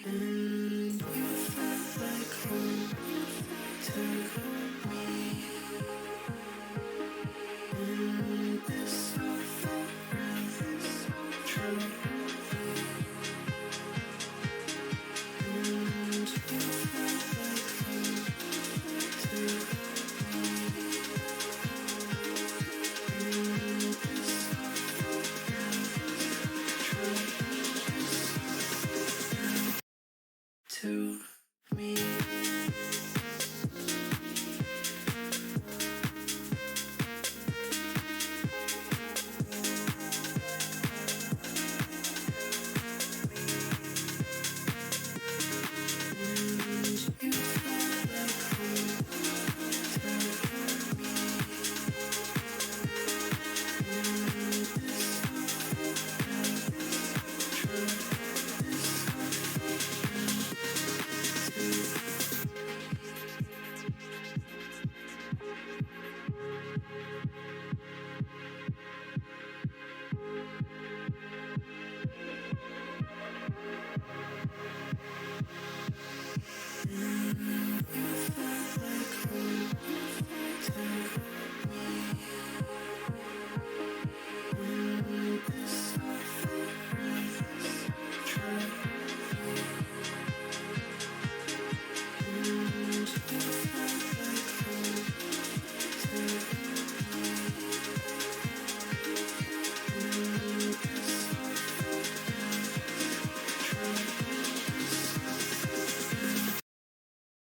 And you felt like home to me. And this all felt real, true. And you felt like home to me. And this all felt real, true. To me.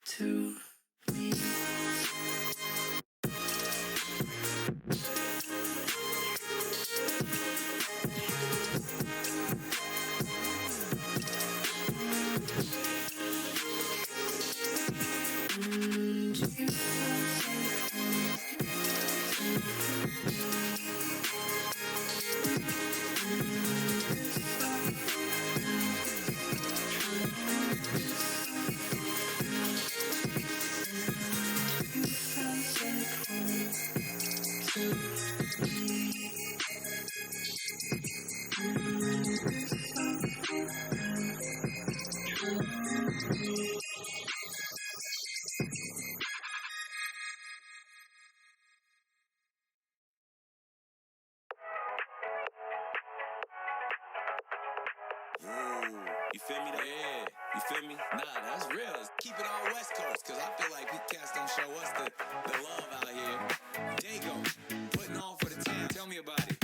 To me. And you felt like You feel me though? Yeah. You feel me? Nah, that's real. Keep it on West Coast, cause I feel like we cats don't show us the love out here. Dago, putting on for the town. Tell me about it.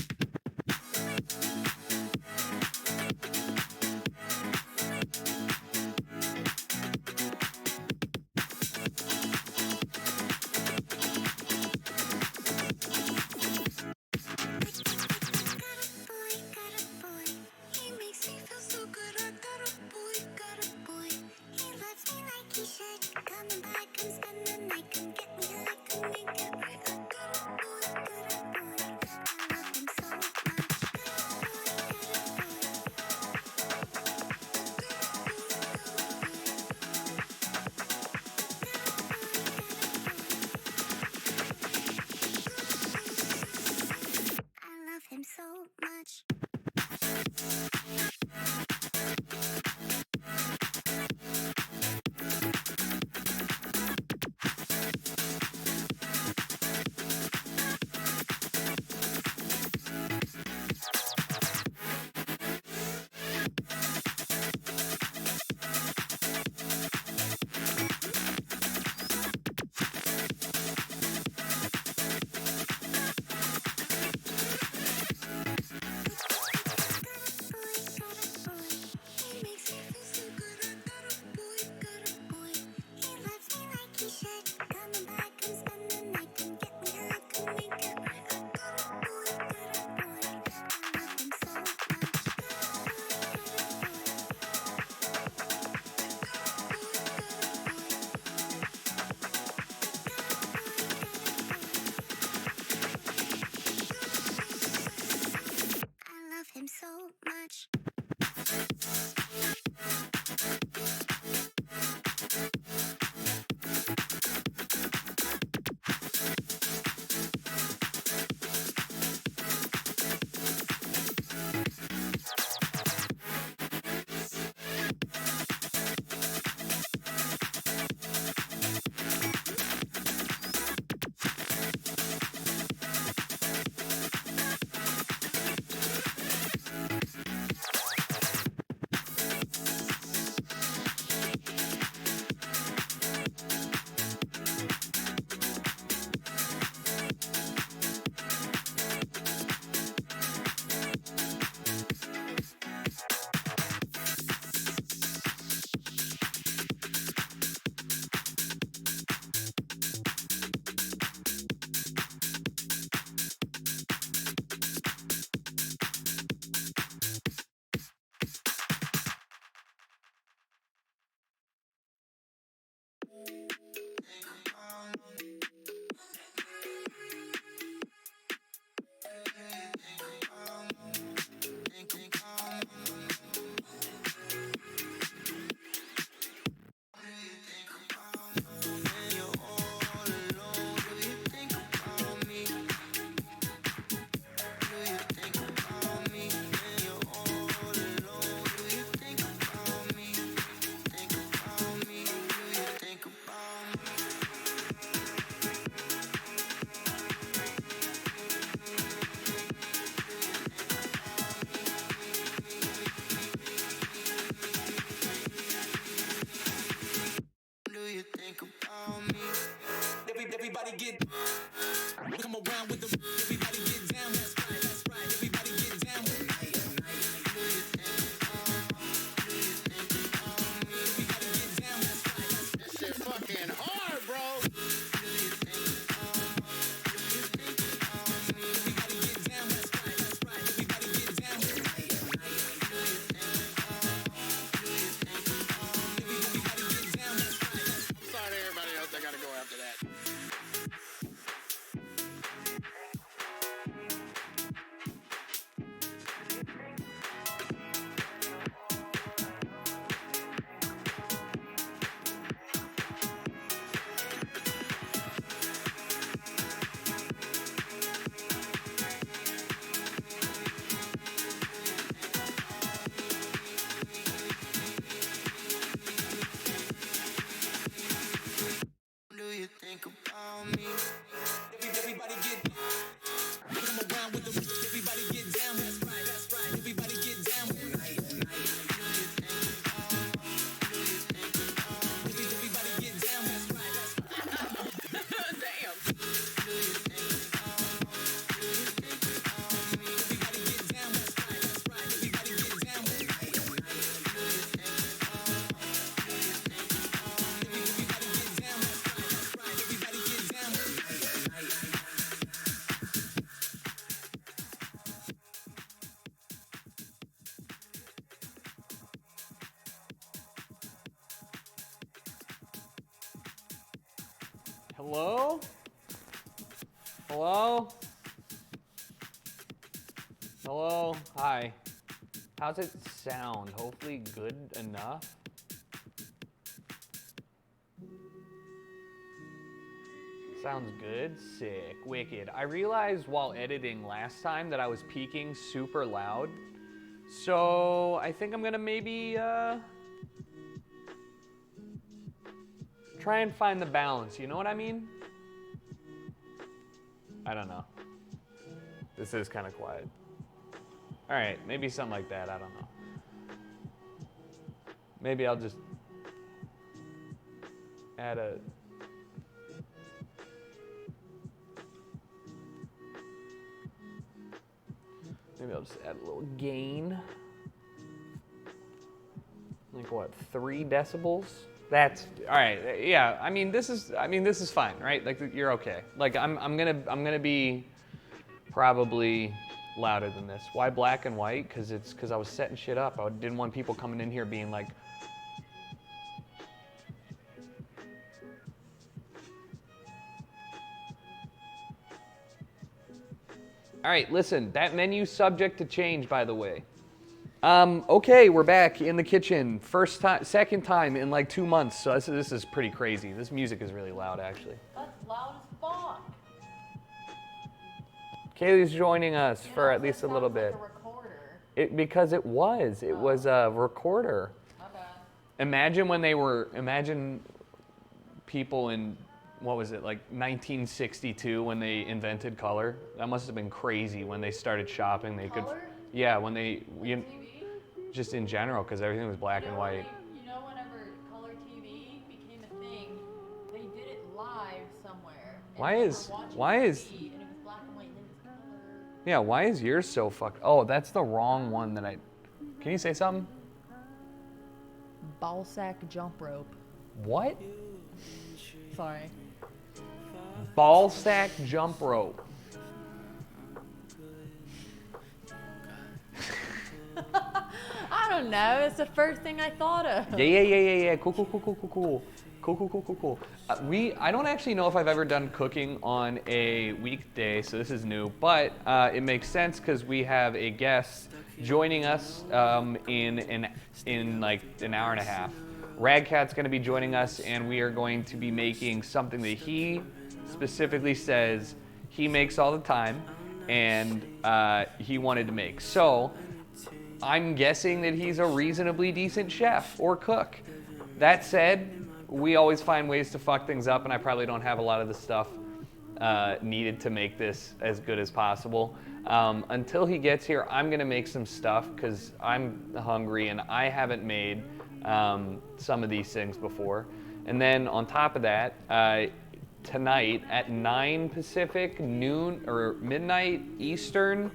Hello? Hello? Hello? Hi. How's it sound? Hopefully good enough? Sounds good. Sick. Wicked. I realized while editing last time that I was peaking super loud. So I think I'm gonna maybe try and find the balance. You know what I mean? I don't know. This is kind of quiet. All right, maybe something like that. I don't know. Maybe I'll just add a... Maybe I'll just add a little gain. Like what, 3 decibels? That's all right. Yeah, I mean this is fine, right? Like you're okay. Like I'm gonna be probably louder than this. Why black and white? Because I was setting shit up. I didn't want people coming in here being like, all right, listen, that menu's subject to change, by the way. Okay, we're back in the kitchen. Second time in like 2 months. So this is pretty crazy. This music is really loud, actually. That's loud as fuck. Kaylee's joining us for at least a little bit. Like a recorder. Because it was a recorder. My bad. Imagine people in, what was it, like 1962 when they invented color. That must have been crazy when they started shopping. They Color? could, yeah, when they, TV? just in general, because everything was black and white. You know, whenever color TV became a thing, they did it live somewhere. And Why we were is- watching why TV, is- And it was black and white, and then it was color. Yeah, why is yours so fucked? Oh, that's the wrong one that I, can you say something? Ball sack jump rope. What? Sorry. Ball sack jump rope. I don't know. It's the first thing I thought of. Yeah. Cool. I don't actually know if I've ever done cooking on a weekday, so this is new, but it makes sense because we have a guest joining us in like an hour and a half. Rad Cat's going to be joining us, and we are going to be making something that he specifically says he makes all the time, and he wanted to make. So I'm guessing that he's a reasonably decent chef or cook. That said, we always find ways to fuck things up, and I probably don't have a lot of the stuff needed to make this as good as possible. Until he gets here, I'm gonna make some stuff because I'm hungry and I haven't made some of these things before. And then on top of that, tonight at 9 Pacific, noon or midnight Eastern,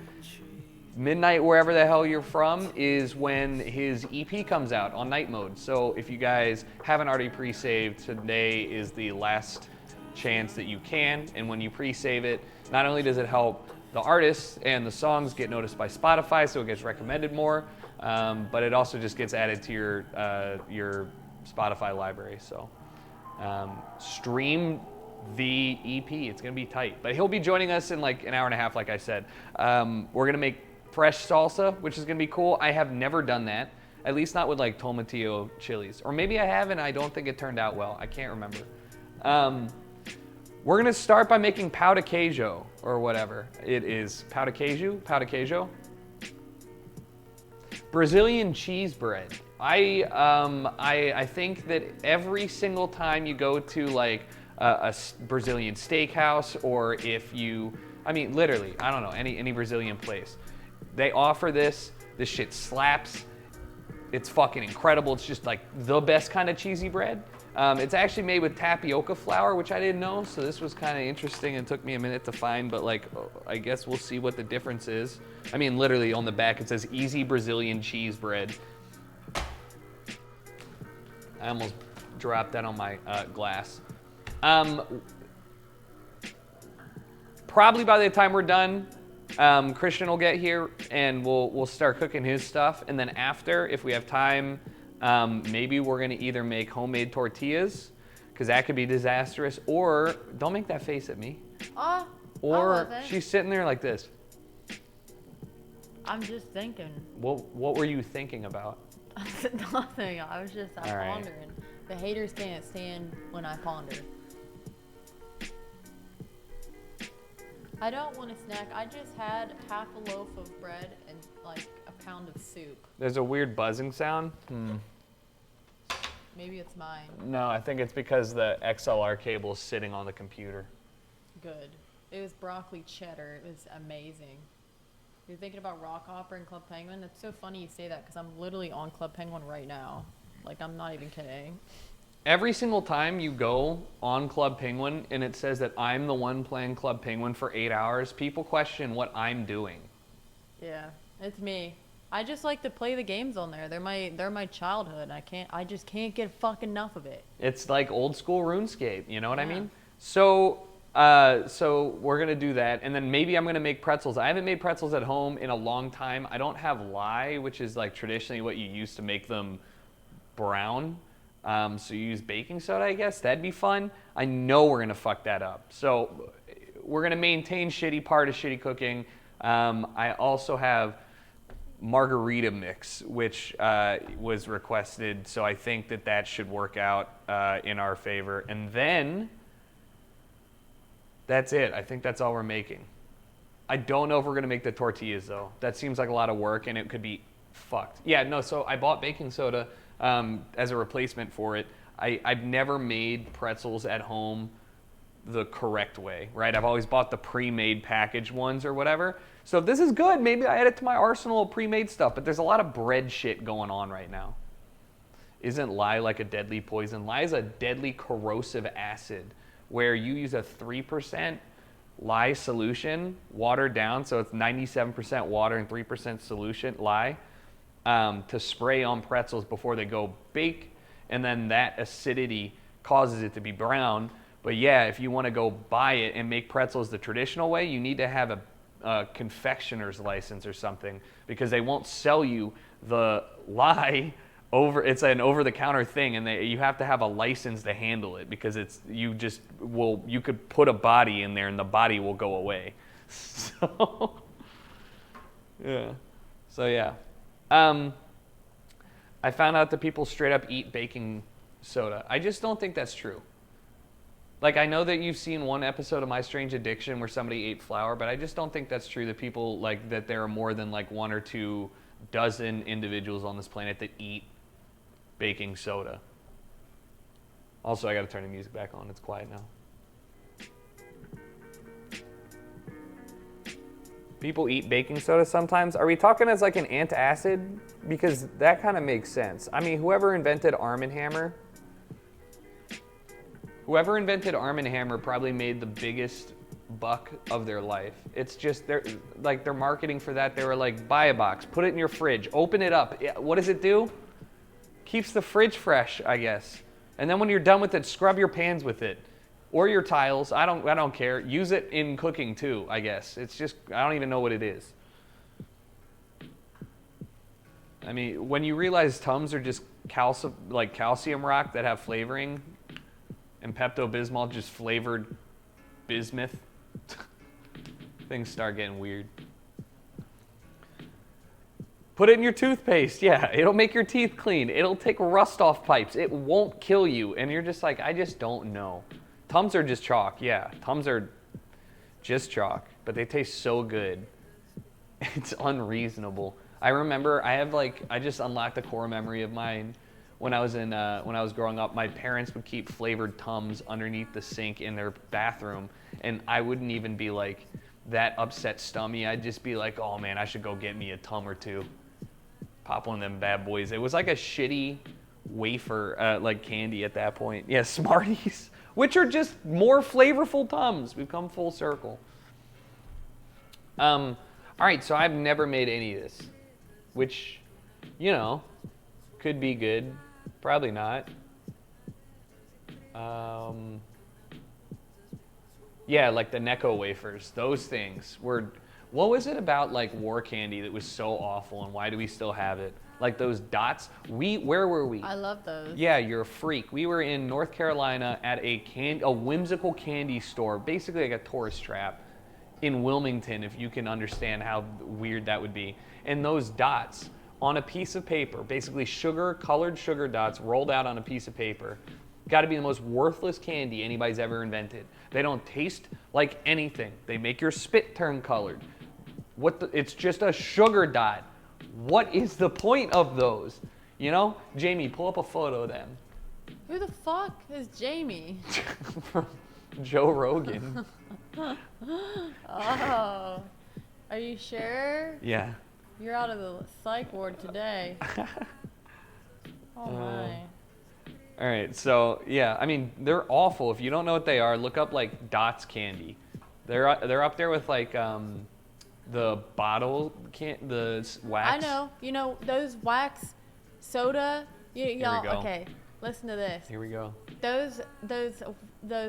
midnight wherever the hell you're from, is when his EP comes out on night mode. So if you guys haven't already pre-saved, today is the last chance that you can. And when you pre-save it, not only does it help the artists and the songs get noticed by Spotify, so it gets recommended more, but it also just gets added to your Spotify library. So stream the EP. It's gonna be tight. But he'll be joining us in like an hour and a half, like I said. We're gonna make fresh salsa, which is gonna be cool. I have never done that, at least not with like tomatillo chilies. Or maybe I have and I don't think it turned out well. I can't remember. We're gonna start by making pão de queijo, or whatever it is. Pão de queijo? Brazilian cheese bread. I think that every single time you go to like a Brazilian steakhouse, or if you, I mean, literally, I don't know, any Brazilian place, they offer this. This shit slaps. It's fucking incredible. It's just like the best kind of cheesy bread. It's actually made with tapioca flour, which I didn't know, so this was kind of interesting and took me a minute to find, but like, I guess we'll see what the difference is. I mean, literally on the back it says easy Brazilian cheese bread. I almost dropped that on my glass. Probably by the time we're done, Christian will get here and we'll start cooking his stuff, and then after, if we have time, maybe we're gonna either make homemade tortillas, because that could be disastrous. Or don't make that face at me. Or she's sitting there like this. I'm just thinking. What were you thinking about? Nothing. I was just pondering. The haters can't stand when I ponder. I don't want a snack. I just had half a loaf of bread and like a pound of soup. There's a weird buzzing sound. Maybe it's mine. No, I think it's because the XLR cable is sitting on the computer. Good. It was broccoli cheddar. It was amazing. You're thinking about Rock Opera and Club Penguin? It's so funny you say that because I'm literally on Club Penguin right now. Like, I'm not even kidding. Every single time you go on Club Penguin and it says that I'm the one playing Club Penguin for 8 hours, people question what I'm doing. Yeah, it's me. I just like to play the games on there. They're my childhood. I just can't get fucking enough of it. It's like old school RuneScape, you know what I mean? So we're gonna do that, and then maybe I'm gonna make pretzels. I haven't made pretzels at home in a long time. I don't have lye, which is like traditionally what you use to make them brown. So you use baking soda, I guess. That'd be fun. I know we're gonna fuck that up. So we're gonna maintain shitty part of shitty cooking. I also have margarita mix, which was requested, so I think that should work out in our favor. And then that's it. I think that's all we're making. I don't know if we're gonna make the tortillas though. That seems like a lot of work and it could be fucked. Yeah, no, so I bought baking soda as a replacement for it. I've never made pretzels at home the correct way, right? I've always bought the pre-made packaged ones or whatever. So if this is good, maybe I add it to my arsenal of pre-made stuff, but there's a lot of bread shit going on right now. Isn't lye like a deadly poison? Lye is a deadly corrosive acid where you use a 3% lye solution, watered down, so it's 97% water and 3% solution, lye, to spray on pretzels before they go bake, and then that acidity causes it to be brown. But yeah, if you want to go buy it and make pretzels the traditional way, you need to have a confectioner's license or something, because they won't sell you the lye it's an over-the-counter thing, and you have to have a license to handle it, because you could put a body in there and the body will go away. So yeah. I found out that people straight up eat baking soda. I just don't think that's true. Like, I know that you've seen one episode of My Strange Addiction where somebody ate flour, but I just don't think that's true, that people, like, that there are more than like 1 or 2 dozen individuals on this planet that eat baking soda. Also, I gotta turn the music back on. It's quiet now. People eat baking soda sometimes. Are we talking as like an antacid? Because that kind of makes sense. I mean, whoever invented Arm & Hammer probably made the biggest buck of their life. It's just, they're marketing for that. They were like, buy a box, put it in your fridge, open it up. What does it do? Keeps the fridge fresh, I guess. And then when you're done with it, scrub your pans with it. Or your tiles. I don't care. Use it in cooking too, I guess. It's just, I don't even know what it is. I mean, when you realize Tums are just calcium rock that have flavoring, and Pepto-Bismol just flavored bismuth, things start getting weird. Put it in your toothpaste. Yeah, it'll make your teeth clean. It'll take rust off pipes. It won't kill you. And you're just like, I just don't know. Tums are just chalk. Yeah, Tums are just chalk, but they taste so good. It's unreasonable. I remember I just unlocked a core memory of mine. When I was growing up, my parents would keep flavored Tums underneath the sink in their bathroom, and I wouldn't even be like that upset stummy. I'd just be like, oh man, I should go get me a Tum or two. Pop one of them bad boys. It was like a shitty wafer, like candy at that point. Yeah, Smarties, which are just more flavorful Tums. We've come full circle. All right, so I've never made any of this, which, you know, could be good. Probably not. Yeah, like the Necco wafers. Those things were... What was it about like war candy that was so awful, and why do we still have it? like those dots. Where were we? I love those. Yeah, you're a freak. We were in North Carolina at a whimsical candy store, basically like a tourist trap in Wilmington, if you can understand how weird that would be. And those dots on a piece of paper, basically colored sugar dots rolled out on a piece of paper, got to be the most worthless candy anybody's ever invented. They don't taste like anything. They make your spit turn colored. It's just a sugar dot. What is the point of those? You know? Jamie, pull up a photo of them. Who the fuck is Jamie? Joe Rogan. Oh. Are you sure? Yeah. You're out of the psych ward today. Oh my. All right, so yeah, I mean, they're awful. If you don't know what they are, look up like Dots candy. They're up there with like the the wax. I know. You know those wax soda. Y'all. go. Okay. Listen to this. Here we go. Those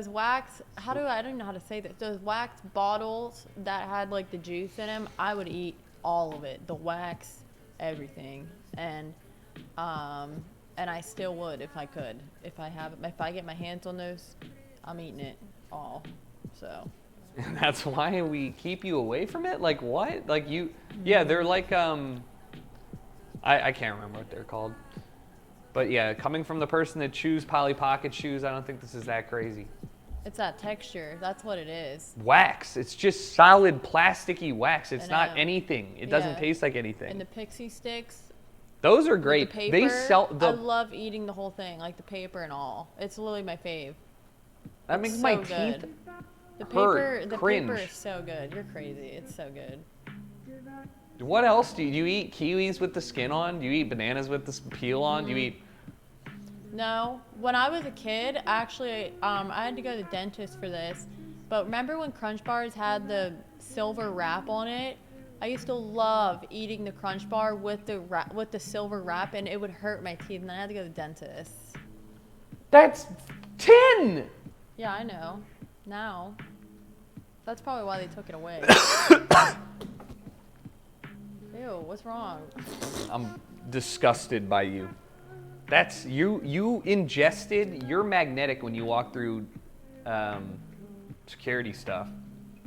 wax. I don't even know how to say this. Those wax bottles that had like the juice in them. I would eat all of it. The wax, everything, and I still would if I could. If I get my hands on those, I'm eating it all. So. And that's why we keep you away from it? Like what? Like you, yeah, they're like, I can't remember what they're called. But yeah, coming from the person that chews Polly Pocket shoes, I don't think this is that crazy. It's that texture. That's what it is. Wax. It's just solid plasticky wax. It's not know. anything. It doesn't Yeah. taste like anything. And the pixie sticks. Those are With great. the paper, They sell I love eating the whole thing, like the paper and all. It's literally my fave. that It's makes so my good. teeth The hurt. paper Cringe. is so good. You're crazy. It's so good. What else do you eat? Kiwis with the skin on? Do you eat bananas with the peel on? Do you eat? No, when I was a kid, actually, I had to go to the dentist for this. But remember when Crunch Bars had the silver wrap on it? I used to love eating the Crunch Bar with the silver wrap, and it would hurt my teeth, and I had to go to the dentist. That's 10. Yeah, I know. Now, that's probably why they took it away. Ew, what's wrong? I'm disgusted by you. That's you ingested. You're magnetic when you walk through security stuff.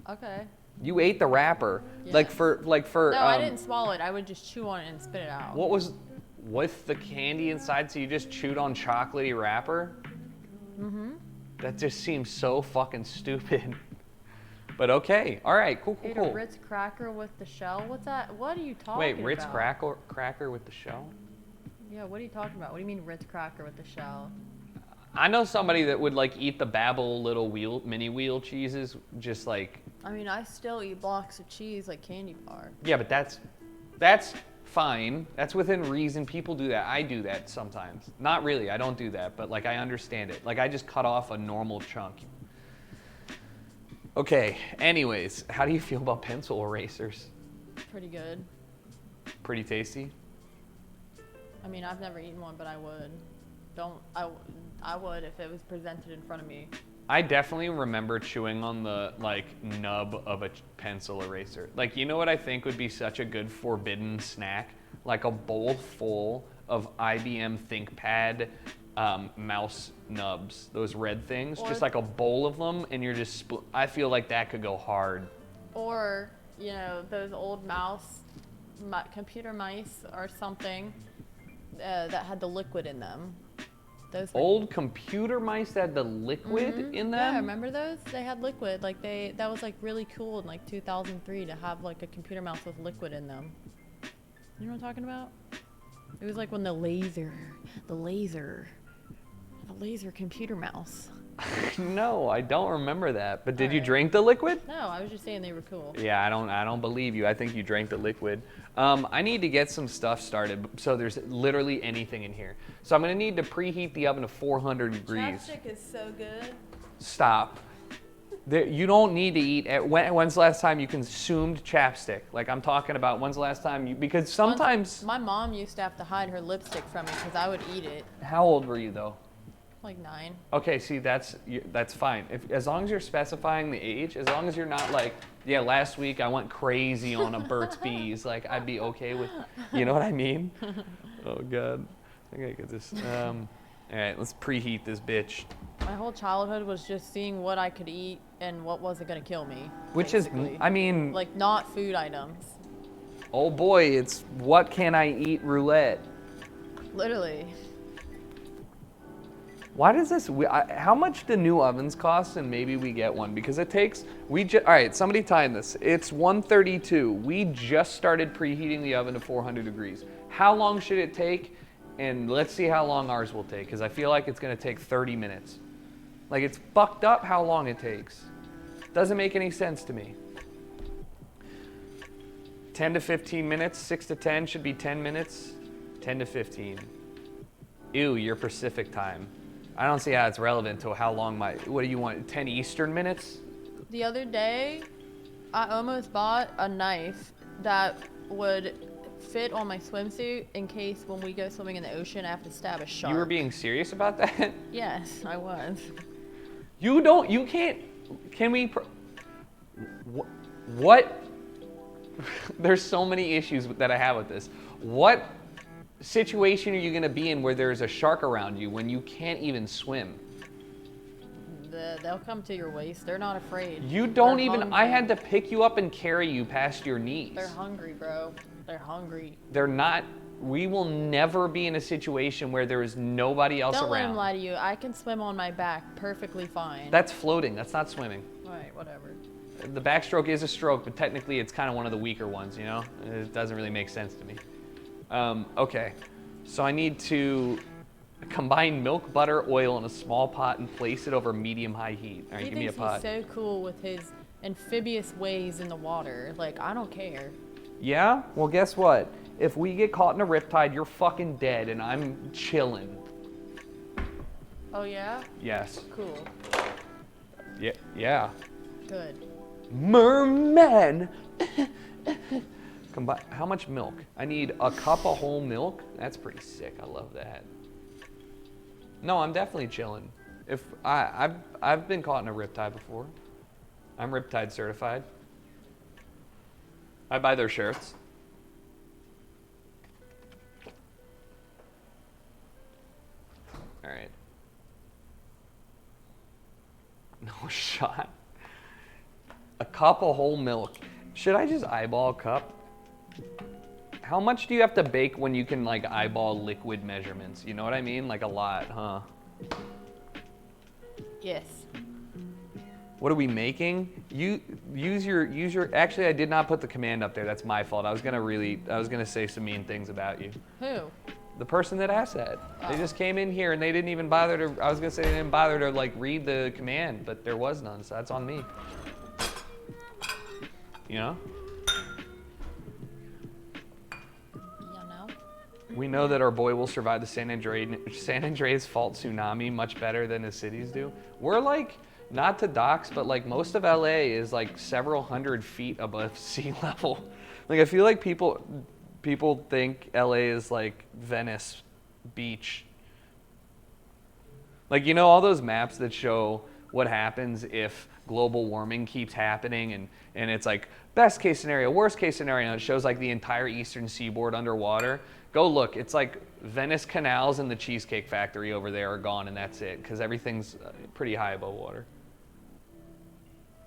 Okay. You ate the wrapper. Yes. Like for No, I didn't swallow it. I would just chew on it and spit it out. What was with the candy inside? So you just chewed on chocolatey wrapper? Mm-hmm. That just seems so fucking stupid. But okay, all right, cool. Ate a Ritz cracker with the shell. What's that? What are you talking Wait, about? Ritz cracker with the shell? Yeah, what are you talking about? What do you mean Ritz cracker with the shell? I know somebody that would like eat the Babel little mini wheel cheeses, just like. I mean, I still eat blocks of cheese like candy bar. Yeah, but that's fine. That's within reason. People do that. I do that sometimes. Not really. I don't do that, but like I understand it. Like I just cut off a normal chunk. Okay. Anyways, how do you feel about pencil erasers? Pretty good. Pretty tasty. I mean, I've never eaten one, but I would. I would if it was presented in front of me. I definitely remember chewing on the like nub of a pencil eraser. Like, you know what I think would be such a good forbidden snack? Like a bowl full of IBM ThinkPad mouse nubs, those red things, Or- just like a bowl of them, and you're just. I feel like that could go hard. Or, you know, those old computer mice or something that had the liquid in them. Those were- Old computer mice that had the liquid in them. Yeah, remember those? They had liquid. Like that was like really cool in like 2003 to have like a computer mouse with liquid in them. You know what I'm talking about? It was like when the laser computer mouse. No, I don't remember that. But did you Alright. drink the liquid? No, I was just saying they were cool. Yeah, I don't believe you. I think you drank the liquid. I need to get some stuff started, so there's literally anything in here. So I'm gonna need to preheat the oven to 400 degrees. Chapstick is so good. Stop. You don't need to eat. When's the last time you consumed chapstick? Like I'm talking about. When's the last time you? Because sometimes. My mom used to have to hide her lipstick from me because I would eat it. How old were you though? Like 9. Okay, see that's fine. As long as you're specifying the age, as long as you're not like, yeah, last week I went crazy on a Burt's Bees, like I'd be okay with, you know what I mean? Oh God, I gotta get this. All right, let's preheat this bitch. My whole childhood was just seeing what I could eat and what wasn't gonna kill me. Which basically. is, I mean, like not food items. oh boy, it's what can I eat roulette. Literally. Why does this, how much do new ovens cost, and maybe we get one? Because it takes, all right, somebody time this. It's 1:32. We just started preheating the oven to 400 degrees. How long should it take? And let's see how long ours will take, because I feel like it's gonna take 30 minutes. Like, it's fucked up how long it takes. Doesn't make any sense to me. 10 to 15 minutes, 6 to 10 should be 10 minutes, 10 to 15. Ew, your Pacific time. I don't see how it's relevant to how long what do you want, 10 Eastern minutes? The other day, I almost bought a knife that would fit on my swimsuit in case when we go swimming in the ocean, I have to stab a shark. You were being serious about that? Yes, I was. You can't, can we, what? There's so many issues that I have with this. What situation are you gonna be in where there's a shark around you when you can't even swim? They'll come to your waist. They're not afraid. You don't They're even, hungry. I had to pick you up and carry you past your knees. They're hungry, bro. They're hungry. They're not, we will never be in a situation where there is nobody else Don't let him around. lie to you. I can swim on my back perfectly fine. That's floating, that's not swimming. Right, whatever. The backstroke is a stroke, but technically it's kind of one of the weaker ones, you know? It doesn't really make sense to me. Okay, so I need to combine milk, butter, oil in a small pot and place it over medium-high heat. All right, He give me a thinks pot. he's so cool with his amphibious ways in the water. Like, I don't care. Yeah? Well, guess what? If we get caught in a riptide, you're fucking dead, and I'm chilling. Oh, yeah? Yes. Cool. Yeah. Good. Merman! How much milk? I need a cup of whole milk. That's pretty sick. I love that. No, I'm definitely chilling. If I've been caught in a riptide before. I'm riptide certified. I buy their shirts. All right. No shot. A cup of whole milk. Should I just eyeball a cup? How much do you have to bake when you can like eyeball liquid measurements? You know what I mean? Like a lot, huh? Yes. What are we making? Use your. Actually, I did not put the command up there. That's my fault. I was gonna say some mean things about you. Who? The person that asked that. They just came in here and they didn't even bother to. I was gonna say they didn't bother to like read the command, but there was none, so that's on me. You know? You know? We know that our boy will survive the San Andreas fault tsunami much better than the cities do. We're like, not to dox, but like most of LA is like several hundred feet above sea level. Like I feel like people think LA is like Venice Beach. Like, you know, all those maps that show what happens if global warming keeps happening and it's like best case scenario, worst case scenario, and it shows like the entire eastern seaboard underwater. Go look, it's like Venice canals and the Cheesecake Factory over there are gone and that's it, because everything's pretty high above water.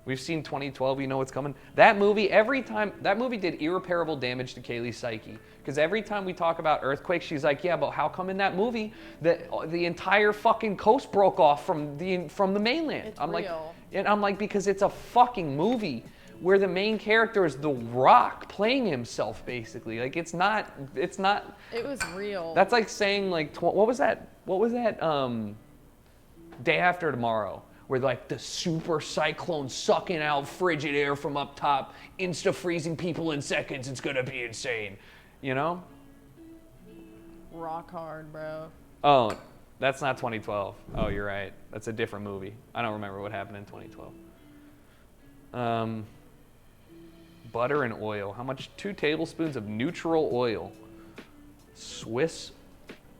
We've seen 2012, you know what's coming. That movie, that movie did irreparable damage to Kaylee's psyche. Because every time we talk about earthquakes, she's like, yeah, but how come in that movie the entire fucking coast broke off from the mainland? It's I'm real. And I'm like, because it's a fucking movie where the main character is The Rock playing himself, basically. Like, it's not. It was real. That's like saying, like, what was that, Day After Tomorrow, where like the super cyclone sucking out frigid air from up top, insta-freezing people in seconds, it's gonna be insane, you know? Rock hard, bro. Oh, that's not 2012. Oh, you're right. That's a different movie. I don't remember what happened in 2012. Butter and oil. How much? 2 tablespoons of neutral oil. Swiss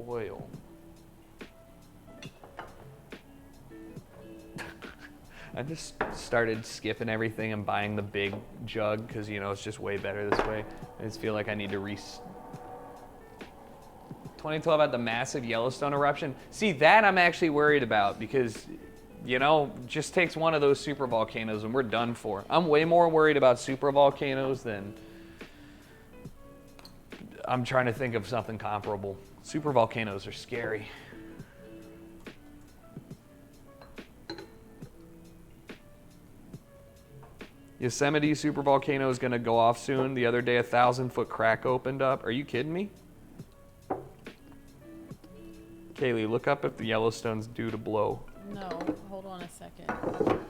oil. I just started skipping everything and buying the big jug because, you know, it's just way better this way. I just feel like I need to 2012 had the massive Yellowstone eruption. See, that I'm actually worried about because, you know, just takes one of those super volcanoes and we're done for. I'm way more worried about super volcanoes than... I'm trying to think of something comparable. Super volcanoes are scary. Yosemite supervolcano is going to go off soon. The other day, a 1,000-foot crack opened up. Are you kidding me? Kaylee, look up if the Yellowstone's due to blow. No, hold on a second.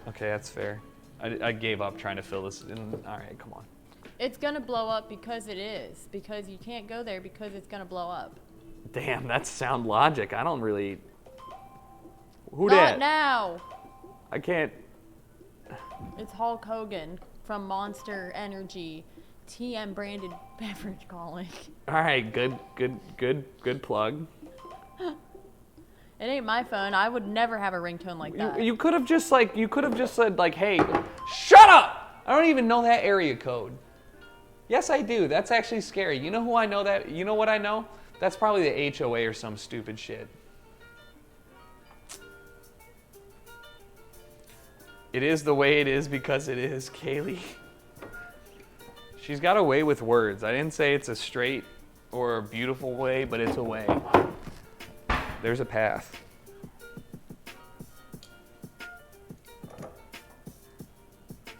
Okay, that's fair. I gave up trying to fill this in. All right, come on. It's gonna blow up because it is. Because you can't go there because it's gonna blow up. Damn, that's sound logic. I don't really... Who Not dat? now. I can't... It's Hulk Hogan from Monster Energy, TM branded beverage calling. All right, good plug. It ain't my phone. I would never have a ringtone like that. You could have just said like, hey, shut up! I don't even know that area code. Yes, I do. That's actually scary. You know who I know that? You know what I know? That's probably the HOA or some stupid shit. It is the way it is because it is, Kaylee. She's got a way with words. I didn't say it's a straight or a beautiful way, but it's a way. There's a path.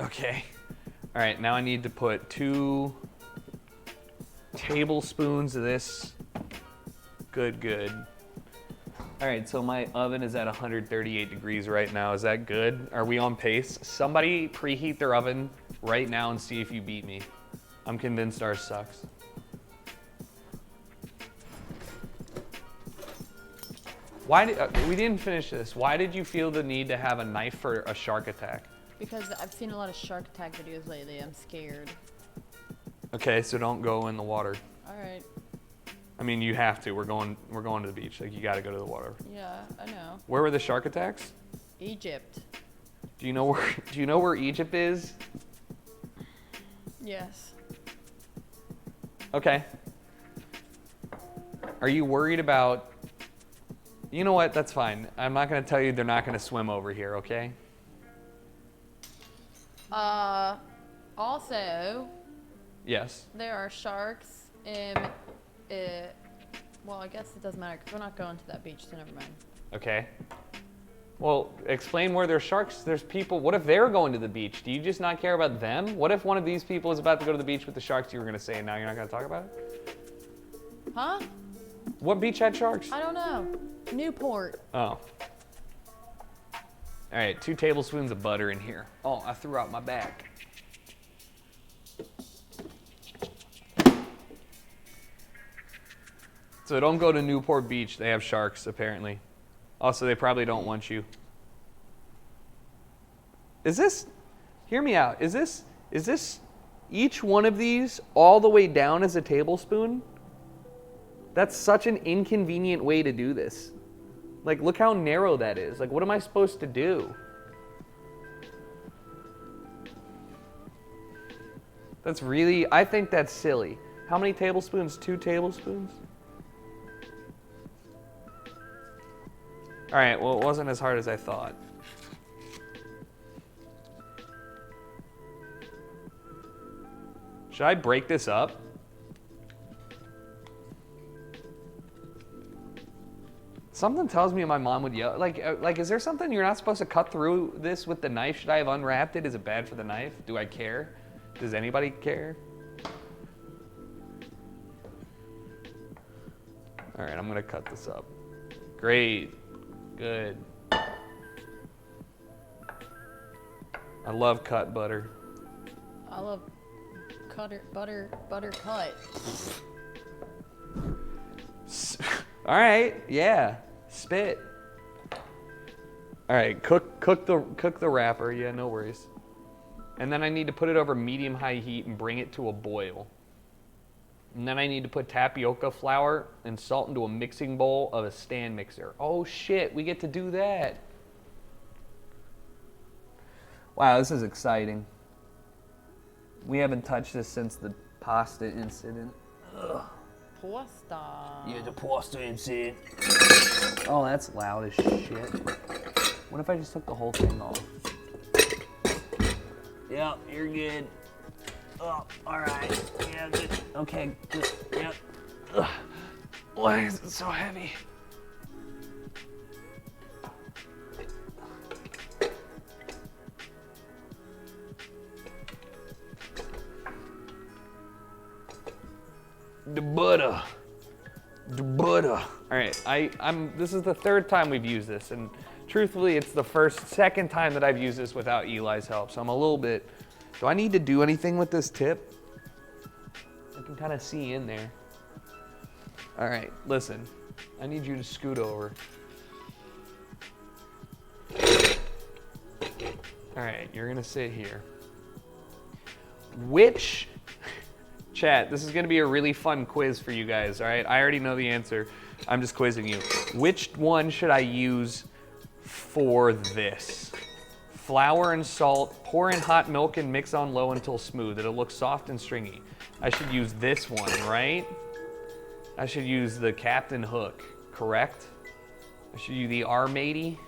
Okay. All right, now I need to put 2 tablespoons of this. Good. All right, so my oven is at 138 degrees right now. Is that good? Are we on pace? Somebody preheat their oven right now and see if you beat me. I'm convinced ours sucks. We didn't finish this. Why did you feel the need to have a knife for a shark attack? Because I've seen a lot of shark attack videos lately. I'm scared. Okay, so don't go in the water. All right. I mean, you have to. We're going to the beach. Like, you got to go to the water. Yeah, I know. Where were the shark attacks? Egypt. Do you know where Egypt is? Yes. Okay. Are you worried about... You know what? That's fine. I'm not going to tell you they're not going to swim over here, okay? Also... Yes. There are sharks in... well, I guess it doesn't matter because we're not going to that beach, so never mind. Okay. Well, explain where there's sharks. There's people. What if they're going to the beach? Do you just not care about them? What if one of these people is about to go to the beach with the sharks you were going to say and now you're not going to talk about it? Huh? What beach had sharks? I don't know. Newport. Oh. All right, 2 tablespoons of butter in here. Oh, I threw out my back. So don't go to Newport Beach. They have sharks, apparently. Also, they probably don't want you. Is this, hear me out, is this each one of these all the way down as a tablespoon? That's such an inconvenient way to do this. Like, look how narrow that is. Like, what am I supposed to do? That's really, I think that's silly. How many tablespoons? 2 tablespoons? All right, well, it wasn't as hard as I thought. Should I break this up? Something tells me my mom would yell. Like, is there something you're not supposed to cut through this with the knife? Should I have unwrapped it? Is it bad for the knife? Do I care? Does anybody care? All right, I'm gonna cut this up. Great. Good. I love cut butter. I love butter cut. All right, yeah, spit. All right, cook the wrapper. Yeah, no worries. And then I need to put it over medium-high heat and bring it to a boil. And then I need to put tapioca flour and salt into a mixing bowl of a stand mixer. Oh shit, we get to do that. Wow, this is exciting. We haven't touched this since the pasta incident. Ugh. pasta. Yeah, the pasta inside. Oh, that's loud as shit. What if I just took the whole thing off? Yep, you're good. Oh, all right. Yeah, good. Okay, good. Yep. Ugh. Why is it so heavy? The butter. The butter. All right, this is the third time we've used this, and truthfully, it's the second time that I've used this without Eli's help, so I'm a little bit, do I need to do anything with this tip? I can kind of see in there. All right, listen, I need you to scoot over. All right, you're gonna sit here. Chat, this is gonna be a really fun quiz for you guys, all right? I already know the answer. I'm just quizzing you. Which one should I use for this? Flour and salt, pour in hot milk and mix on low until smooth. It'll look soft and stringy. I should use this one, right? I should use the Captain Hook, correct? I should use the R-Matey.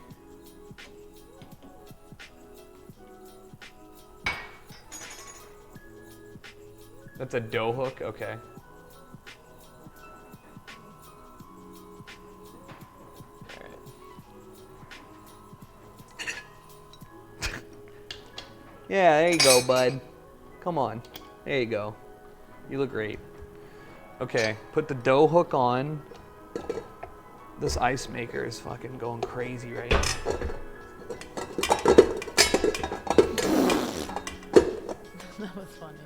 That's a dough hook, okay. Yeah, there you go, bud. Come on. There you go. You look great. Okay, put the dough hook on. This ice maker is fucking going crazy right now. That was funny.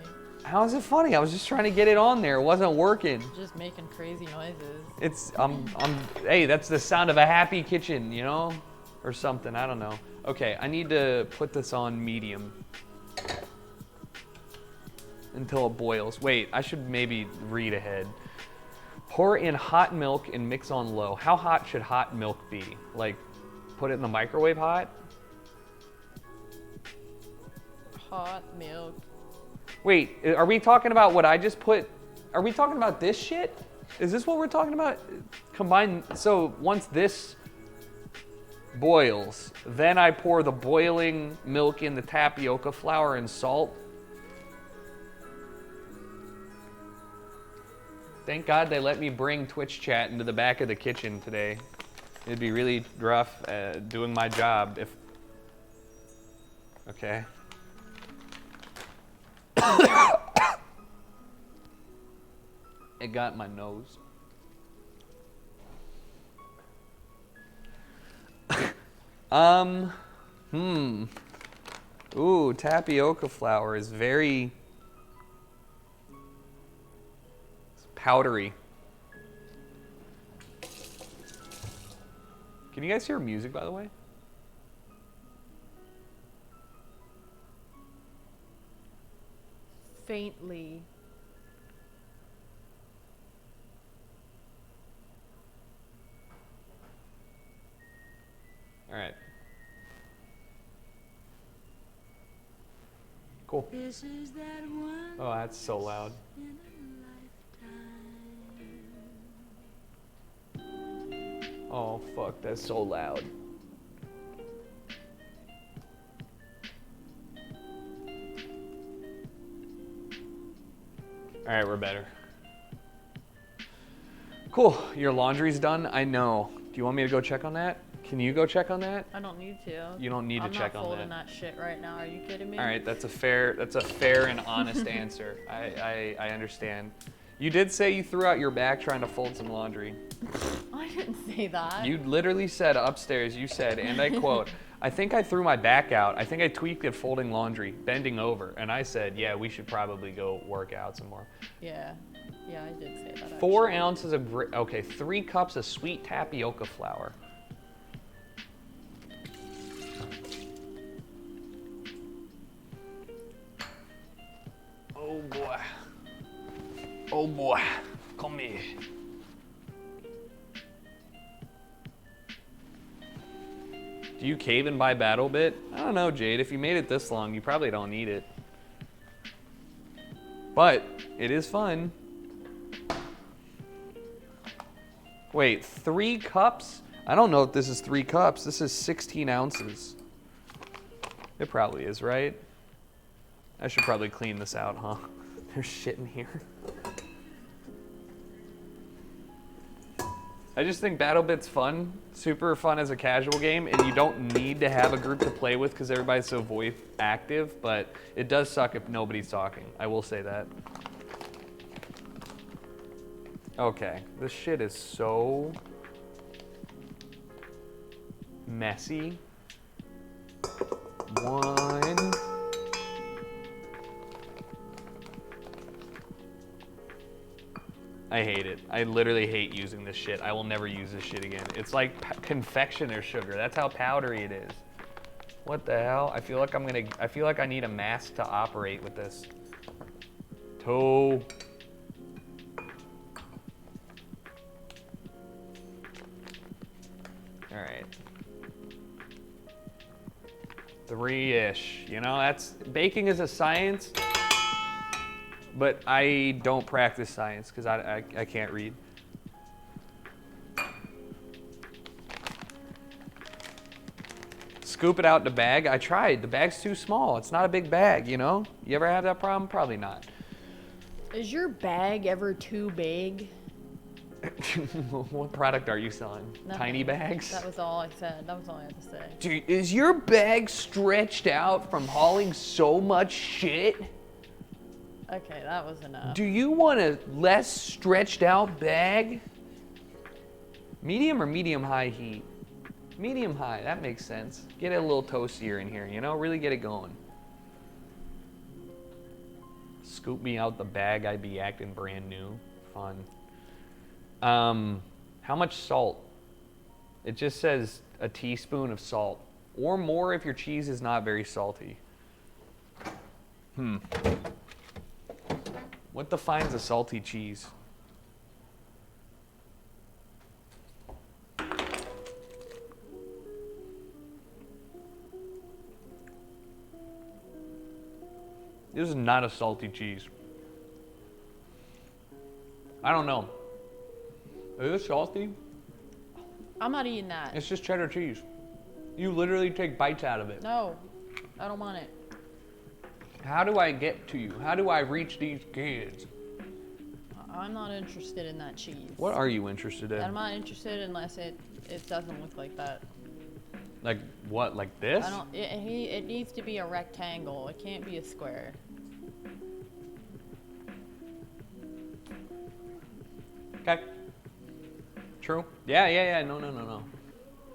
How is it funny? I was just trying to get it on there. It wasn't working. Just making crazy noises. It's, hey, that's the sound of a happy kitchen, you know? Or something, I don't know. Okay, I need to put this on medium until it boils. Wait, I should maybe read ahead. Pour in hot milk and mix on low. How hot should hot milk be? Like, put it in the microwave hot? Hot milk. Wait, are we talking about what I just put? Are we talking about this shit? Is this what we're talking about? Combine, so once this boils, then I pour the boiling milk in the tapioca flour and salt. Thank God they let me bring Twitch chat into the back of the kitchen today. It'd be really rough doing my job if... Okay. It got in my nose. Ooh, tapioca flour is very powdery. Can you guys hear music, by the way? Faintly. All right. Cool. Oh, that's so loud. Oh, fuck, that's so loud. All right, we're better. Cool, your laundry's done? I know. Do you want me to go check on that? Can you go check on that? I don't need to. You don't need to check on that. I'm not folding that shit right now. Are you kidding me? All right, that's a fair and honest answer. I understand. You did say you threw out your back trying to fold some laundry. I didn't say that. You literally said upstairs, you said, and I quote, I think I threw my back out. I think I tweaked at folding laundry, bending over. And I said, yeah, we should probably go work out some more. Yeah, I did say that. 4 ounces of, 3 cups of sweet tapioca flour. Oh boy. Oh boy. Come here. Do you cave and buy Battle Bit? I don't know, Jade. If you made it this long, you probably don't need it. But it is fun. Wait, 3 cups? I don't know if this is 3 cups. This is 16 ounces. It probably is, right? I should probably clean this out, huh? There's shit in here. I just think BattleBit's fun, super fun as a casual game, and you don't need to have a group to play with because everybody's so voice active, but it does suck if nobody's talking. I will say that. Okay, this shit is so messy. 1. I hate it. I literally hate using this shit. I will never use this shit again. It's like confectioner sugar. That's how powdery it is. What the hell? I feel like I need a mask to operate with this. Toe. All right. 3-ish. You know, baking is a science. But I don't practice science because I can't read. Scoop it out the bag. I tried. The bag's too small. It's not a big bag, you know? You ever have that problem? Probably not. Is your bag ever too big? What product are you selling? Nothing. Tiny bags? That was all I said. That was all I had to say. Dude, is your bag stretched out from hauling so much shit? Okay, that was enough. Do you want a less stretched out bag? Medium or medium high heat? Medium high, that makes sense. Get it a little toastier in here, you know? Really get it going. Scoop me out the bag, I'd be acting brand new. Fun. How much salt? It just says a teaspoon of salt. Or more if your cheese is not very salty. What defines a salty cheese? This is not a salty cheese. I don't know. Is it salty? I'm not eating that. It's just cheddar cheese. You literally take bites out of it. No, I don't want it. How do I get to you? How do I reach these kids? I'm not interested in that cheese. What are you interested in? I'm not interested unless it doesn't look like that. Like what? Like this? It needs to be a rectangle. It can't be a square. Okay. True. Yeah. No.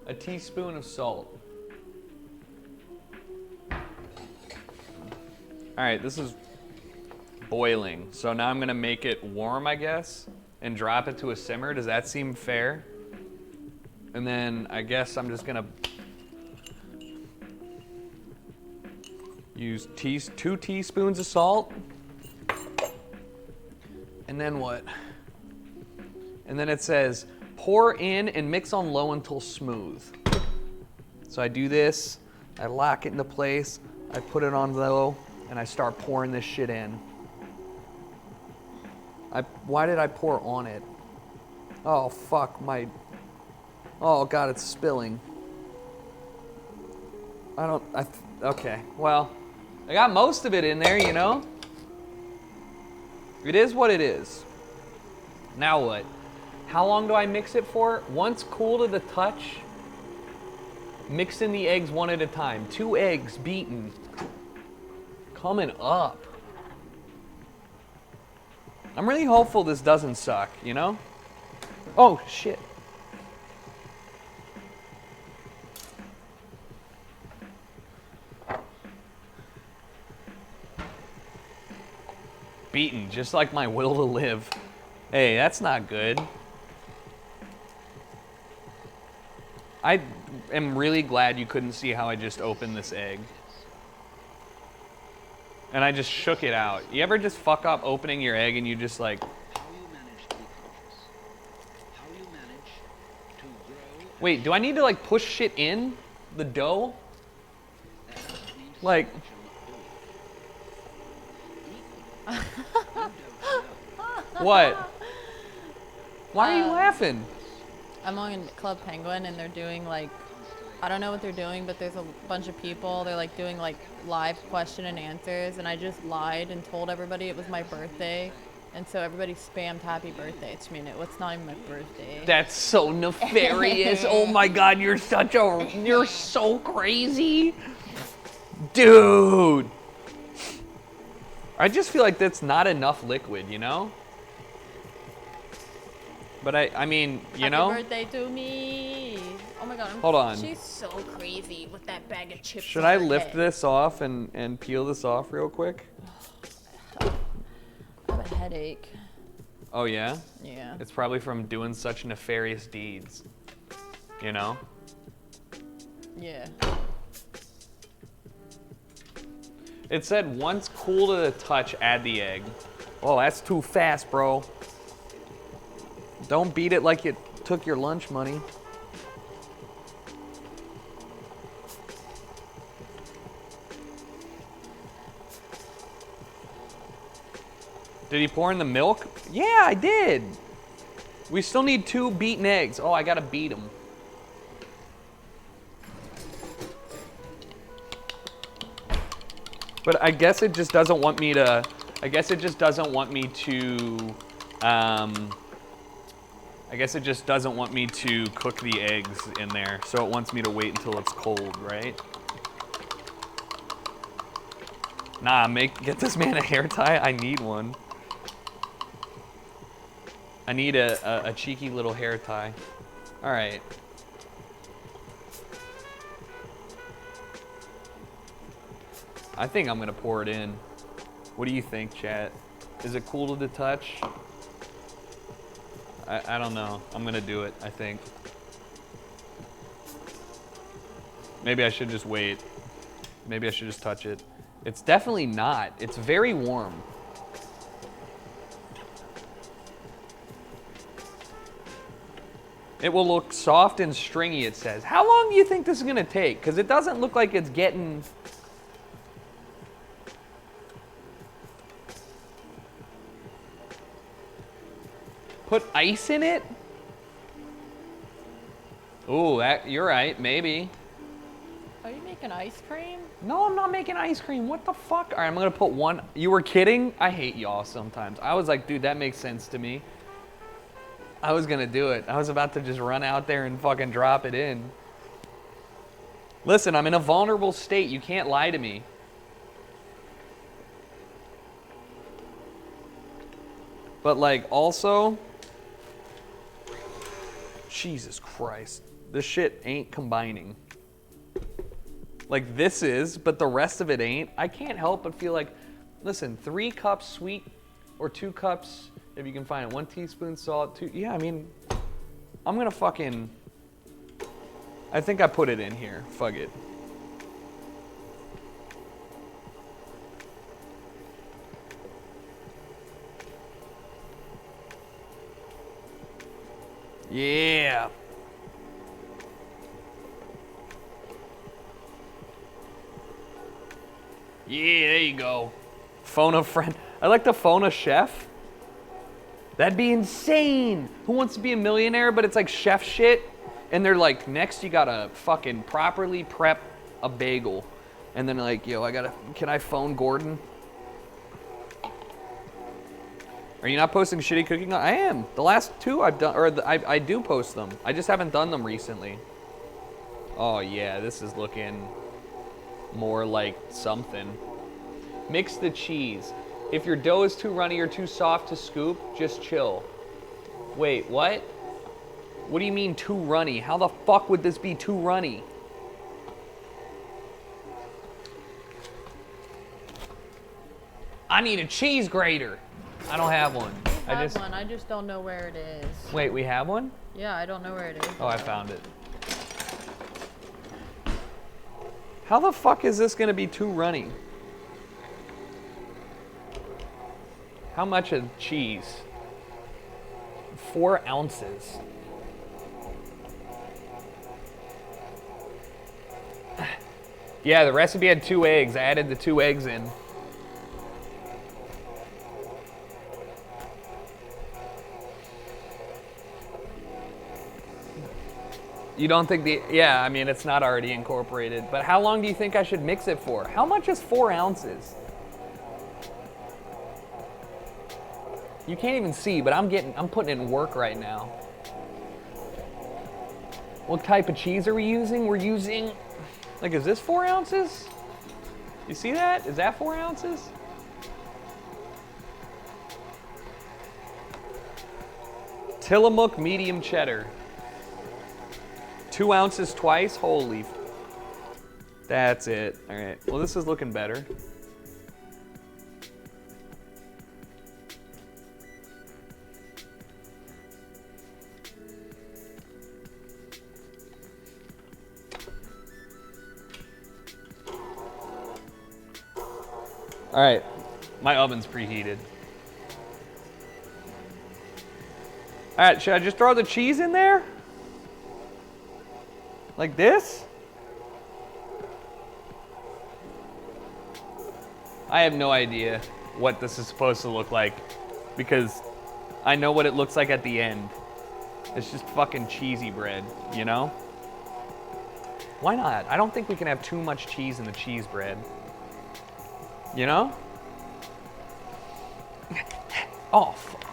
A teaspoon of salt. All right, this is boiling. So now I'm gonna make it warm, I guess, and drop it to a simmer. Does that seem fair? And then I guess I'm just gonna use 2 teaspoons of salt. And then what? And then it says, pour in and mix on low until smooth. So I do this, I lock it into place, I put it on low, and I start pouring this shit in. Why did I pour on it? Oh, fuck, oh God, it's spilling. Okay, well, I got most of it in there, you know? It is what it is. Now what? How long do I mix it for? Once cool to the touch, mix in the eggs one at a time. 2 eggs beaten. Coming up. I'm really hopeful this doesn't suck, you know? Oh, shit. Beaten, just like my will to live. Hey, that's not good. I am really glad you couldn't see how I just opened this egg. And I just shook it out. You ever just fuck up opening your egg and you just like... Wait, do I need to like push shit in the dough? Like... What? Why are you laughing? I'm on Club Penguin and they're doing like, I don't know what they're doing, but there's a bunch of people. They're like doing like live question and answers, and I just lied and told everybody it was my birthday, and so everybody spammed happy birthday to me, and it's not even my birthday. That's so nefarious. Oh my God, you're so crazy. Dude. I just feel like that's not enough liquid, you know? But I mean, you know? Happy birthday to me. Oh my God. Hold on. She's so crazy with that bag of chips. Should on I her lift head. this off and peel this off real quick? I have a headache. Oh yeah? Yeah. It's probably from doing such nefarious deeds. You know? Yeah. It said once cool to the touch, add the egg. Oh, that's too fast, bro. Don't beat it like you took your lunch money. Did he pour in the milk? Yeah, I did. We still need 2 beaten eggs. Oh, I gotta beat them. But I guess it just doesn't want me to. I guess it just doesn't want me to. I guess it just doesn't want me to cook the eggs in there, so it wants me to wait until it's cold, right? Nah, get this man a hair tie. I need one. I need a cheeky little hair tie. All right. I think I'm gonna pour it in. What do you think, chat? Is it cool to the touch? I don't know. I'm gonna do it, I think. Maybe I should just wait. Maybe I should just touch it. It's definitely not. It's very warm. It will look soft and stringy, it says. How long do you think this is gonna take? Because it doesn't look like it's getting... Put ice in it? Ooh, you're right, maybe. Are you making ice cream? No, I'm not making ice cream. What the fuck? All right, I'm gonna put one. You were kidding? I hate y'all sometimes. I was like, dude, that makes sense to me. I was gonna do it. I was about to just run out there and fucking drop it in. Listen, I'm in a vulnerable state. You can't lie to me. But like, also... Jesus Christ. This shit ain't combining. Like this is, but the rest of it ain't. I can't help but feel like, listen, 3 cups sweet or 2 cups, if you can find it, 1 teaspoon salt, 2, yeah, I mean, I'm gonna fucking, I think I put it in here, fuck it. Yeah. Yeah, there you go. Phone a friend. I like to phone a chef. That'd be insane. Who wants to be a millionaire, but it's like chef shit? And they're like, next you gotta fucking properly prep a bagel. And then like, yo, can I phone Gordon? Are you not posting shitty cooking? I am. The last 2 I've done, or I do post them. I just haven't done them recently. Oh yeah, this is looking more like something. Mix the cheese. If your dough is too runny or too soft to scoop, just chill. Wait, what? What do you mean too runny? How the fuck would this be too runny? I need a cheese grater. I don't have one. I just don't know where it is. Wait, we have one? Yeah, I don't know where it is. Oh, I found it. How the fuck is this gonna be too runny? How much of cheese? 4 ounces. Yeah, the recipe had 2 eggs. I added the 2 eggs in. You don't think yeah, I mean, it's not already incorporated. But how long do you think I should mix it for? How much is 4 ounces? You can't even see, but I'm putting in work right now. What type of cheese are we using? We're using, like, is this 4 ounces? You see that? Is that 4 ounces? Tillamook medium cheddar. 2 ounces twice? Holy. That's it. All right. Well, this is looking better. All right. My oven's preheated. All right. Should I just throw the cheese in there? Like this? I have no idea what this is supposed to look like because I know what it looks like at the end. It's just fucking cheesy bread, you know? Why not? I don't think we can have too much cheese in the cheese bread. You know? Oh, fuck.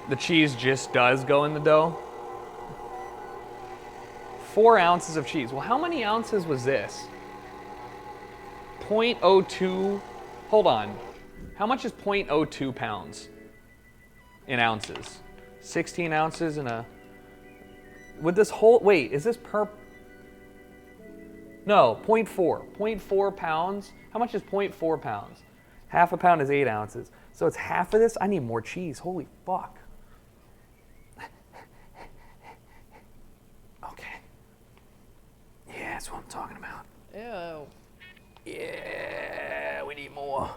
The cheese just does go in the dough. 4 ounces of cheese. Well, how many ounces was this? 0.02. Hold on. How much is 0.02 pounds in ounces? 16 ounces in a... Would this whole... Wait, is this per... No, 0.4. 0.4 pounds. How much is 0.4 pounds? Half a pound is 8 ounces. So it's half of this? I need more cheese. Holy fuck. That's what I'm talking about. Ew. Yeah, we need more.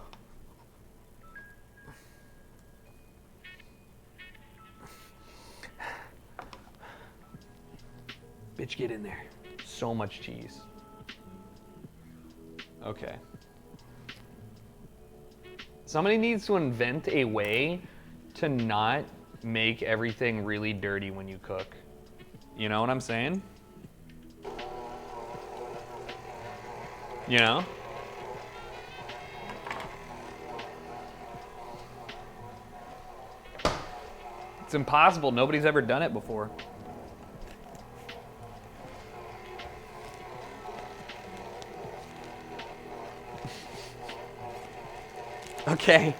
Bitch, get in there. So much cheese. Okay. Somebody needs to invent a way to not make everything really dirty when you cook. You know what I'm saying? You know? It's impossible. Nobody's ever done it before. Okay.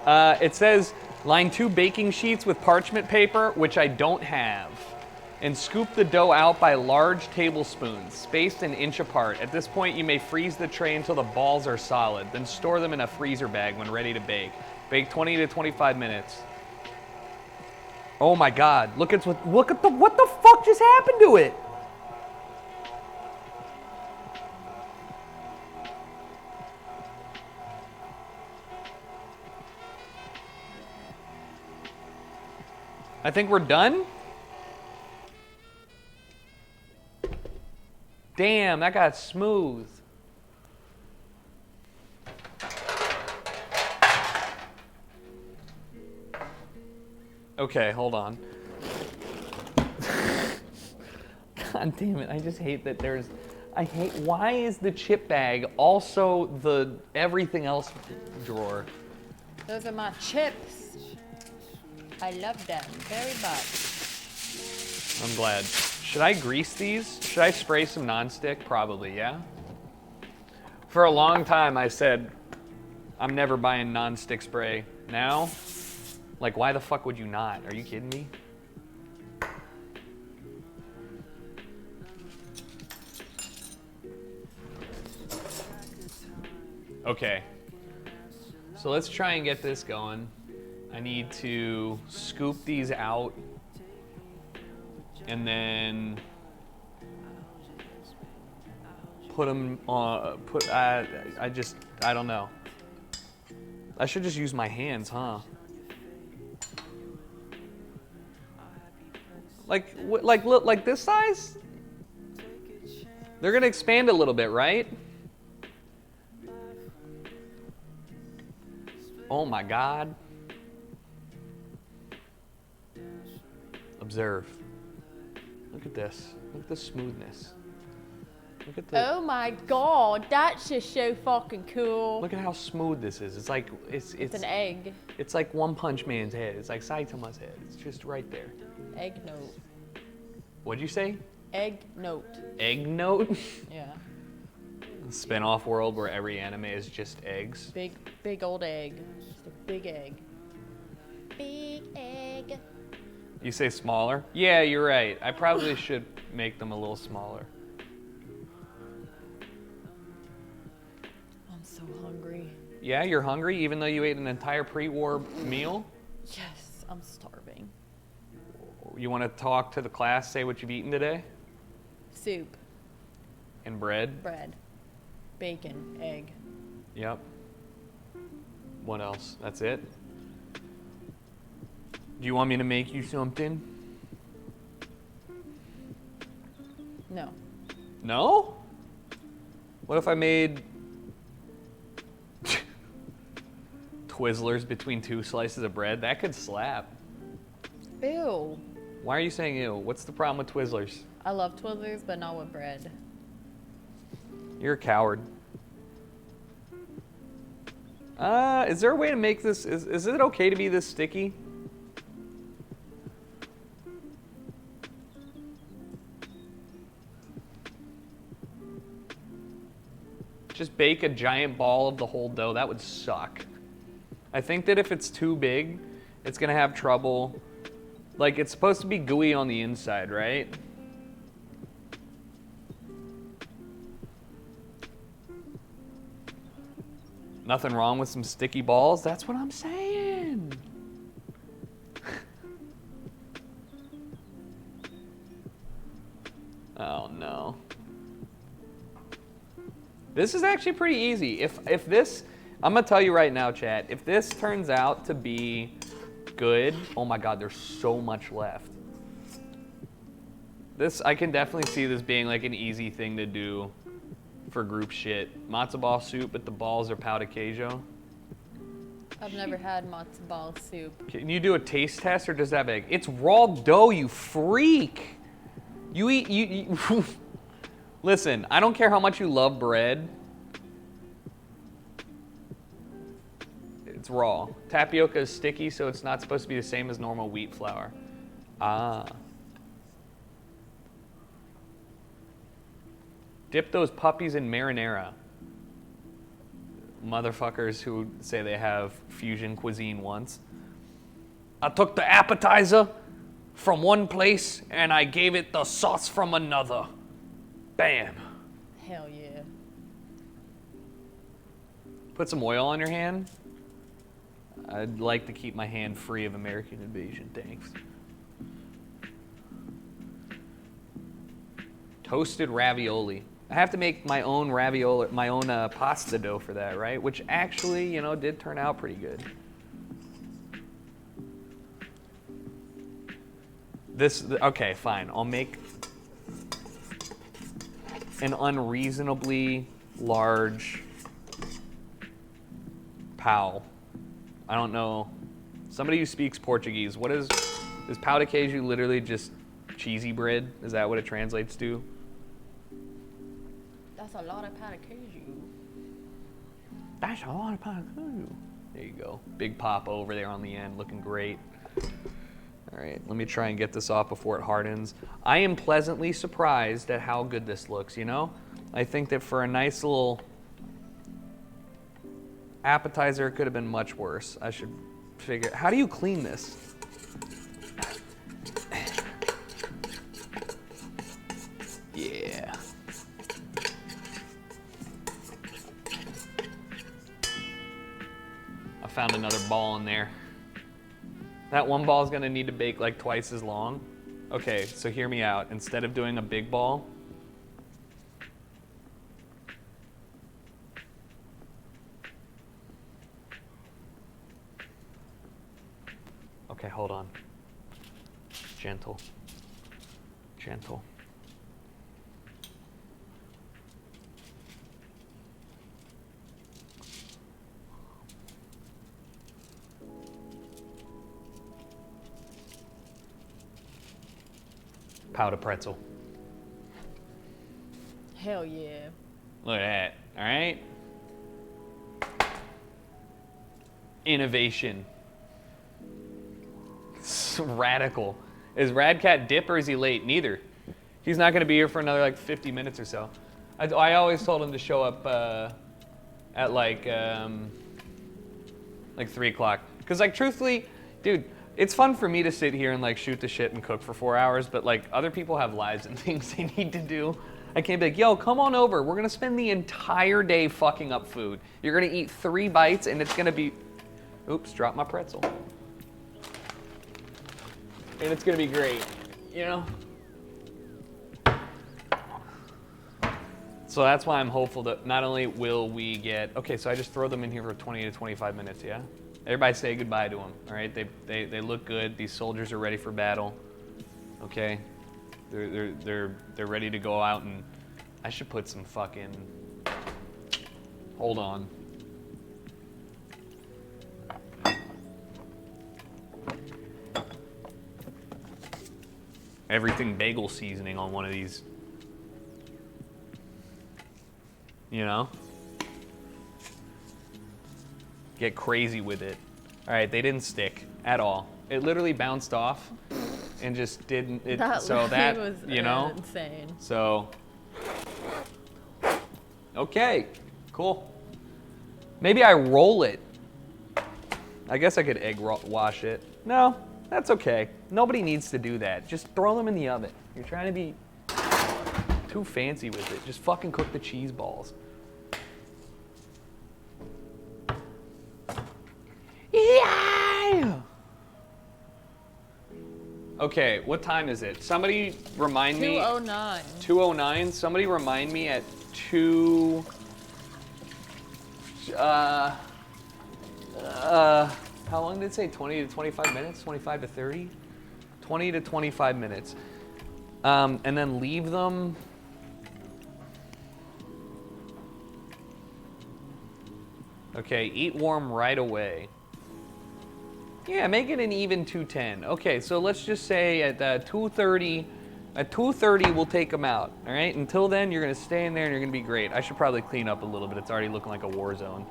It says line 2 baking sheets with parchment paper, which I don't have. And scoop the dough out by large tablespoons, spaced an inch apart. At this point, you may freeze the tray until the balls are solid, then store them in a freezer bag when ready to bake. Bake 20 to 25 minutes. Oh my God, look at what the fuck just happened to it? I think we're done. Damn, that got smooth. Okay, hold on. God damn it, I just hate that why is the chip bag also the everything else drawer? Those are my chips. I love them very much. I'm glad. Should I grease these? Should I spray some nonstick? Probably, yeah? For a long time I said, I'm never buying nonstick spray. Now, like, why the fuck would you not? Are you kidding me? Okay. So let's try and get this going. I need to scoop these out. And then put them on, I don't know. I should just use my hands, huh? Like this size? They're gonna expand a little bit, right? Oh my God. Observe. Look at this. Look at the smoothness. Look at the. Oh my God, that's just so fucking cool. Look at how smooth this is. It's like it's It's an egg. It's like One Punch Man's head. It's like Saitama's head. It's just right there. Egg note. What'd you say? Egg note. Egg note? Yeah. Spin-off world where every anime is just eggs. Big old egg. Just a big egg. Big egg. You say smaller? Yeah, you're right. I probably should make them a little smaller. I'm so hungry. Yeah, you're hungry even though you ate an entire pre-war meal? Yes, I'm starving. You want to talk to the class, say what you've eaten today? Soup, And bread? bread, bacon, egg. Yep. What else? That's it? Do you want me to make you something? No. No? What if I made Twizzlers between 2 slices of bread? That could slap. Ew. Why are you saying ew? What's the problem with Twizzlers? I love Twizzlers, but not with bread. You're a coward. Is there a way to make this, is it okay to be this sticky? Just bake a giant ball of the whole dough. That would suck. I think that if it's too big, it's gonna have trouble. Like, it's supposed to be gooey on the inside, right? Nothing wrong with some sticky balls. That's what I'm saying. Oh no. This is actually pretty easy. If this, I'm gonna tell you right now, chat, if this turns out to be good, oh my God, there's so much left. This, I can definitely see this being like an easy thing to do for group shit. Matzo ball soup, but the balls are pau de queijo. I've never had matzo ball soup. Can you do a taste test or does that big? It's raw dough, you freak. You eat, you listen, I don't care how much you love bread. It's raw. Tapioca is sticky, so it's not supposed to be the same as normal wheat flour. Ah. Dip those puppies in marinara. Motherfuckers who say they have fusion cuisine once. I took the appetizer from one place and I gave it the sauce from another. Bam. Hell yeah. Put some oil on your hand. I'd like to keep my hand free of American invasion, thanks. Toasted ravioli. I have to make my own ravioli, my own pasta dough for that, right? Which actually, you know, did turn out pretty good. Okay, fine. I'll make an unreasonably large pau. I don't know. Somebody who speaks Portuguese, is pau de queijo literally just cheesy bread? Is that what it translates to? That's a lot of pau de queijo. That's a lot of pau de queijo. There you go. Big pop over there on the end, looking great. All right, let me try and get this off before it hardens. I am pleasantly surprised at how good this looks, you know? I think that for a nice little appetizer, it could have been much worse. I should figure, how do you clean this? Yeah. I found another ball in there. That one ball is gonna need to bake like twice as long. Okay, so hear me out. Instead of doing a big ball, okay, hold on. Gentle. Gentle. pound of pretzel. Hell yeah. Look at that, all right? Innovation. It's radical. Is Rad Cat dip or is he late? Neither. He's not gonna be here for another like 50 minutes or so. I always told him to show up at like 3 o'clock. Cause like truthfully, dude, it's fun for me to sit here and like shoot the shit and cook for 4 hours, but like other people have lives and things they need to do. I can't be like, yo, come on over. We're gonna spend the entire day fucking up food. You're gonna eat 3 bites and it's gonna be, oops, dropped my pretzel. And it's gonna be great, you know? So that's why I'm hopeful that not only will we get, okay, so I just throw them in here for 20 to 25 minutes, yeah? Everybody say goodbye to them, all right? They look good. These soldiers are ready for battle, okay? They're ready to go out, and I should put some fucking, hold on. Everything bagel seasoning on one of these. You know? Get crazy with it. All right, they didn't stick at all. It literally bounced off and just didn't. So that was, you know, insane. So, okay, cool. Maybe I roll it. I guess I could egg wash it. No, that's okay. Nobody needs to do that. Just throw them in the oven. You're trying to be too fancy with it. Just fucking cook the cheese balls. Yeah! Okay, what time is it? Somebody remind me. 2:09. 2:09. Somebody remind me at 2. How long did it say? 20 to 25 minutes? 25 to 30? 20 to 25 minutes. And then leave them. Okay, eat warm right away. Yeah, make it an even 210. Okay, so let's just say at 2:30, at 2:30 we'll take them out. All right. Until then, you're gonna stay in there and you're gonna be great. I should probably clean up a little bit. It's already looking like a war zone.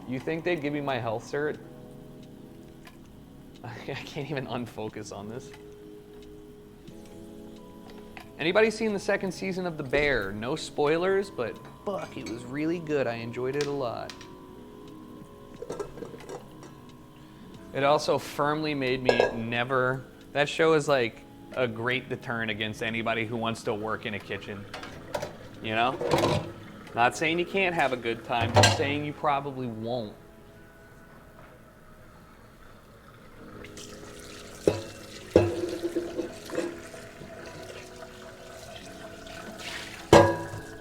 You think they'd give me my health cert? I can't even unfocus on this. Anybody seen the second season of The Bear? No spoilers, but fuck, it was really good. I enjoyed it a lot. It also firmly made me never, that show is like a great deterrent against anybody who wants to work in a kitchen. You know? Not saying you can't have a good time, just saying you probably won't.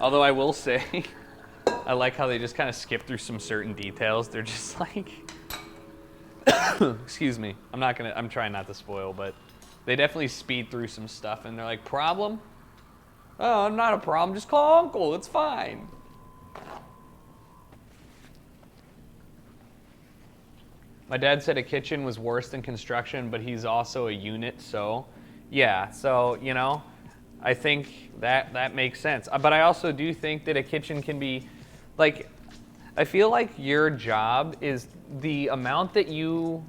Although I will say, I like how they just kind of skip through some certain details. They're just like, excuse me, I'm trying not to spoil, but they definitely speed through some stuff and they're like, problem? Oh, not a problem, just call Uncle, it's fine. My dad said a kitchen was worse than construction, but he's also a unit, so yeah, so, you know, I think that makes sense. But I also do think that a kitchen can be, like, I feel like your job is the amount that you,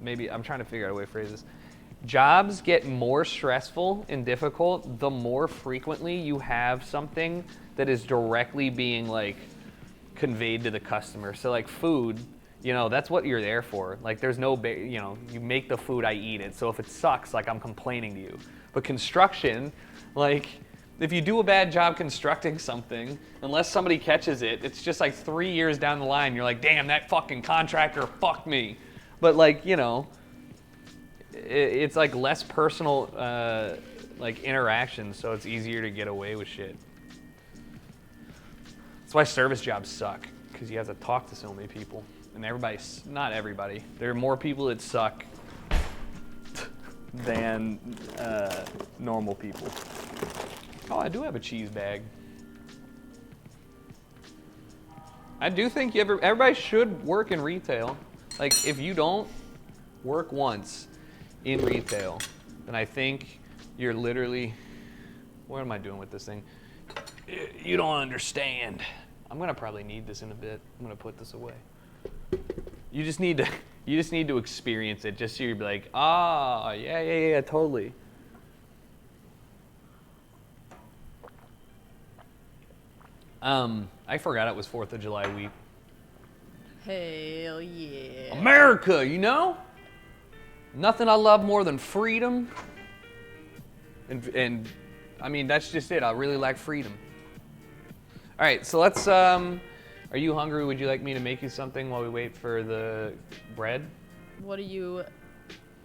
maybe I'm trying to figure out a way to phrase this. Jobs get more stressful and difficult the more frequently you have something that is directly being like conveyed to the customer. So like food, you know, that's what you're there for. Like there's no, you know, you make the food, I eat it. So if it sucks, like I'm complaining to you. But construction, like if you do a bad job constructing something, unless somebody catches it, it's just like 3 years down the line, you're like, damn, that fucking contractor fucked me. But like, you know, it's like less personal like interactions, so it's easier to get away with shit. That's why service jobs suck, because you have to talk to so many people. And everybody's, not everybody, there are more people that suck than normal people. Oh, I do have a cheese bag. I do think everybody should work in retail. Like, if you don't, work once in retail. then I think you're literally, what am I doing with this thing? You don't understand. I'm gonna probably need this in a bit. I'm gonna put this away. You just need to experience it, just so you're like, ah, yeah, totally. I forgot it was 4th of July week. Hell yeah. America, you know? Nothing I love more than freedom. And I mean, that's just it. I really like freedom. All right, so let's, are you hungry? Would you like me to make you something while we wait for the bread? What are you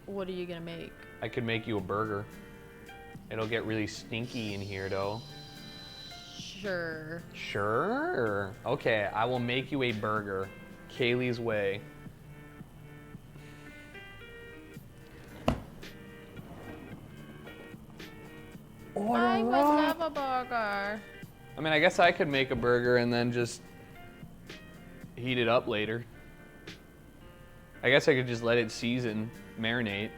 gonna make? I could make you a burger. It'll get really stinky in here, though. Sure. Sure. Okay, I will make you a burger. Kaylee's way. I would love a burger. I mean, I guess I could make a burger and then just heat it up later. I guess I could just let it season, marinate.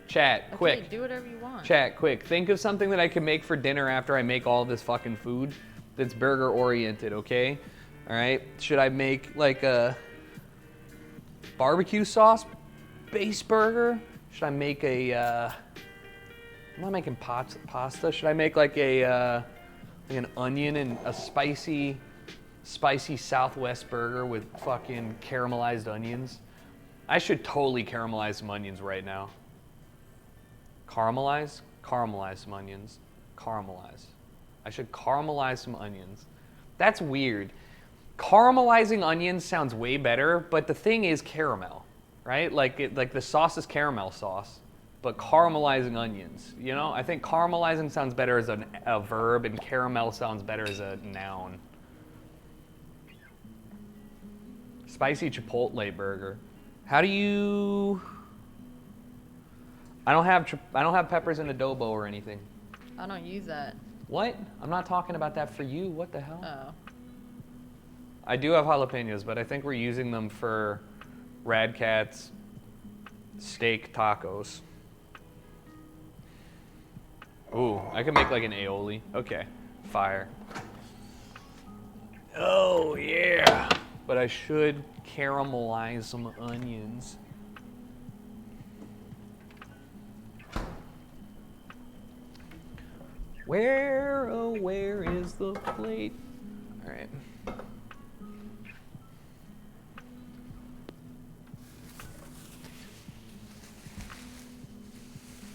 Chat, quick. Okay, do whatever you want. Chat, quick. Think of something that I can make for dinner after I make all this fucking food that's burger oriented, okay? All right. Should I make like a barbecue sauce based burger? Should I make a, I'm not making pasta. Should I make like a, like an onion and a spicy Southwest burger with fucking caramelized onions? I should totally caramelize some onions right now. Caramelize some onions. Caramelize. I should caramelize some onions. That's weird. Caramelizing onions sounds way better, but the thing is caramel, right? Like the sauce is caramel sauce, but caramelizing onions, you know? I think caramelizing sounds better as a verb, and caramel sounds better as a noun. Spicy Chipotle burger. How do you? I don't have peppers in adobo or anything. I don't use that. What? I'm not talking about that for you. What the hell? Oh. I do have jalapenos, but I think we're using them for Rad Cat's steak tacos. Ooh, I could make like an aioli. Okay, fire. Oh yeah. But I should caramelize some onions. Where, oh, where is the plate? All right.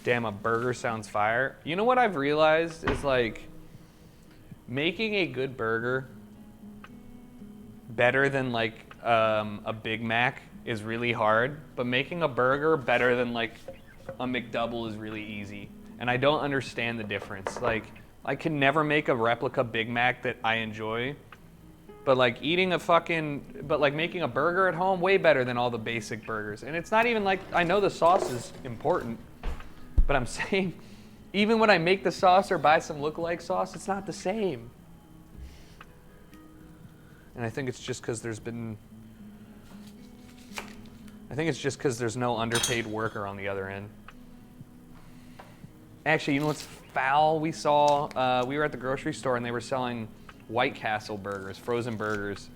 Damn, a burger sounds fire. You know what I've realized is like making a good burger better than like a Big Mac is really hard, but making a burger better than like a McDouble is really easy. And I don't understand the difference. Like, I can never make a replica Big Mac that I enjoy, but like making a burger at home, way better than all the basic burgers. And it's not even like, I know the sauce is important, but I'm saying, even when I make the sauce or buy some lookalike sauce, it's not the same. And I think it's just because there's no underpaid worker on the other end. Actually, you know what's foul? We were at the grocery store and they were selling White Castle burgers, frozen burgers.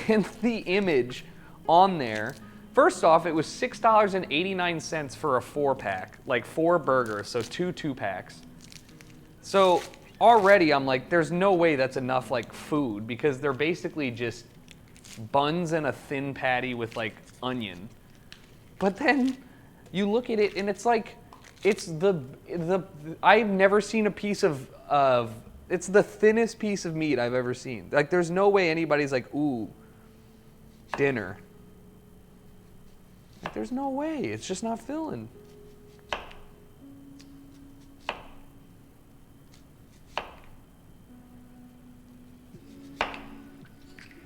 And the image on there, first off, it was $6.89 for a 4-pack, like 4 burgers, so 2 2-packs. So already I'm like, there's no way that's enough like food, because they're basically just buns and a thin patty with like onion. But then you look at it and it's like, I've never seen a piece of it's the thinnest piece of meat I've ever seen. Like, there's no way anybody's like, ooh, dinner. Like, there's no way. It's just not filling.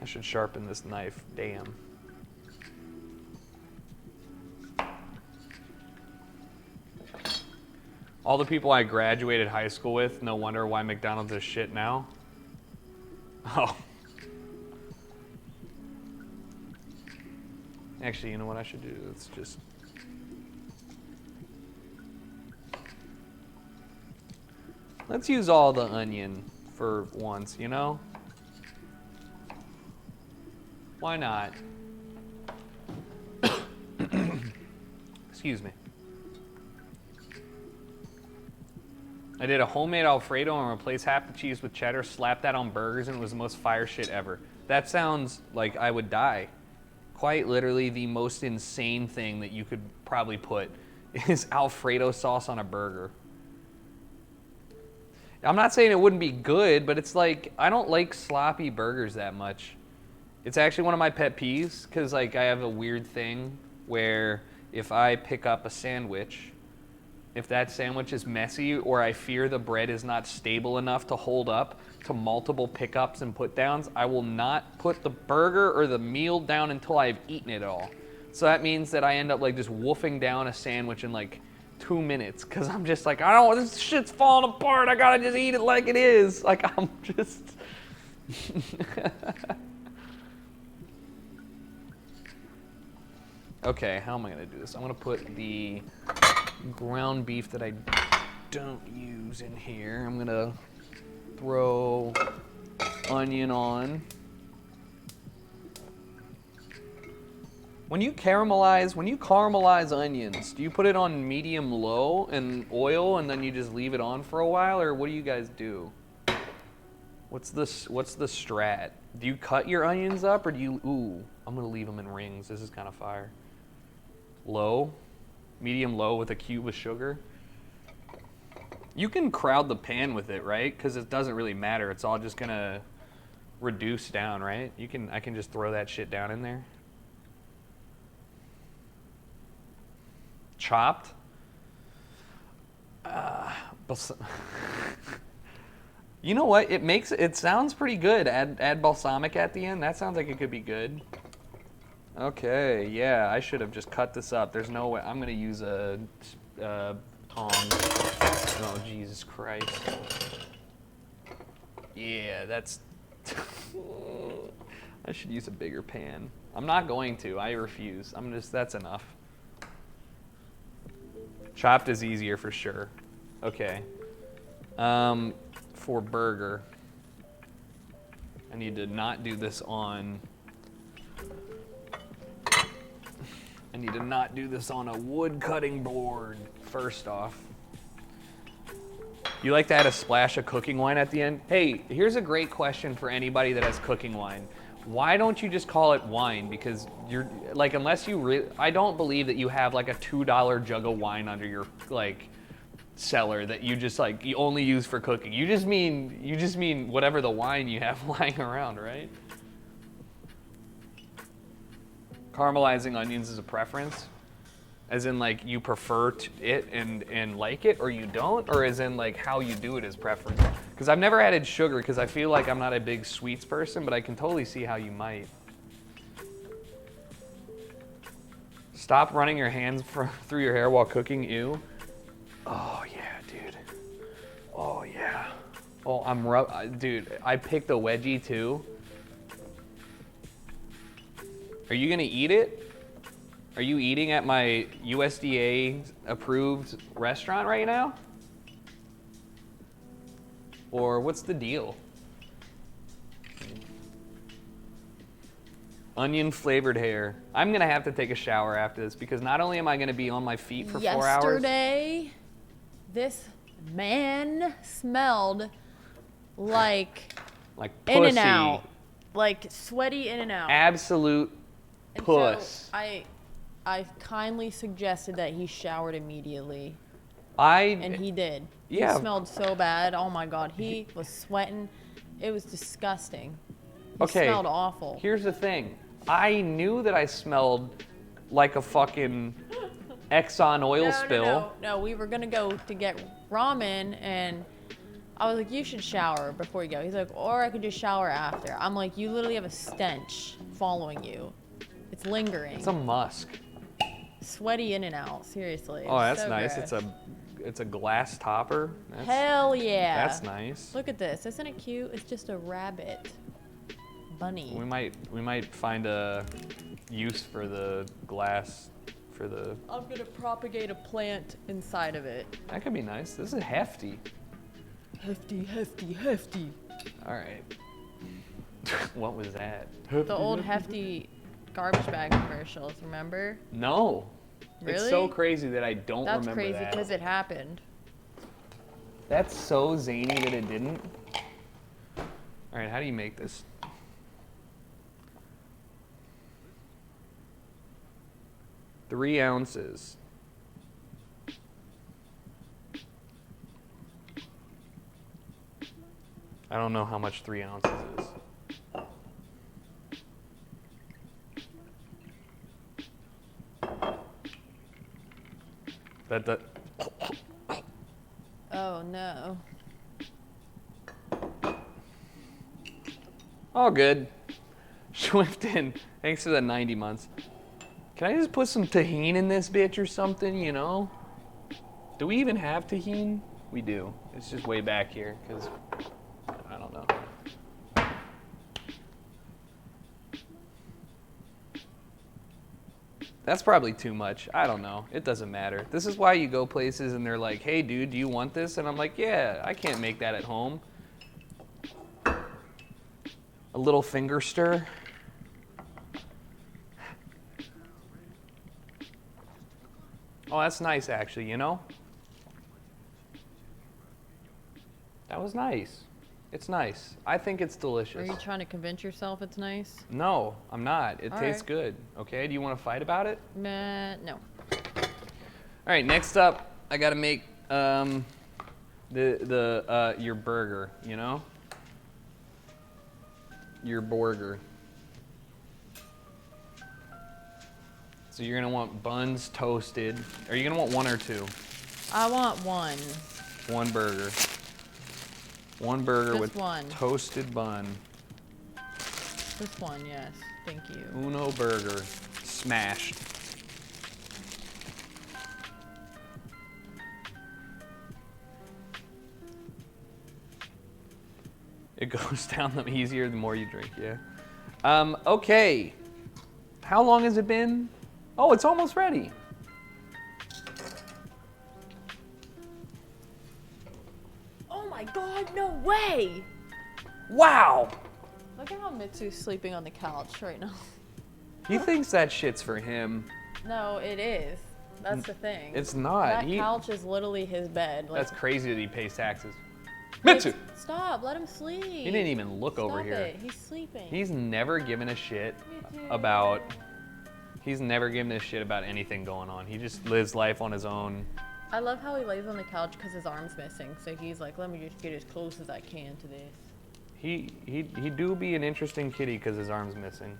I should sharpen this knife. Damn. All the people I graduated high school with, no wonder why McDonald's is shit now. Oh. Actually, you know what I should do? Let's just... Let's use all the onion for once, you know? Why not? Excuse me. I did a homemade Alfredo and replaced half the cheese with cheddar, slapped that on burgers, and it was the most fire shit ever. That sounds like I would die. Quite literally the most insane thing that you could probably put is Alfredo sauce on a burger. I'm not saying it wouldn't be good, but it's like, I don't like sloppy burgers that much. It's actually one of my pet peeves, because like I have a weird thing where if I pick up a sandwich, if that sandwich is messy or I fear the bread is not stable enough to hold up to multiple pickups and put downs, I will not put the burger or the meal down until I've eaten it all. So that means that I end up like just wolfing down a sandwich in like 2 minutes because I'm just like, I don't, this shit's falling apart. I gotta just eat it like it is. Like I'm just. Okay, how am I gonna do this? I'm gonna put the ground beef that I don't use in here. I'm gonna throw onion on. When you caramelize onions, do you put it on medium low and oil and then you just leave it on for a while, or what do you guys do? What's the strat? Do you cut your onions up, or do you, ooh, I'm gonna leave them in rings. This is kind of fire. Low, medium low with a cube of sugar. You can crowd the pan with it, right? Because it doesn't really matter. It's all just gonna reduce down, right? I can just throw that shit down in there. Chopped. You know what? It sounds pretty good. Add balsamic at the end. That sounds like it could be good. Okay, yeah, I should have just cut this up. There's no way. I'm gonna use a tongs. Oh, Jesus Christ. Yeah, that's. I should use a bigger pan. I'm not going to. I refuse. That's enough. Chopped is easier for sure. Okay. For burger, I need to not do this on. I need to not do this on a wood cutting board, first off. You like to add a splash of cooking wine at the end? Hey, here's a great question for anybody that has cooking wine. Why don't you just call it wine? Because you're like, unless you really, I don't believe that you have like a $2 jug of wine under your like cellar that you just like, you only use for cooking. You just mean whatever the wine you have lying around, right? Caramelizing onions is a preference, as in like you prefer it and like it, or you don't, or as in like how you do it is preference. Because I've never added sugar because I feel like I'm not a big sweets person, but I can totally see how you might. Stop running your hands through your hair while cooking, ew. Oh yeah, dude. Oh yeah. Oh, dude, I picked a wedgie too. Are you gonna eat it? Are you eating at my USDA approved restaurant right now? Or what's the deal? Onion flavored hair. I'm gonna have to take a shower after this because not only am I gonna be on my feet for 4 hours. Yesterday, this man smelled like pussy. In and out. Like sweaty in and out. Absolute puss. So I kindly suggested that he showered immediately. And he did. Yeah. He smelled so bad. Oh my God. He was sweating. It was disgusting. He smelled awful. Here's the thing. I knew that I smelled like a fucking Exxon oil spill. No, we were going to go to get ramen, and I was like, you should shower before you go. He's like, or I could just shower after. I'm like, you literally have a stench following you. It's lingering. It's a musk. Sweaty in and out, seriously. Oh, that's so nice. gross. It's a glass topper. Hell yeah. That's nice. Look at this. Isn't it cute? It's just a rabbit. Bunny. We might find a use for the glass for the. I'm gonna propagate a plant inside of it. That could be nice. This is hefty. Hefty, hefty, hefty. All right. What was that? The old hefty garbage bag commercials, remember? No. Really? It's so crazy that I don't That's remember crazy that. because it happened. That's so zany that it didn't. All right, how do you make this? Three ounces. I don't know how much 3 ounces is. That. Oh no. All good. Swifton, thanks for the 90 months. Can I just put some tahini in this bitch or something, you know? Do we even have tahini? We do. It's just way back here, because I don't know. That's probably too much. I don't know. It doesn't matter. This is why you go places and they're like, hey, dude, do you want this? And I'm like, yeah, I can't make that at home. A little finger stir. Oh, that's nice, actually, you know? That was nice. It's nice. I think it's delicious. Are you trying to convince yourself it's nice? No, I'm not. It All tastes right. good. Okay, do you want to fight about it? Meh, no. All right, next up, I got to make your burger, you know? Your burger. So you're going to want buns toasted. Are you going to want one or two? I want one. One burger. One burger Just with one. toasted bun. This one, yes. Thank you. Uno burger. Smashed. It goes down the easier the more you drink, yeah. Okay. How long has it been? Oh, it's almost ready. Oh my god, no way! Wow. Look at how Mitsu's sleeping on the couch right now. He thinks that shit's for him. No, it is. That's the thing. It's not. That couch is literally his bed. Like, That's crazy that he pays taxes. Mitch, Mitsu! stop, let him sleep. He didn't even look over Stop here. it. He's sleeping. He's never given a shit Mitsu. about. He's never given a shit about anything going on. He just lives life on his own. I love how he lays on the couch because his arm's missing. So he's like, let me just get as close as I can to this. He do be an interesting kitty because his arm's missing.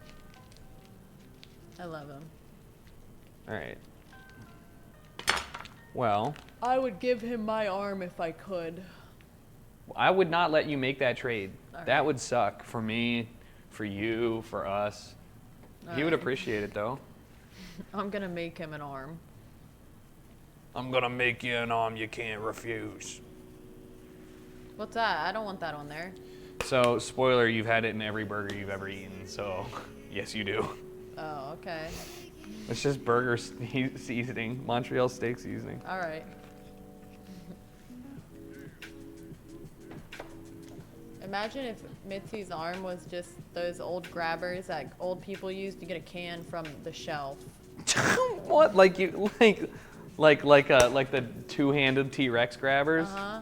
I love him. All right. Well, I would give him my arm if I could. I would not let you make that trade. All That right. would suck for me, for you, for us. He would right. appreciate it though. I'm gonna make him an arm. I'm gonna make you an arm you can't refuse. What's that? I don't want that on there. So, spoiler, you've had it in every burger you've ever eaten, so yes you do. Oh, okay. It's just burger seasoning, Montreal steak seasoning. All right. Imagine if Mitzi's arm was just those old grabbers that old people used to get a can from the shelf. What? Like the two-handed T-Rex grabbers? Uh-huh.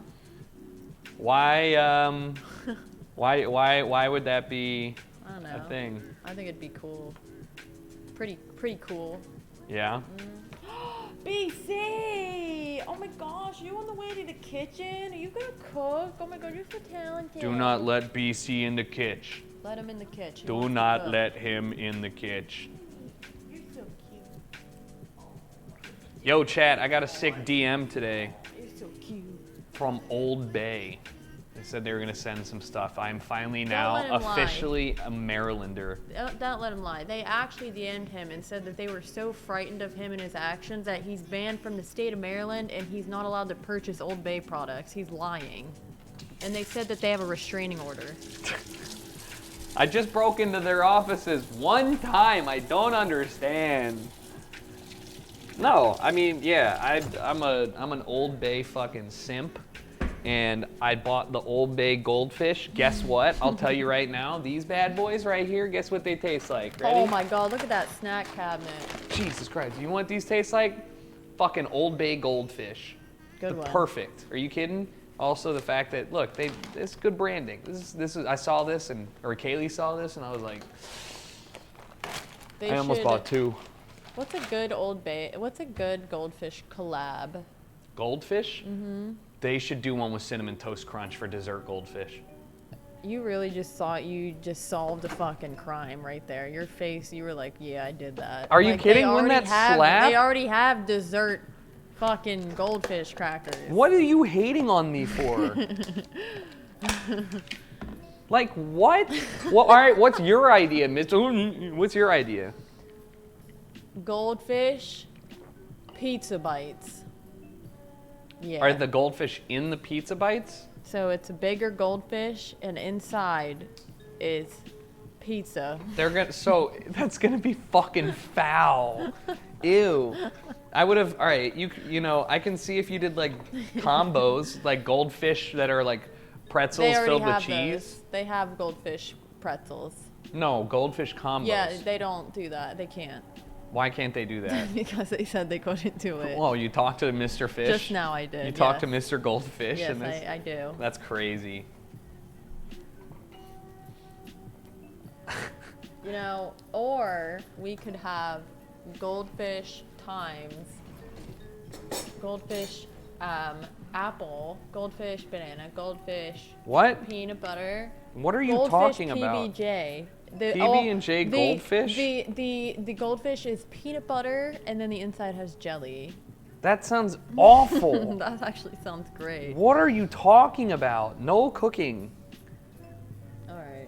Why would that be I don't a know. thing? I think it'd be cool. Pretty cool. Yeah. BC! Oh my gosh, you on the way to the kitchen? Are you gonna cook? Oh my god, you're so talented. Do not let BC in the kitchen. Let him in the kitchen. He Do wants to not cook. let him in the kitchen. You're so cute. Yo, chat, I got a sick DM today You're so cute. from Old Bay. They said they were gonna send some stuff. I'm finally let now him lie. officially a Marylander. Don't let him lie. They actually DM'd him and said that they were so frightened of him and his actions that he's banned from the state of Maryland and he's not allowed to purchase Old Bay products. He's lying. And they said that they have a restraining order. I just broke into their offices one time. I don't understand. No, I mean, yeah, I'm an Old Bay fucking simp. and I bought the Old Bay goldfish. Guess what? I'll tell you right now, these bad boys right here, guess what they taste like? Ready? Oh my God, look at that snack cabinet. Jesus Christ, you know what these taste like? Fucking Old Bay goldfish. Good one. Perfect. Are you kidding? Also the fact that, look, it's good branding. This is I saw this, or Kaylee saw this, and I was like, I almost bought 2. What's a good what's a good goldfish collab? Goldfish? Mm-hmm. They should do one with Cinnamon Toast Crunch for dessert goldfish. You really just solved a fucking crime right there. Your face, you were like, yeah, I did that. Are you kidding? Wouldn't that slap? They already have dessert fucking goldfish crackers. What are you hating on me for? Like, what? Well, all right, what's your idea, Mr. What's your idea? Goldfish pizza bites. Yeah. Are the goldfish in the pizza bites? So it's a bigger goldfish, and inside is pizza. So that's gonna be fucking foul. Ew. I would have. All right, you know, I can see if you did like combos, like goldfish that are like pretzels filled with cheese. Those. They have goldfish pretzels. No, goldfish combos. Yeah, they don't do that. They can't. Why can't they do that? Because they said they couldn't do it. Well, you talked to Mr. Fish. Just now I did. You talked to Mr. Goldfish. Yes, and I do. That's crazy. You know, or we could have goldfish times goldfish apple, goldfish banana, goldfish What? peanut butter. What are you goldfish talking about? PB&J. PB&J goldfish? The goldfish is peanut butter, and then the inside has jelly. That sounds awful. That actually sounds great. What are you talking about? No cooking. All right.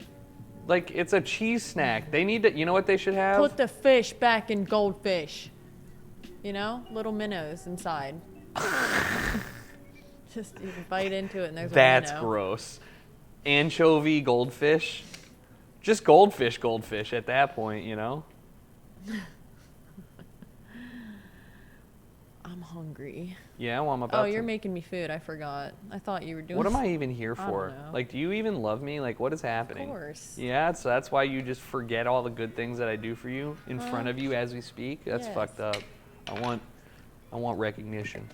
Like, it's a cheese snack. They need to, you know what they should have? Put the fish back in goldfish. You know, little minnows inside. Just you can bite into it and there's a minnow. That's gross. Anchovy goldfish. Just goldfish at that point, you know? I'm hungry. Yeah, well, I'm about to. Oh, you're making me food. I forgot. I thought you were doing. What am I even here I for? don't know. Like, do you even love me? Like, what is happening? Of course. Yeah, so that's why you just forget all the good things that I do for you in front of you as we speak? That's Yes. fucked up. I want recognition.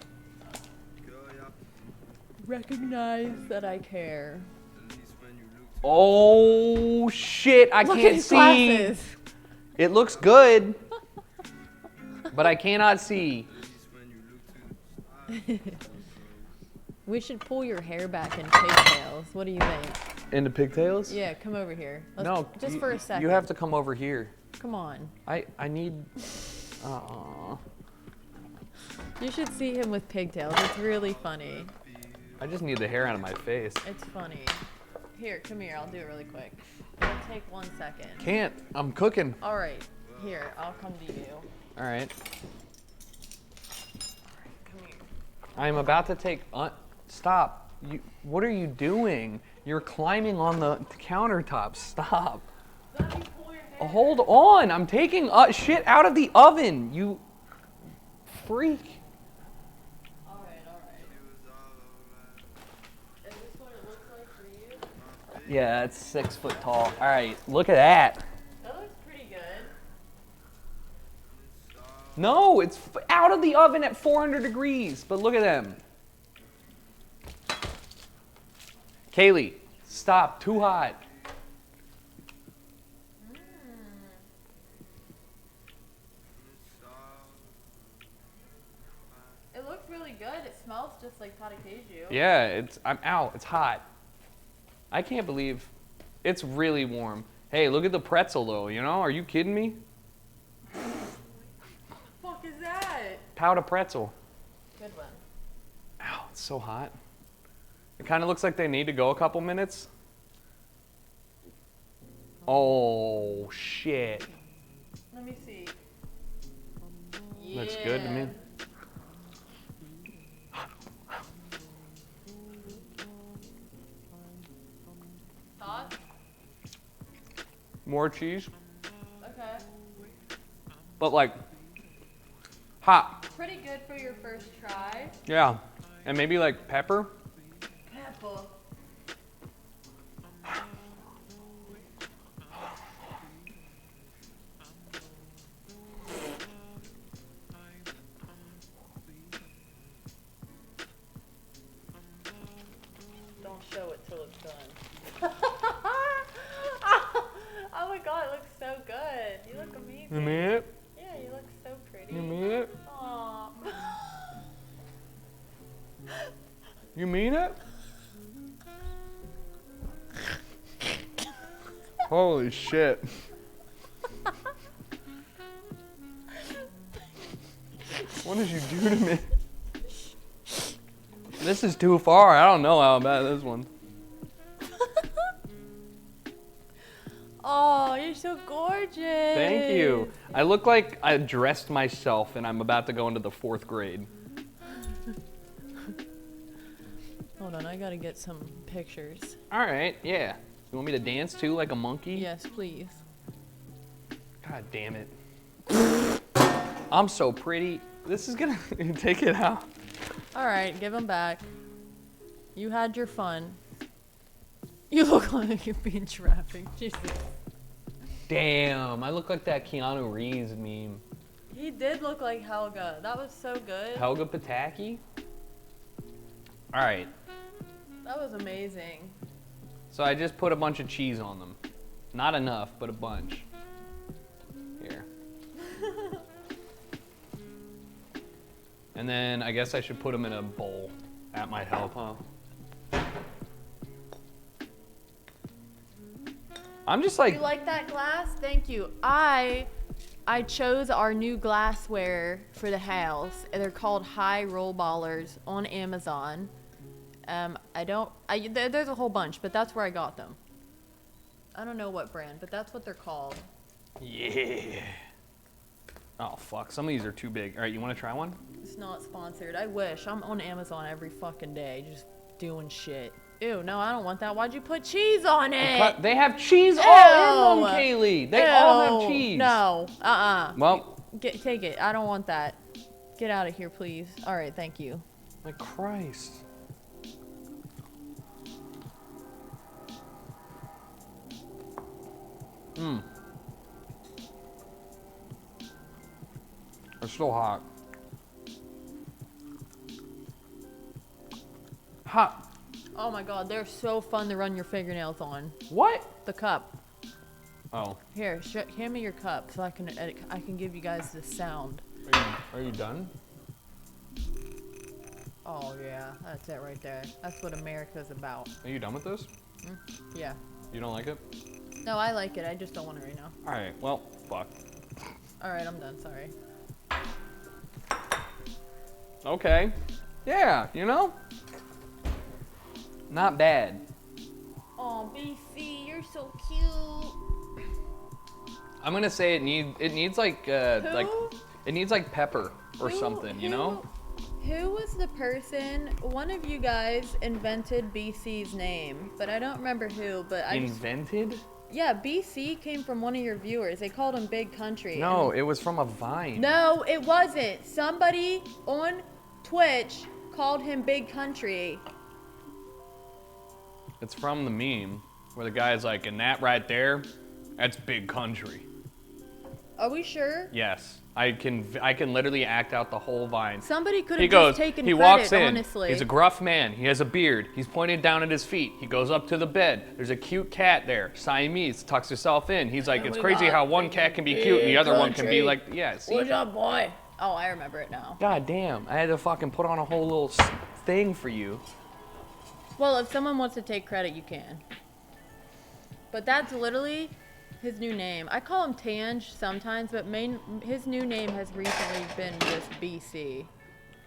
Recognize that I care. Oh, shit, I Look at can't his see. glasses. It looks good, but I cannot see. We should pull your hair back in pigtails. What do you think? Into pigtails? Yeah, come over here. No, just for a second. You have to come over here. Come on. I need. You should see him with pigtails. It's really funny. I just need the hair out of my face. It's funny. Here, come here. I'll do it really quick. It'll take 1 second. Can't. I'm cooking. All right. Here, I'll come to you. All right. Come here. I'm about to take. Stop. What are you doing? You're climbing on the countertop. Stop. Let me pull your hair. Hold on. I'm taking shit out of the oven. You freak. All right. Is this what it looks like for you? Yeah, it's 6 foot tall. All right. Look at that. That looks pretty good. No, it's out of the oven at 400 degrees. But look at them. Kaylee, stop. Too hot. It looks really good. It smells just like pâte cajou. Yeah, I'm out. It's hot. I can't believe it's really warm. Hey, look at the pretzel though, you know? Are you kidding me? What the fuck is that? Powder pretzel. Good one. Ow, it's so hot. It kind of looks like they need to go a couple minutes. Oh, shit. Let me see. Yeah. Looks good to me. Thoughts? More cheese, Okay. but like hot. Pretty good for your first try. Yeah. And maybe like pepper. Cool. Don't show it till it's done. Oh my god, it looks so good. You look amazing. You mean it? Yeah, you look so pretty. You mean it? Aw. You mean it? Holy shit. What did you do to me? This is too far. I don't know how bad this one. Oh, you're so gorgeous. Thank you. I look like I dressed myself and I'm about to go into the 4th grade. Hold on, I gotta get some pictures. All right, yeah. You want me to dance too, like a monkey? Yes, please. God damn it. I'm so pretty. This is gonna take it out. All right, give them back. You had your fun. You look like you're being trafficked. Jesus. Damn, I look like that Keanu Reeves meme. He did look like Helga. That was so good. Helga Pataki? All right, That was amazing. so I just put a bunch of cheese on them. Not enough, but a bunch. Here. And then I guess I should put them in a bowl. That might help, huh? I'm just like, You like that glass? Thank you. I chose our new glassware for the house. And they're called High Roll Ballers on Amazon. There's a whole bunch, but that's where I got them. I don't know what brand, but that's what they're called. yeah. Oh fuck, some of these are too big. All right, you want to try one? It's not sponsored. I wish. I'm on Amazon every fucking day, just doing shit. Ew, no, I don't want that. Why'd you put cheese on it? They have cheese all in Ew. them, Kaylee. They all have Ew. cheese. No, Well, Take it. I don't want that. Get out of here, please. All right, thank you. my Christ. Mmm. It's still hot. Hot. Oh my god, they're so fun to run your fingernails on. What? The cup. Oh. Here, hand me your cup so I can give you guys the sound. Are you done? Oh yeah, that's it right there. That's what America's about. Are you done with this? Yeah. You don't like it? No, I like it. I just don't want it right now. All right. Well, fuck. All right, I'm done. Sorry. Okay. Yeah, you know? Not bad. Oh, BC, you're so cute. I'm gonna say it needs like it needs like pepper or something, you know? Who was the person? One of you guys invented BC's name, but I don't remember who. But Invented? Yeah, BC came from one of your viewers. They called him Big Country. No, it was from a Vine. No, it wasn't. Somebody on Twitch called him Big Country. It's from the meme where the guy's like, and that right there, that's Big Country. Are we sure? Yes. I can literally act out the whole Vine. Somebody could He have goes, just taken he credit, walks in, honestly. he's a gruff man, he has a beard, he's pointed down at his feet, he goes up to the bed, there's a cute cat there, Siamese, tucks herself in, he's like, it's crazy how one cat can be cute and the other one can be like, yeah, see? What's up, boy? Oh, I remember it now. God damn, I had to fucking put on a whole little thing for you. Well, if someone wants to take credit, you can. But that's literally his new name. I call him Tange sometimes, but his new name has recently been just BC.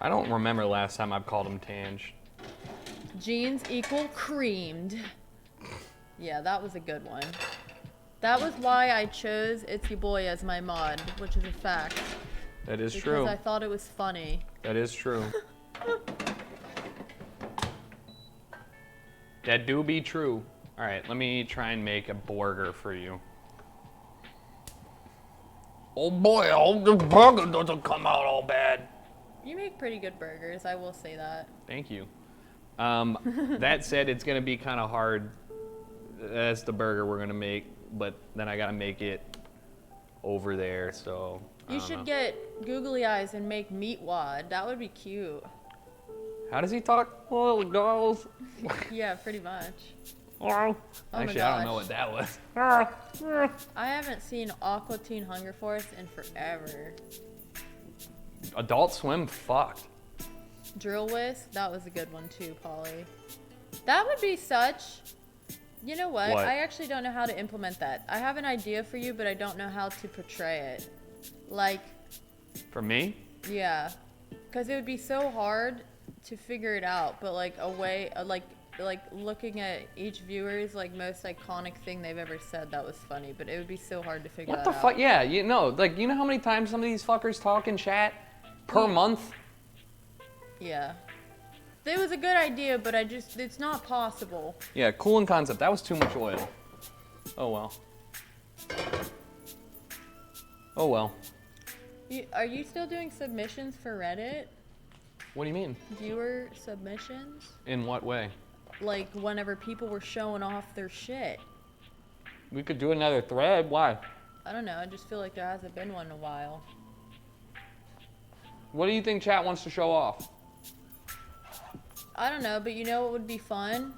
I don't remember last time I've called him Tange. Jeans equal creamed. Yeah, that was a good one. That was why I chose It's Your Boy as my mod, which is a fact. That is Because true. I thought it was funny. That is true. That do be true. All right, let me try and make a burger for you. Oh boy, I hope the burger doesn't come out all bad. You make pretty good burgers, I will say that. Thank you. That said, it's gonna be kind of hard. That's the burger we're gonna make, but then I gotta make it over there, so. You should get googly eyes and make meat wad. That would be cute. How does he talk? Oh, girls. Yeah, pretty much. Oh my Actually, I don't know gosh. what that was. I haven't seen Aqua Teen Hunger Force in forever. Adult Swim fucked. Drill Whisk, that was a good one too, Polly. That would be such. You know what? What? I actually don't know how to implement that. I have an idea for you, but I don't know how to portray it. Like, For me? yeah, because it would be so hard to figure it out. But like a way, like looking at each viewer's like most iconic thing they've ever said, that was funny. But it would be so hard to figure What that the out. fuck? Yeah, you know how many times some of these fuckers talk in chat per month? Yeah. It was a good idea, but it's not possible. Yeah, cool in concept. That was too much oil. Oh well. Oh well. Are you still doing submissions for Reddit? What do you mean? Viewer submissions? In what way? Like whenever people were showing off their shit. We could do another thread. Why? I don't know, I just feel like there hasn't been one in a while. What do you think chat wants to show off? I don't know, but you know what would be fun?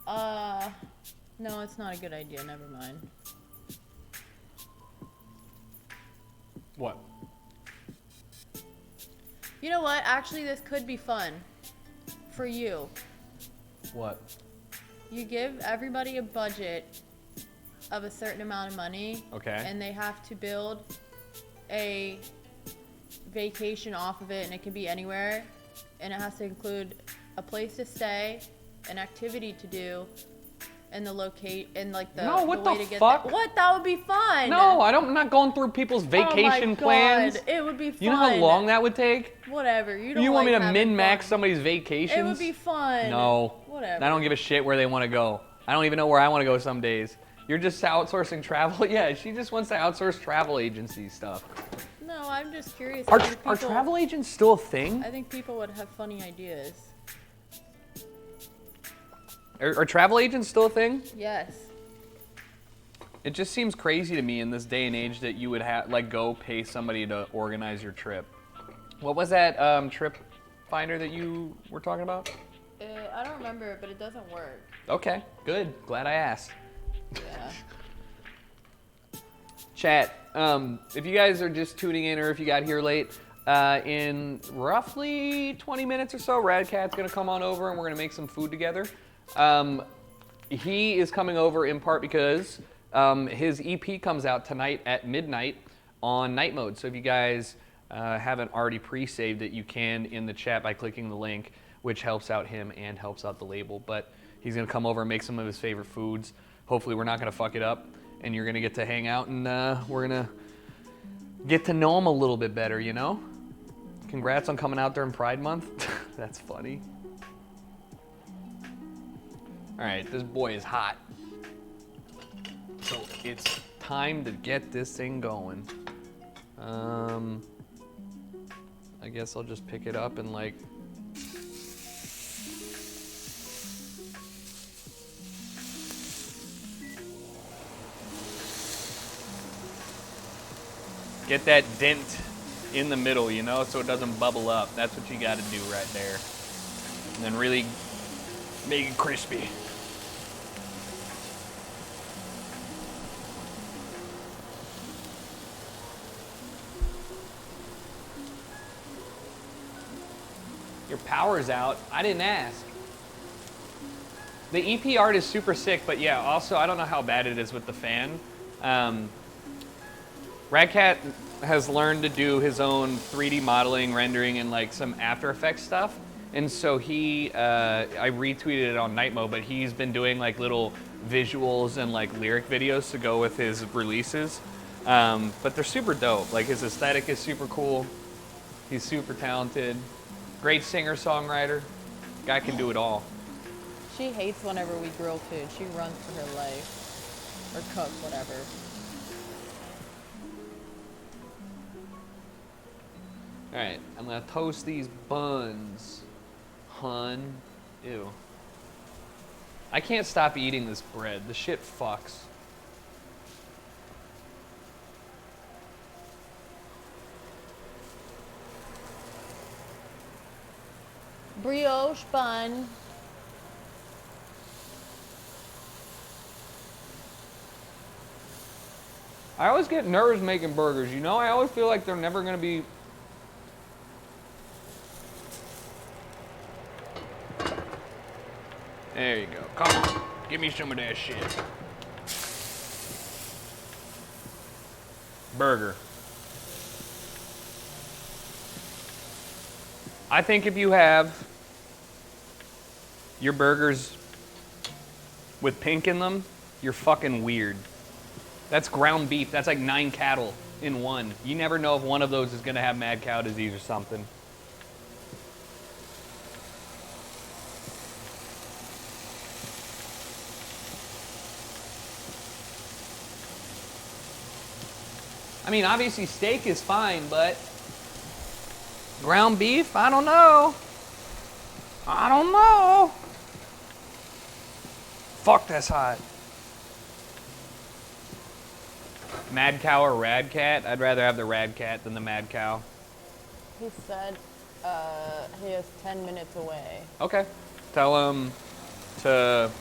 No, it's not a good idea, never mind. What? You know what? Actually, this could be fun. For you. What? You give everybody a budget of a certain amount of money. Okay. And they have to build a vacation off of it, and it can be anywhere. And it has to include a place to stay, an activity to do, and the locate and like the No, what the way the to get fuck? there. What? That would be fun. No, I'm not going through people's vacation Oh my plans. God, it would be fun. You know how long that would take? Whatever. You don't You want like me to having min-max fun. somebody's vacations? It would be fun. No. Whatever. I don't give a shit where they want to go. I don't even know where I want to go some days. You're just outsourcing travel? Yeah, she just wants to outsource travel agency stuff. No, I'm just curious. Are I think people- travel agents still a thing? I think people would have funny ideas. Are travel agents still a thing? Yes. It just seems crazy to me in this day and age that you would have go pay somebody to organize your trip. What was that trip finder that you were talking about? I don't remember, but it doesn't work. Okay, good. Glad I asked. Yeah. Chat, if you guys are just tuning in or if you got here late, in roughly 20 minutes or so, Rad Cat's gonna come on over and we're gonna make some food together. He is coming over in part because his EP comes out tonight at midnight on night mode. So if you guys haven't already pre-saved it, you can in the chat by clicking the link, which helps out him and helps out the label. But he's gonna come over and make some of his favorite foods. Hopefully we're not gonna fuck it up and you're gonna get to hang out and we're gonna get to know him a little bit better, you know? Congrats on coming out during Pride Month. That's funny. All right, this boy is hot. So it's time to get this thing going. I guess I'll just pick it up and like, get that dent in the middle, you know, so it doesn't bubble up. That's what you got to do right there. And then really make it crispy. Your power's out. I didn't ask. The EP art is super sick, but yeah, also I don't know how bad it is with the fan. Rad Cat has learned to do his own 3D modeling, rendering, and like some After Effects stuff. And so he, I retweeted it on night mode, but he's been doing like little visuals and like lyric videos to go with his releases. But they're super dope. Like his aesthetic is super cool. He's super talented. Great singer-songwriter. Guy can do it all. She hates whenever we grill food. She runs for her life. Or cook, whatever. All right, I'm gonna toast these buns. ton. Ew. I can't stop eating this bread. The shit fucks. Brioche bun. I always get nervous making burgers, you know? I always feel like they're never gonna be... There you go. Come on. Give me some of that shit. Burger. I think if you have your burgers with pink in them, you're fucking weird. That's ground beef. That's like 9 cattle in one. You never know if one of those is gonna have mad cow disease or something. I mean, obviously steak is fine, but ground beef, I don't know. I don't know. Fuck, that's hot. Mad cow or rad cat? I'd rather have the rad cat than the mad cow. He said he is 10 minutes away. Okay. Tell him to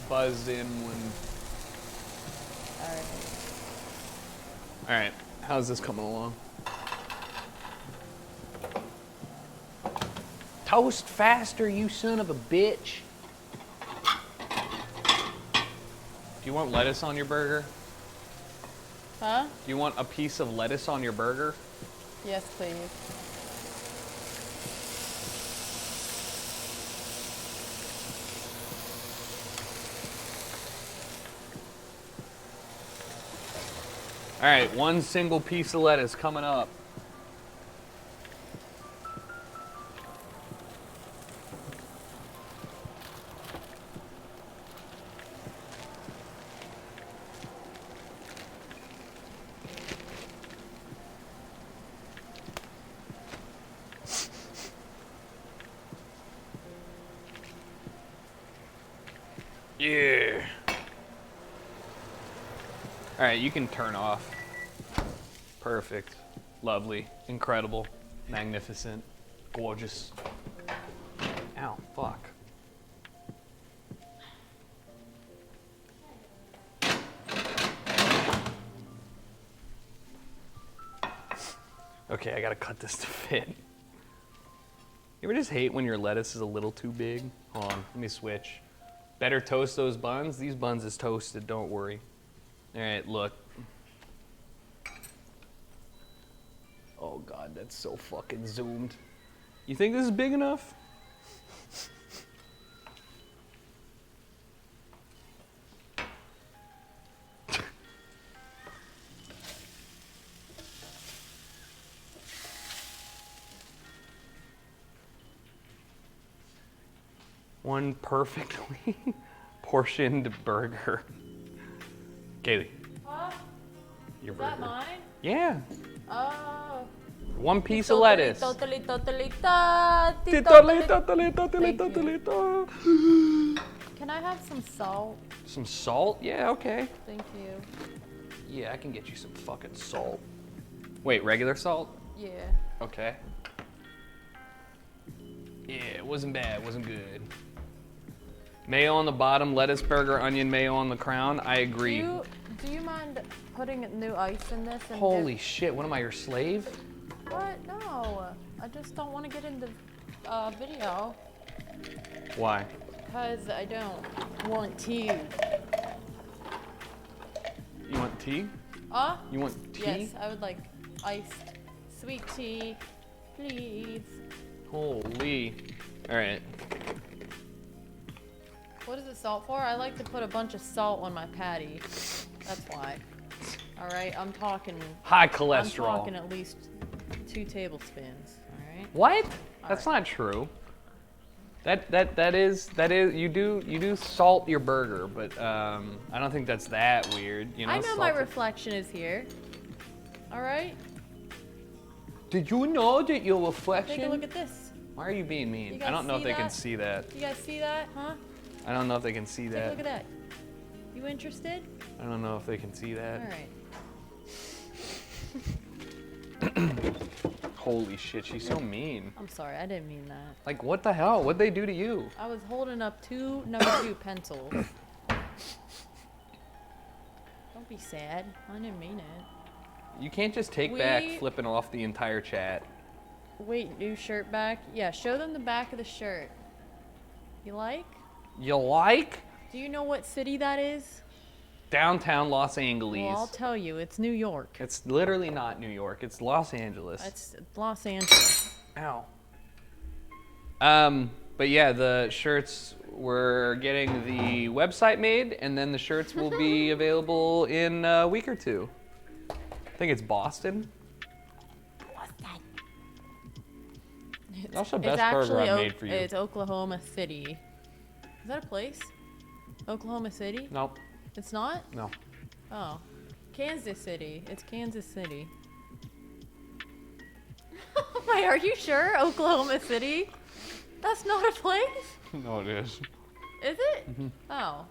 buzz in when... All right. All right, how's this coming along? Toast faster, you son of a bitch. Do you want lettuce on your burger? Huh? Do you want a piece of lettuce on your burger? Yes, please. All right, one single piece of lettuce coming up. Yeah. All right, you can turn off. Perfect. Lovely. Incredible. Magnificent. Gorgeous. Ow, fuck. Okay, I gotta cut this to fit. You ever just hate when your lettuce is a little too big? Hold on, let me switch. Better toast those buns. These buns is toasted, don't worry. All right, look. Oh God, that's so fucking zoomed. You think this is big enough? One perfectly portioned burger. Kaylee. Huh? Your Is burger. that mine? Yeah. Oh. One piece of lettuce. Totally. Totally. Can I have some salt? Some salt? Yeah, okay. Thank you. Yeah, I can get you some fucking salt. Wait, regular salt? Yeah. Okay. Yeah, it wasn't bad, it wasn't good. Mayo on the bottom, lettuce, burger, onion, mayo on the crown. I agree. Do you mind putting new ice in this? And Holy shit, what am I, your slave? What? No. I just don't want to get into video. Why? Because I don't want tea. You want tea? You want tea? Yes, I would like iced sweet tea, please. Holy. All right. What is the salt for? I like to put a bunch of salt on my patty. That's why. All right, I'm talking. High cholesterol. I'm talking at least 2 tablespoons. All right. What? That's right. not true. That is you do salt your burger, but I don't think that's that weird. You know. I know my salt it. reflection is here. All right. Did you know that your reflection? Take a look at this. Why are you being mean? You I don't know if guys they see can that? see that. You guys see that, huh? I don't know if they can see Take a that. look at that. You interested? I don't know if they can see that. All right. Holy shit, she's so mean. I'm sorry, I didn't mean that. Like, what the hell? What'd they do to you? I was holding up two number 2 pencils. Don't be sad. I didn't mean it. You can't just take back flipping off the entire chat. Wait, new shirt back? Yeah, show them the back of the shirt. You like? You like? Do you know what city that is? Downtown Los Angeles. Well, I'll tell you, it's New York. It's literally not New York. It's Los Angeles. It's Los Angeles. Ow. But yeah, the shirts, we're getting the website made, and then the shirts will be available in a week or two. I think it's Boston. That's the best burger I've made for you. It's Oklahoma City. Is that a place? Oklahoma City? Nope. It's not? No. Oh. Kansas City. It's Kansas City. Wait, are you sure? Oklahoma City? That's not a place? No, it is. Is it? Mm-hmm. Oh.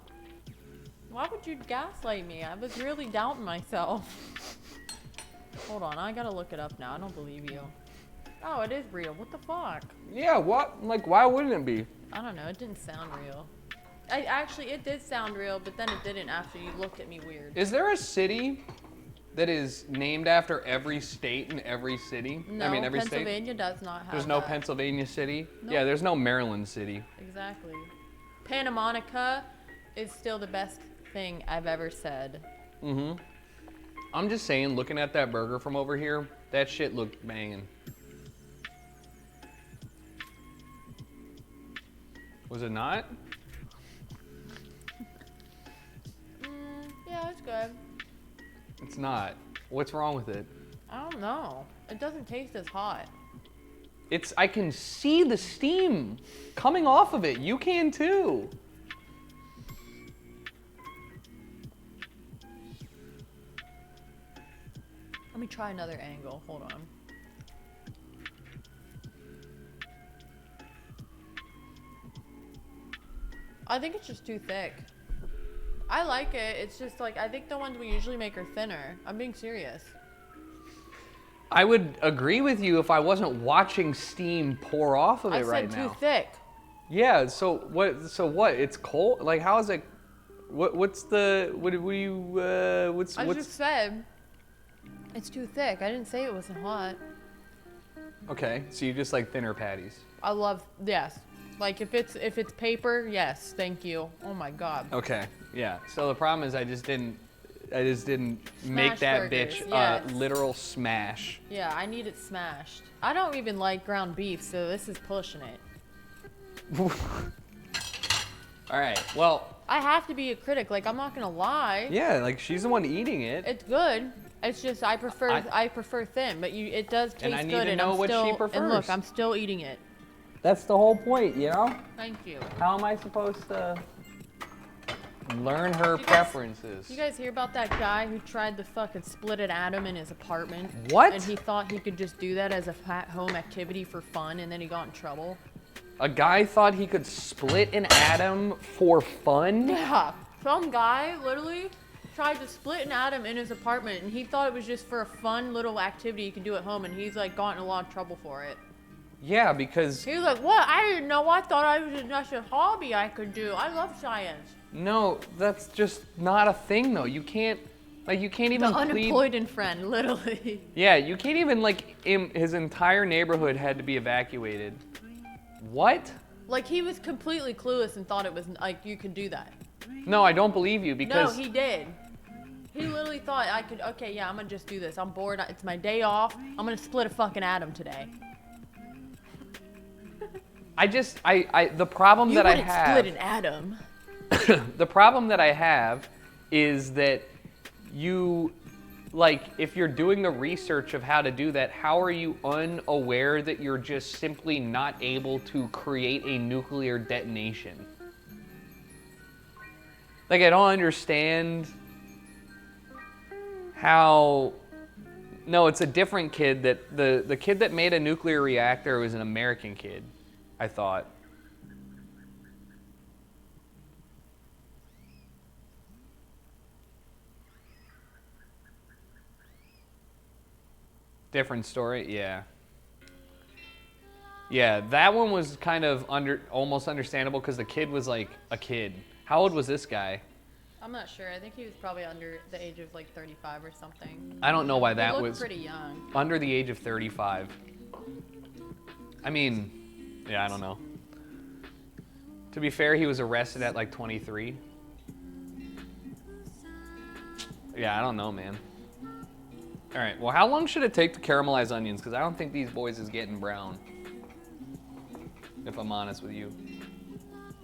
Why would you gaslight me? I was really doubting myself. Hold on, I gotta look it up now. I don't believe you. Oh, it is real. What the fuck? Yeah, what? Like, why wouldn't it be? I don't know. It didn't sound real. It did sound real, but then it didn't after you looked at me weird. Is there a city that is named after every state in every city? No, I mean, every Pennsylvania state? does not have There's no that. Pennsylvania city? Nope. Yeah, there's no Maryland city. Exactly. Panamonica is still the best thing I've ever said. Mm-hmm. I'm just saying, looking at that burger from over here, that shit looked banging. Was it not? Yeah, it's good. It's not. What's wrong with it? I don't know. It doesn't taste as hot. I can see the steam coming off of it. You can too. Let me try another angle. Hold on. I think it's just too thick. I like it. It's just like, I think the ones we usually make are thinner. I'm being serious. I would agree with you if I wasn't watching steam pour off of it right now. I said too thick. Yeah, so what? It's cold? Like, how is it? What's the, what do you, I just said it's too thick. I didn't say it wasn't hot. Okay, so you just like thinner patties. I love, yes. Like if it's paper, yes, thank you. Oh my God. Okay, yeah. So the problem is I just didn't make Smash that burgers, bitch yes. a literal smash. Yeah, I need it smashed. I don't even like ground beef, so this is pushing it. All right, well. I have to be a critic. Like, I'm not gonna lie. Yeah, like she's the one eating it. It's good. It's just I prefer thin, but it does taste good. And I need to know what she prefers. And look, I'm still eating it. That's the whole point, you know? Thank you. How am I supposed to learn her preferences? You guys hear about that guy who tried to fucking split an atom in his apartment? What? And he thought he could just do that as a at-home activity for fun, and then he got in trouble. A guy thought he could split an atom for fun? Yeah. Some guy literally tried to split an atom in his apartment, and he thought it was just for a fun little activity you can do at home, and he's like gotten a lot of trouble for it. Yeah, because... He was like, what? I didn't know. I thought I was just a hobby I could do. I love science. No, that's just not a thing, though. You can't, like, you can't even The unemployed and friend, literally. Yeah, you can't even, like, his entire neighborhood had to be evacuated. What? Like, he was completely clueless and thought it was, like, you could do that. No, I don't believe you because... No, he did. He literally thought I could, okay, yeah, I'm gonna just do this. I'm bored. It's my day off. I'm gonna split a fucking atom today. The problem that I have... You wouldn't split an atom. The problem that I have is that you, like, if you're doing the research of how to do that, how are you unaware that you're just simply not able to create a nuclear detonation? Like, I don't understand how... No, it's a different kid that... The kid that made a nuclear reactor was an American kid. I thought. Different story, yeah. Yeah, that one was kind of almost understandable because the kid was like a kid. How old was this guy? I'm not sure. I think he was probably under the age of like 35 or something. I don't know why that He was looked pretty young. under the age of 35. I mean, yeah, I don't know. To be fair, he was arrested at like 23. Yeah, I don't know, man. All right, well, how long should it take to caramelize onions? Because I don't think these boys is getting brown, if I'm honest with you.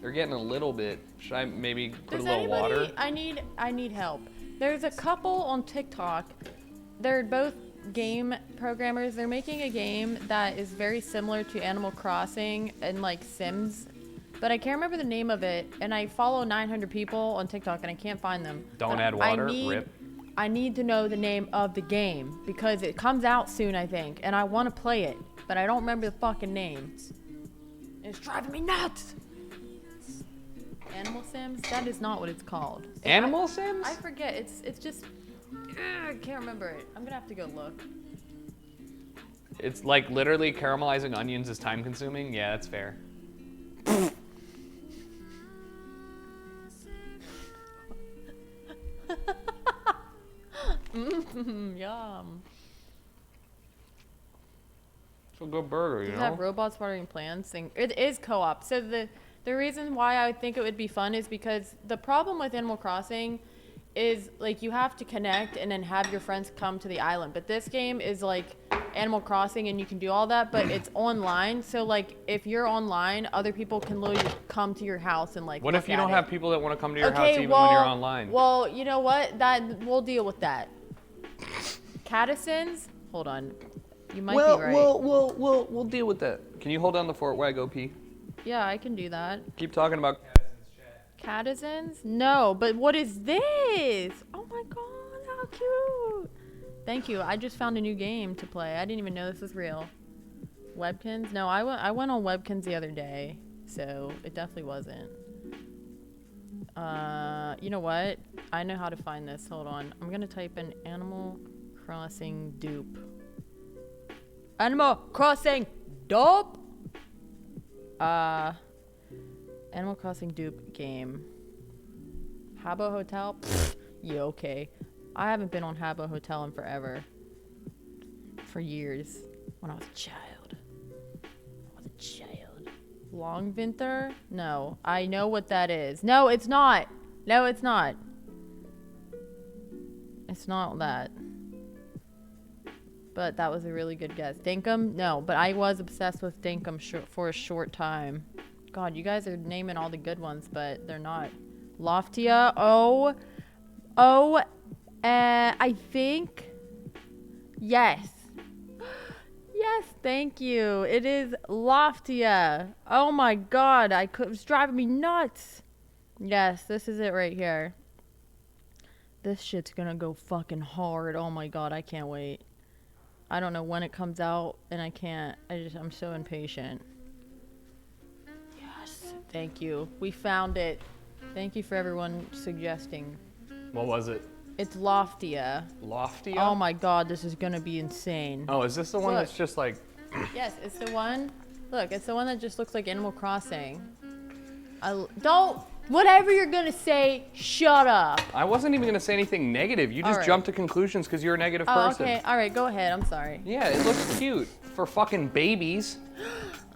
They're getting a little bit. Should I maybe put a little water? I need help. There's a couple on TikTok. They're both game programmers. They're making a game that is very similar to Animal Crossing and like Sims, but I can't remember the name of it. And I follow 900 people on TikTok and I can't find them. Don't add water. Rip. I need to know the name of the game because it comes out soon, I think, and I want to play it, but I don't remember the fucking name. It's driving me nuts. Animal Sims? That is not what it's called. Animal Sims? I forget. It's just I can't remember it. I'm gonna have to go look. It's like literally caramelizing onions is time consuming. Yeah, that's fair. Yum. It's a good burger, you Does know? that robots watering plants thing? It is co-op. So the reason why I think it would be fun is because the problem with Animal Crossing is like you have to connect and then have your friends come to the island. But this game is like Animal Crossing and you can do all that, but it's online. So like if you're online, other people can literally come to your house and like What if you don't have people that want to come to your house even well, when you're online? Well, you know what? We'll deal with that. Catisons? Hold on. You might be right. We'll deal with that. Can you hold down the fort while I go pee? Yeah, I can do that. Keep talking about Catisons? No, but what is this? Oh my god, how cute. Thank you. I just found a new game to play. I didn't even know this was real. Webkins? No, I went on Webkins the other day, so it definitely wasn't. You know what? I know how to find this. Hold on. I'm gonna type in Animal Crossing dupe. Animal Crossing dupe. Animal Crossing dupe game. Habbo Hotel? Pfft, yeah, okay. I haven't been on Habbo Hotel in forever. For years. When I was a child. Longvinter? No. I know what that is. No, it's not. No, it's not. It's not that. But that was a really good guess. Dinkum? No, but I was obsessed with Dinkum for a short time. God, you guys are naming all the good ones, but they're not. Loftia? I think. Yes. Yes, thank you. It is Loftia. Oh my god, it was driving me nuts. Yes, this is it right here. This shit's gonna go fucking hard. Oh my god, I can't wait. I don't know when it comes out, and I'm so impatient. Yes, thank you. We found it. Thank you for everyone suggesting. What was it? It's Loftia. Loftia? Oh my god, this is gonna be insane. Oh, is this the one Look. that's just like... Yes, it's the one. Look, it's the one that just looks like Animal Crossing. Don't... Whatever you're gonna say, shut up. I wasn't even gonna say anything negative. You just Alright. jumped to conclusions because you're a negative Oh, person. okay. Alright, go ahead. I'm sorry. Yeah, it looks cute for fucking babies.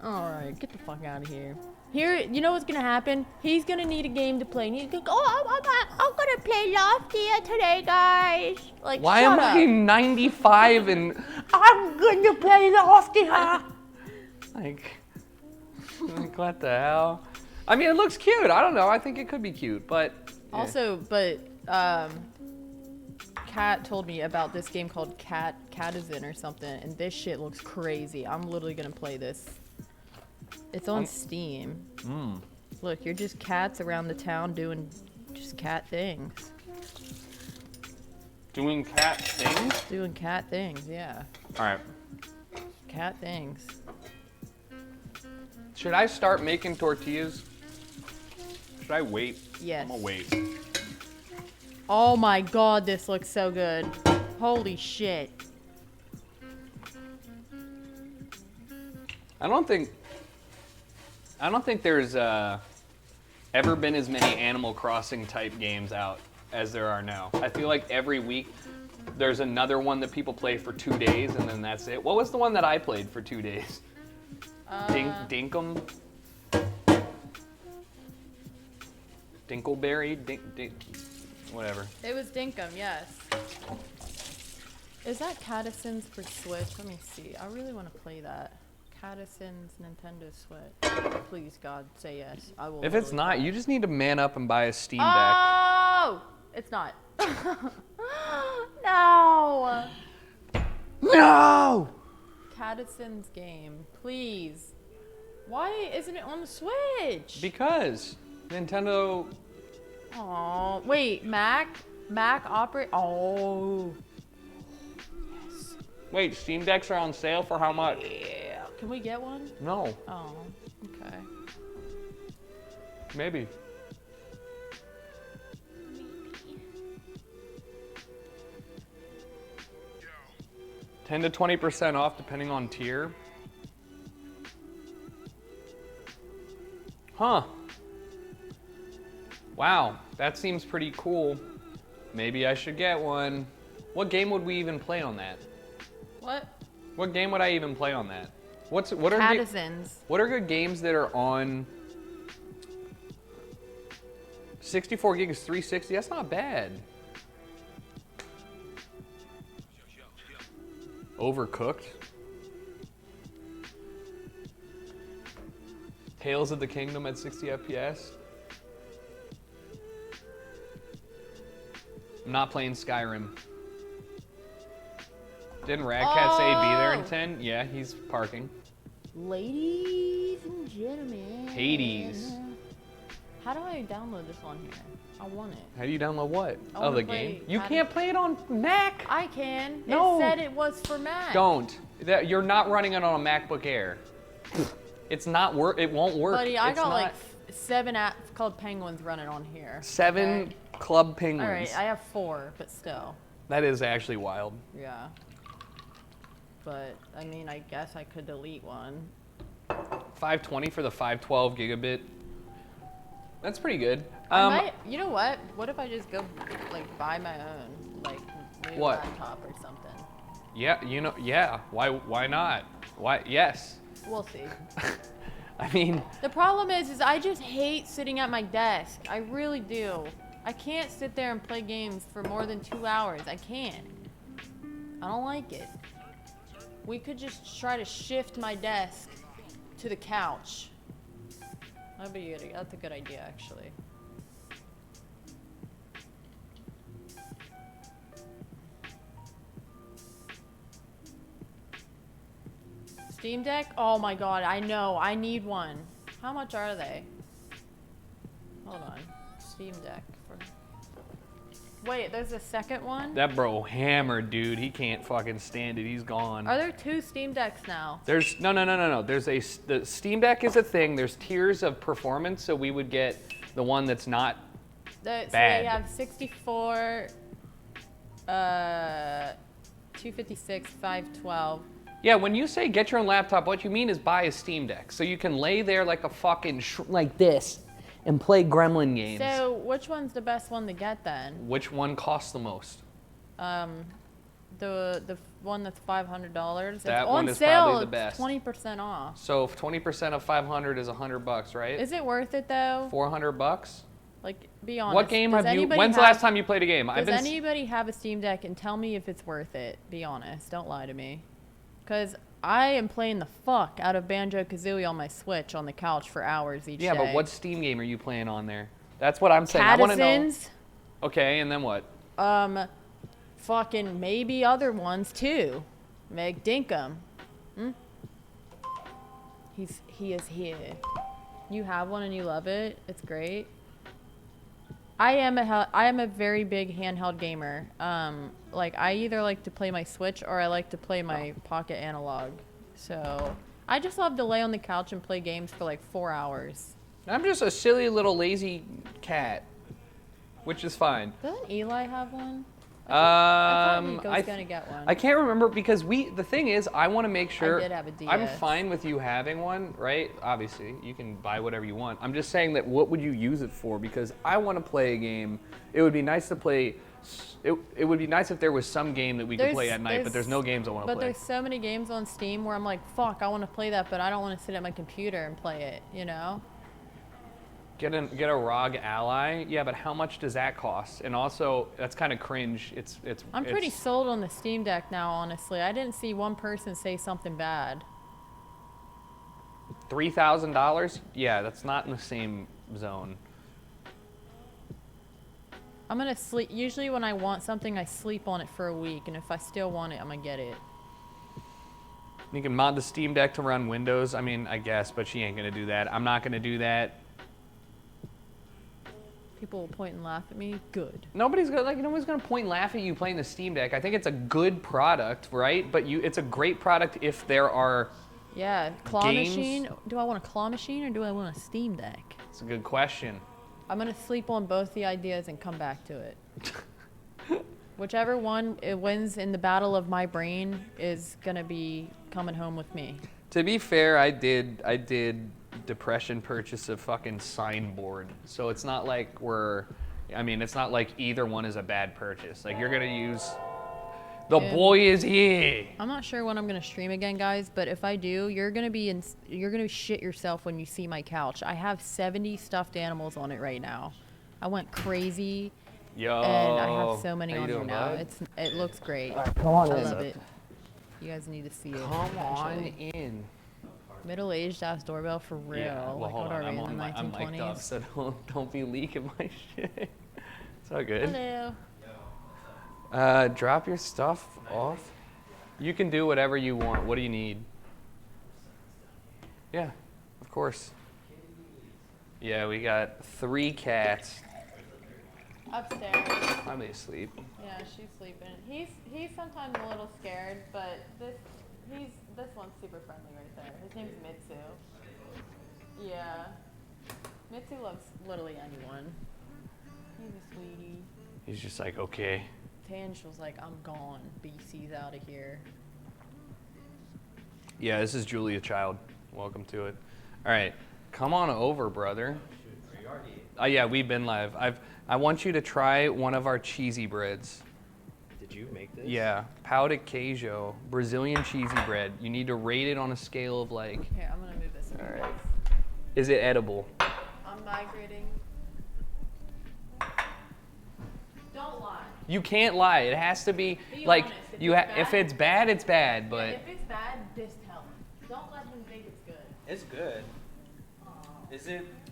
Alright, get the fuck out of here. Here, you know what's gonna happen? He's gonna need a game to play. And he's gonna go, I'm gonna play Loftia today, guys. Like, Why shut am up. I 95 and I'm gonna play Loftia? like what the hell? I mean, it looks cute. I don't know. I think it could be cute, but Also, Kat told me about this game called Catizin or something, and this shit looks crazy. I'm literally gonna play this. It's on Steam. Look, you're just cats around the town doing just cat things. doing cat things. Doing cat things, yeah. All right. Cat things. Should I start making tortillas? Should I wait? Yes. I'm gonna wait. Oh my god, this looks so good. Holy shit. I don't think there's ever been as many Animal Crossing type games out as there are now. I feel like every week there's another one that people play for 2 days and then that's it. What was the one that I played for 2 days? Dinkum? Dinkleberry? Whatever. It was Dinkum, yes. Is that Cadison's for Switch? Let me see. I really want to play that. Cadison's Nintendo Switch. Please, God, say yes. I will. If it's literally not, cry. you just need to man up and buy a Steam Deck. Oh! It's not. No! No! Cadison's game, please. Why isn't it on the Switch? Because Nintendo. Oh, wait, Mac operate. Oh. Yes. Wait, Steam Decks are on sale for how much? Yeah. Can we get one? No. Oh, okay. Maybe. 10 to 20% off depending on tier. Huh. Wow, that seems pretty cool. Maybe I should get one. What game would we even play on that? What? What game would I even play on that? What are Cadison's. what are good games that are on 64 gig is 360? That's not bad. Overcooked. Tales of the Kingdom at 60 FPS. I'm not playing Skyrim. Didn't Rad Cat say be there in 10? Yeah, he's parking. Ladies and gentlemen. Hades. How do I download this on here? I want it. How do you download what? I Oh, wanna the play game? You Hades. can't play it on Mac. I can. No. It said it was for Mac. Don't. You're not running it on a MacBook Air. It's not work. It won't work. Buddy, I It's got not- like 7 apps called Penguins running on here. 7 okay? Club Penguins. All right, I have 4, but still. That is actually wild. Yeah. But, I mean, I guess I could delete one. 520 for the 512 gigabit. That's pretty good. I might, you know what? What if I just go, like, buy my own, like, new What? laptop or something? Yeah, you know, yeah. Why not? Why? Yes. We'll see. I mean, The problem is I just hate sitting at my desk. I really do. I can't sit there and play games for more than 2 hours. I can't. I don't like it. We could just try to shift my desk to the couch. That'd be good. That's a good idea, actually. Steam Deck? Oh my god, I know. I need one. How much are they? Hold on. Steam Deck. Wait, there's a second one? that bro hammered, dude. He can't fucking stand it. He's gone. Are there 2 Steam Decks now? There's no. There's the Steam Deck is a thing. There's tiers of performance, so we would get the one that's not So bad. they have 64, 256, 512. Yeah, when you say get your own laptop, what you mean is buy a Steam Deck. So you can lay there like a fucking like this and play Gremlin games. So which one's the best one to get then? Which one costs the most? The one that's $500. That it's one on is sale, probably the best. 20% off. So if 20% of 500 is $100, right? Is it worth it though? $400? Like, be honest. What game Does have you? anybody When's the have- last time you played a game? Does anybody have a Steam Deck and tell me if it's worth it? Be honest. Don't lie to me. Because I am playing the fuck out of Banjo-Kazooie on my Switch on the couch for hours each day. Yeah, but what Steam game are you playing on there? That's what I'm saying. I want to know. Cadison's, Okay, and then what? fucking maybe other ones too. Meg Dinkum. He is here. You have one and you love it. It's great. I am a very big handheld gamer. Like I either like to play my Switch or I like to play my pocket analog. So I just love to lay on the couch and play games for like 4 hours. I'm just a silly little lazy cat, which is fine. Doesn't Eli have one? I thought Nico's gonna get one. I can't remember because the thing is, I want to make sure. I did have a DS. I'm fine with you having one, right? Obviously, you can buy whatever you want. I'm just saying that what would you use it for? Because I want to play a game. It would be nice to play. It would be nice if there was some game that we could play at night, but there's no games I want to play. But there's so many games on Steam where I'm like, fuck, I want to play that, but I don't want to sit at my computer and play it, you know? Get a ROG Ally, yeah, but how much does that cost? And also, that's kind of cringe. I'm pretty sold on the Steam Deck now, honestly. I didn't see one person say something bad. $3,000? Yeah, that's not in the same zone. I'm gonna sleep. Usually, when I want something, I sleep on it for a week, and if I still want it, I'm gonna get it. You can mod the Steam Deck to run Windows. I mean, I guess, but she ain't gonna do that. I'm not gonna do that. People will point and laugh at me. Good. Nobody's gonna point and laugh at you playing the Steam Deck. I think it's a good product, right? But it's a great product if there are. Yeah, claw games. machine. Do I want a claw machine or do I want a Steam Deck? It's a good question. I'm gonna sleep on both the ideas and come back to it. Whichever one it wins in the battle of my brain is gonna be coming home with me. To be fair, I did depression purchase a fucking signboard. So it's not like it's not like either one is a bad purchase. Like you're gonna use the boy is here. I'm not sure when I'm gonna stream again, guys, but if I do, you're gonna shit yourself when you see my couch. I have 70 stuffed animals on it right now. I went crazy. Yo. And I have so many How you on here doing, now. bud? It looks great. Come on I in. love it. You guys need to see it. Come on eventually. in. Middle-aged ass doorbell for real. Yeah, well, like, hold what on. are we, I'm in the 1920s? mic'd up, so don't be leaking my shit. It's all good. Hello. Drop your stuff off. You can do whatever you want. What do you need? Yeah, of course. Yeah, we got 3 cats. Upstairs. Probably asleep. Yeah, she's sleeping. He's sometimes a little scared, but this one's super friendly right there. His name's Mitsu. Yeah. Mitsu loves literally anyone. He's a sweetie. He's just like, okay. Tangel's like, I'm gone. BC's out of here. Yeah, this is Julia Child. Welcome to it. All right, come on over, brother. Yeah, we've been live. I want you to try one of our cheesy breads. Did you make this? Yeah, pão de queijo, Brazilian cheesy bread. You need to rate it on a scale of like. Here, I'm gonna move this. All right. Is it edible? I'm migrating. Don't lie. You can't lie. It has to be Be like honest. If you. it's If bad, it's bad, it's bad. Yeah, But if it's bad, just tell him. Don't let him think it's good. It's good.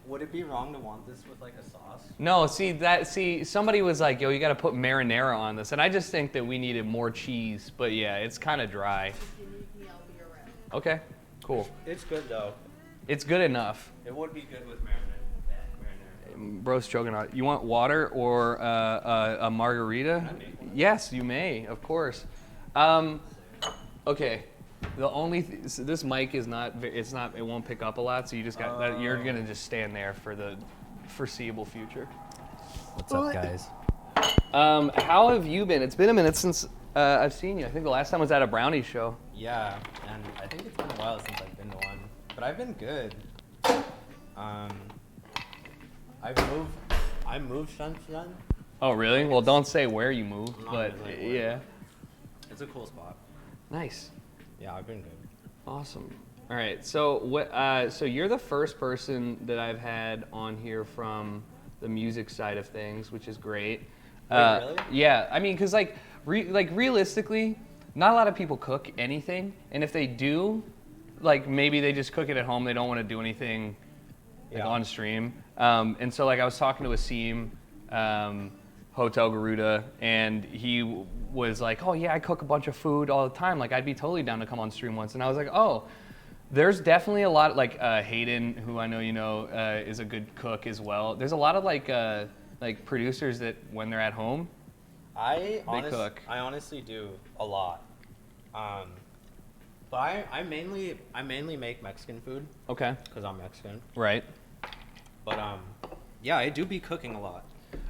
Would it be wrong to want this with like a sauce? no, see, somebody was like, "Yo, you got to put marinara on this," and I just think that we needed more cheese. But yeah, it's kind of dry. If you need me, I'll be around. Okay, cool. It's good though. It's good enough. It would be good with marinara. Bro's choking on it. You want water or a margarita? Can I make one? Yes, you may, of course. Okay. The only so this mic is not. It won't pick up a lot. So you just got. That, you're gonna just stand there for the foreseeable future. What's up, guys? How have you been? It's been a minute since I've seen you. I think the last time was at a brownie show. Yeah, and I think it's been a while since I've been to one, but I've been good. I moved since then. Oh, really? Well, don't say where you moved, I'm not but gonna say where. yeah. It's a cool spot. Nice. Yeah, I've been good. Awesome. All right. So what? So you're the first person that I've had on here from the music side of things, which is great. Really? Yeah. I mean, cause like realistically, not a lot of people cook anything, and if they do, like maybe they just cook it at home. They don't want to do anything like on stream. And so like I was talking to Asim, Hotel Garuda, and he was like, "Oh yeah, I cook a bunch of food all the time. Like I'd be totally down to come on stream once." And I was like, "Oh, there's definitely a lot like Hayden, who I know you know is a good cook as well. There's a lot of like producers that when they're at home, I cook. honestly do a lot. But I mainly make Mexican food Okay. because I'm Mexican. Right. But yeah, I do be cooking a lot.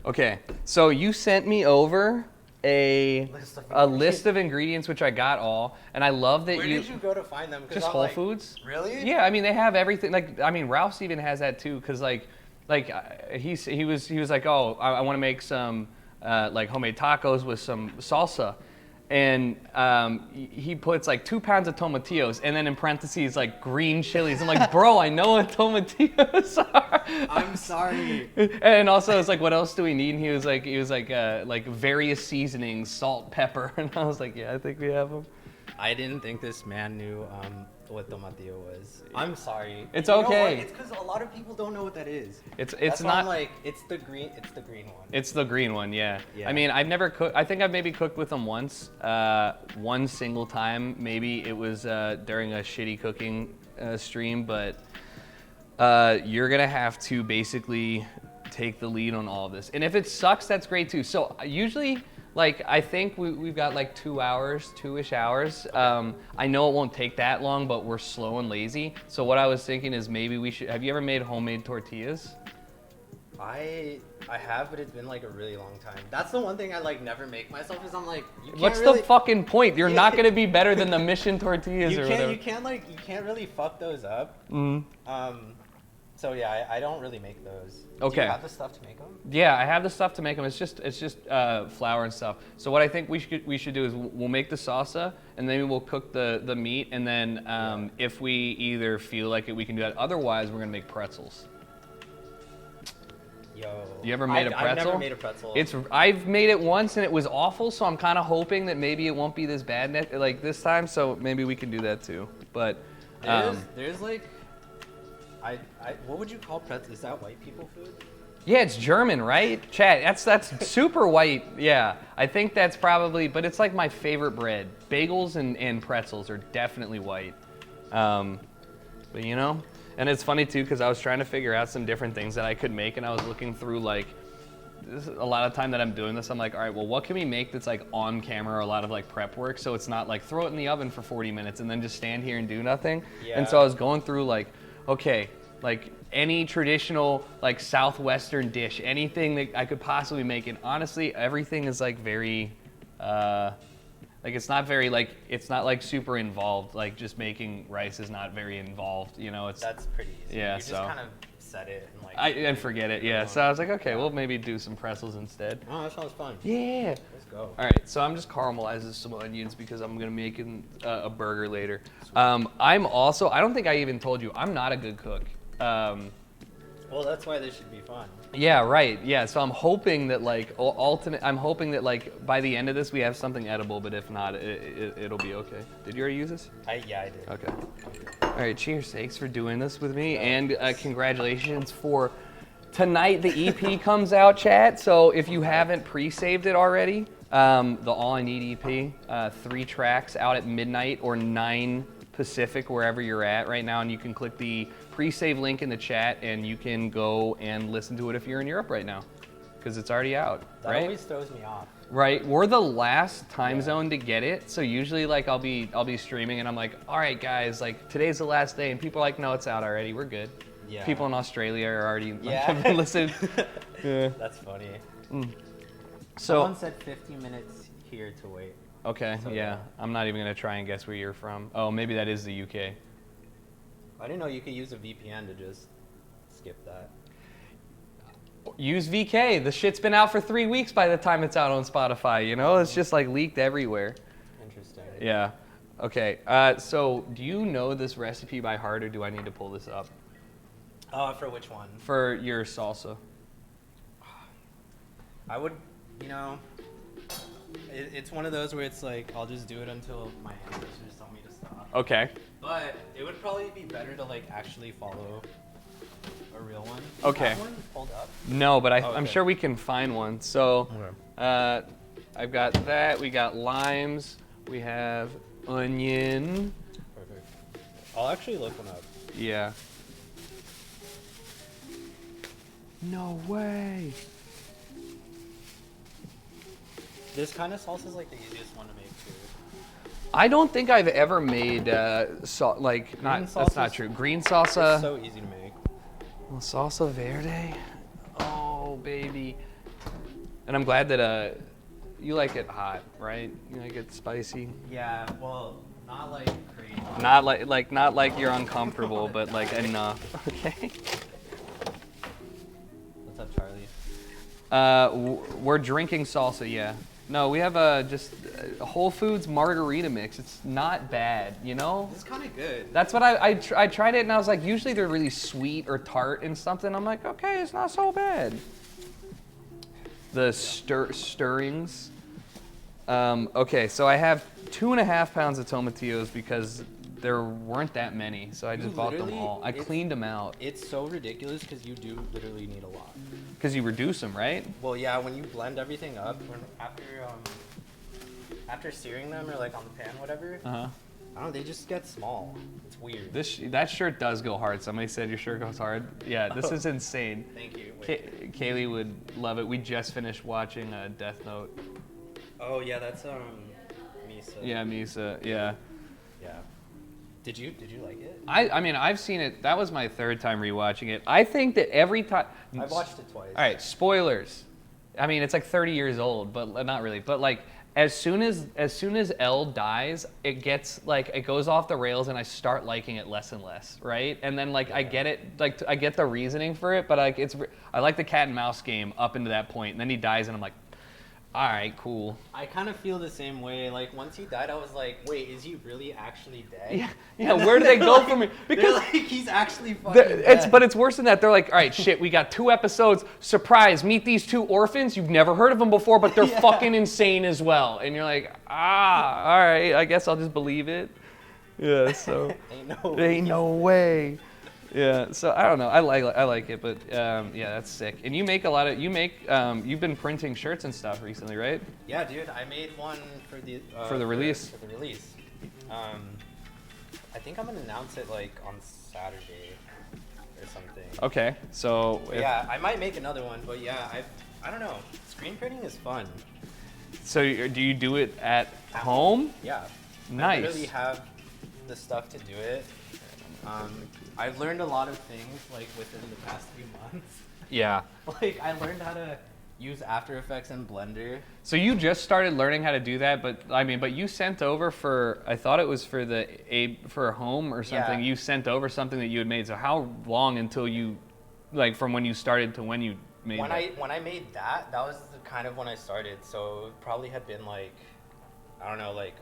Okay. So you sent me over a list of ingredients. ingredients, which I got all, and I love that Where did you go to find them? 'Cause just I'm Whole like, Foods. Really? Yeah, I mean they have everything. Like I mean Ralph's even has that too, cause he was like, oh, I want to make some like homemade tacos with some salsa, and he puts like 2 pounds of tomatillos, and then in parentheses like green chilies. I'm like, bro, I know what tomatillos are. I'm sorry. And also it's like, what else do we need? And he was like various seasonings, salt, pepper, and I was like, yeah, I think we have them. I didn't think this man knew what tomatillo was. I'm sorry. It's You know okay. what? It's because a lot of people don't know what that is. It's That's why not I'm like it's the green one. It's the green one, yeah. Yeah. I mean, I've never cooked. I think I've maybe cooked with them once, one single time. Maybe it was during a shitty cooking stream, but you're gonna have to basically take the lead on all of this. And if it sucks, that's great too. So usually, like, I think we've got like 2 hours, 2-ish hours. I know it won't take that long, but we're slow and lazy. So what I was thinking is maybe we should. Have you ever made homemade tortillas? I have, but it's been like a really long time. That's the one thing I like never make myself is I'm like, you can't What's really, the fucking point? You're not gonna be better than the Mission tortillas or whatever. you can't really fuck those up. So yeah, I don't really make those. Do Okay. you have the stuff to make them? Yeah, I have the stuff to make them. It's just flour and stuff. So what I think we should do is we'll make the salsa, and then we'll cook the meat, and then if we either feel like it, we can do that. Otherwise, we're gonna make pretzels. Yo. You ever made a pretzel? I've never made a pretzel. I've made it once and it was awful, so I'm kind of hoping that maybe it won't be this bad like this time. So maybe we can do that too. But there's like, what would you call pretzel? Is that white people food? yeah, it's German, right? Chat, that's super white. Yeah, I think that's probably, but it's like my favorite bread. Bagels and pretzels are definitely white. But you know, and it's funny too because I was trying to figure out some different things that I could make, and I was looking through like, this is a lot of time that I'm doing this. I'm like, all right, well, what can we make that's like on camera, or a lot of like prep work, so it's not like throw it in the oven for 40 minutes and then just stand here and do nothing. Yeah. And so I was going through like, okay, like any traditional like southwestern dish, anything that I could possibly make, and honestly, everything is like very, like it's not like super involved. Like just making rice is not very involved, you know. That's pretty easy. Yeah, You just kind of set it and like. and forget it. Yeah. So I was like, okay, we'll maybe do some pretzels instead. Oh, that sounds fun. Yeah. Let's go. All right, so I'm just caramelizing some onions because I'm gonna make a burger later. I'm also, I don't think I even told you, I'm not a good cook. Well, that's why this should be fun. Yeah, right. Yeah, so I'm hoping that like I'm hoping that like by the end of this we have something edible, but if not, it'll be okay. Did you already use this? Yeah, I did. Okay. All right, cheers. Thanks for doing this with me, and congratulations for tonight. The EP comes out, chat. So if you haven't pre-saved it already, the All I Need EP, 3 tracks out at midnight or 9 Pacific, wherever you're at right now, and you can click the pre-save link in the chat, and you can go and listen to it if you're in Europe right now, because it's already out. That right? always throws me off. Right, we're the last time zone to get it, so usually like I'll be streaming and I'm like, all right guys, like today's the last day, and people are like, no, it's out already, we're good. Yeah. People in Australia are already Yeah. listening. Yeah. That's funny. So Someone said 50 minutes here to wait. okay, So, yeah, yeah. I'm not even gonna try and guess where you're from. Oh, maybe that is the UK. I didn't know you could use a VPN to just skip that. Use VK. The shit's been out for 3 weeks by the time it's out on Spotify. You know, it's just like leaked everywhere. Interesting. Yeah. Okay. So do you know this recipe by heart, or do I need to pull this up? For which one? For your salsa. I would, you know, it's one of those where it's like, I'll just do it until my ancestors tell me to stop. Okay. But it would probably be better to like actually follow a real one. Is Okay. that one pulled up? No, but I'm okay. sure we can find one. So Okay. I've got that. We got limes. We have onion. Perfect. I'll actually look one up. Yeah. No way. This kind of salsa is like the easiest one to make too. I don't think I've ever made that's not true. Green salsa. It's so easy to make. Well, salsa verde. Oh, baby. And I'm glad that you like it hot, right? You like it spicy. Yeah, well, not like crazy. Not like you're uncomfortable, but like enough. Okay. What's up, Charlie? We're drinking salsa, yeah. No, we have just a Whole Foods margarita mix. It's not bad, you know? It's kind of good. That's what I tried it and I was like, usually they're really sweet or tart and something. I'm like, okay, it's not so bad. The stirrings. Okay, so I have 2.5 pounds of tomatillos because there weren't that many, so I just bought them all. I cleaned them out. It's so ridiculous because you do literally need a lot. Because you reduce them, right? Well, yeah, when you blend everything up, after searing them or like on the pan, whatever, I don't know, they just get small. It's weird. That shirt does go hard. Somebody said your shirt goes hard. Yeah, this is insane. Thank you. Kaylee would love it. We just finished watching Death Note. Oh yeah, that's Misa. Yeah, Misa. Yeah. Yeah. Did you like it? I mean, I've seen it. That was my 3rd time rewatching it. I think that every time. I've watched it twice. All right, spoilers. I mean, it's like 30 years old, but not really. But like, as soon as Elle dies, it gets like it goes off the rails, and I start liking it less and less, right? And then like I get it, like I get the reasoning for it, but like I like the cat and mouse game up into that point, and then he dies, and I'm like, all right, cool. I kind of feel the same way. Like once he died, I was like, wait, is he really actually dead? Yeah. Where do they go from me? Because like, he's actually fucking dead. But it's worse than that. They're like, all right, shit, we got 2 episodes. Surprise, meet these 2 orphans. You've never heard of them before, but they're fucking insane as well. And you're like, all right, I guess I'll just believe it. Yeah. So ain't no way. Yeah, so I don't know. I like it, but yeah, that's sick. And you make you've been printing shirts and stuff recently, right? Yeah, dude, I made one for the release. For the release. I think I'm gonna announce it like on Saturday or something. Okay, so yeah, I might make another one, but yeah, I don't know. Screen printing is fun. So do you do it at home? Yeah. Nice. I literally have the stuff to do it. I've learned a lot of things like within the past few months. Yeah. Like I learned how to use After Effects and Blender. So you just started learning how to do that, but you sent over I thought it was for home or something. Yeah. You sent over something that you had made. So how long until you, like from when you started to when you made that? When I made that was kind of when I started. So it probably had been like, I don't know, like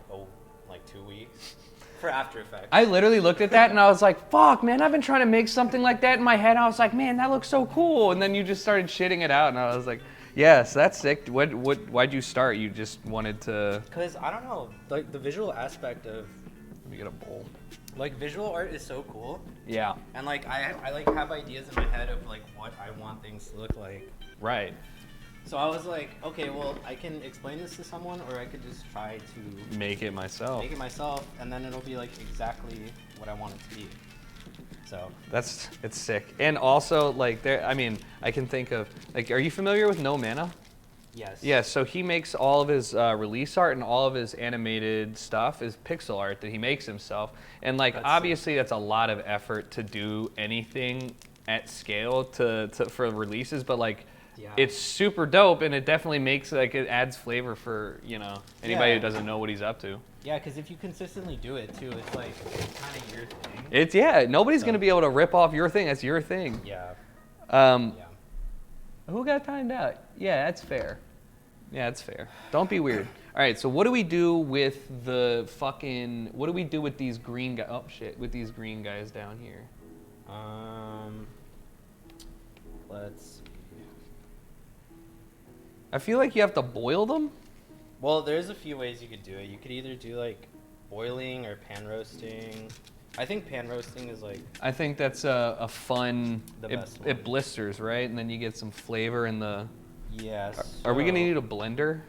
2 weeks. For After Effects. I literally looked at that and I was like, fuck, man, I've been trying to make something like that in my head. I was like, man, that looks so cool. And then you just started shitting it out and I was like, yes, that's sick. Why'd you start? You just wanted to... Because, I don't know, like the visual aspect of... Let me get a bowl. Like visual art is so cool. Yeah. And like I like have ideas in my head of like what I want things to look like. Right. So I was like, okay, well, I can explain this to someone, or I could just try to make it myself. And then it'll be like exactly what I want it to be. So it's sick. And also, like, I can think of, like, are you familiar with No Mana? Yes. Yeah, so he makes all of his release art and all of his animated stuff is pixel art that he makes himself. And like, obviously, that's a lot of effort to do anything at scale for releases, but like, yeah. It's super dope, and it definitely makes it adds flavor for anybody who doesn't know what he's up to. Yeah, because if you consistently do it too, it's like kind of your thing. Nobody's gonna be able to rip off your thing. That's your thing. Yeah. Who got timed out? Yeah, that's fair. Yeah, that's fair. Don't be weird. All right, so what do we do with what do we do with these green guys? Oh shit, with these green guys down here. Let's. I feel like you have to boil them. Well, there's a few ways you could do it. You could either do like boiling or pan roasting. I think pan roasting is like... I think that's a fun... The best one. It blisters, right? And then you get some flavor in the... Yes. Are we going to need a blender?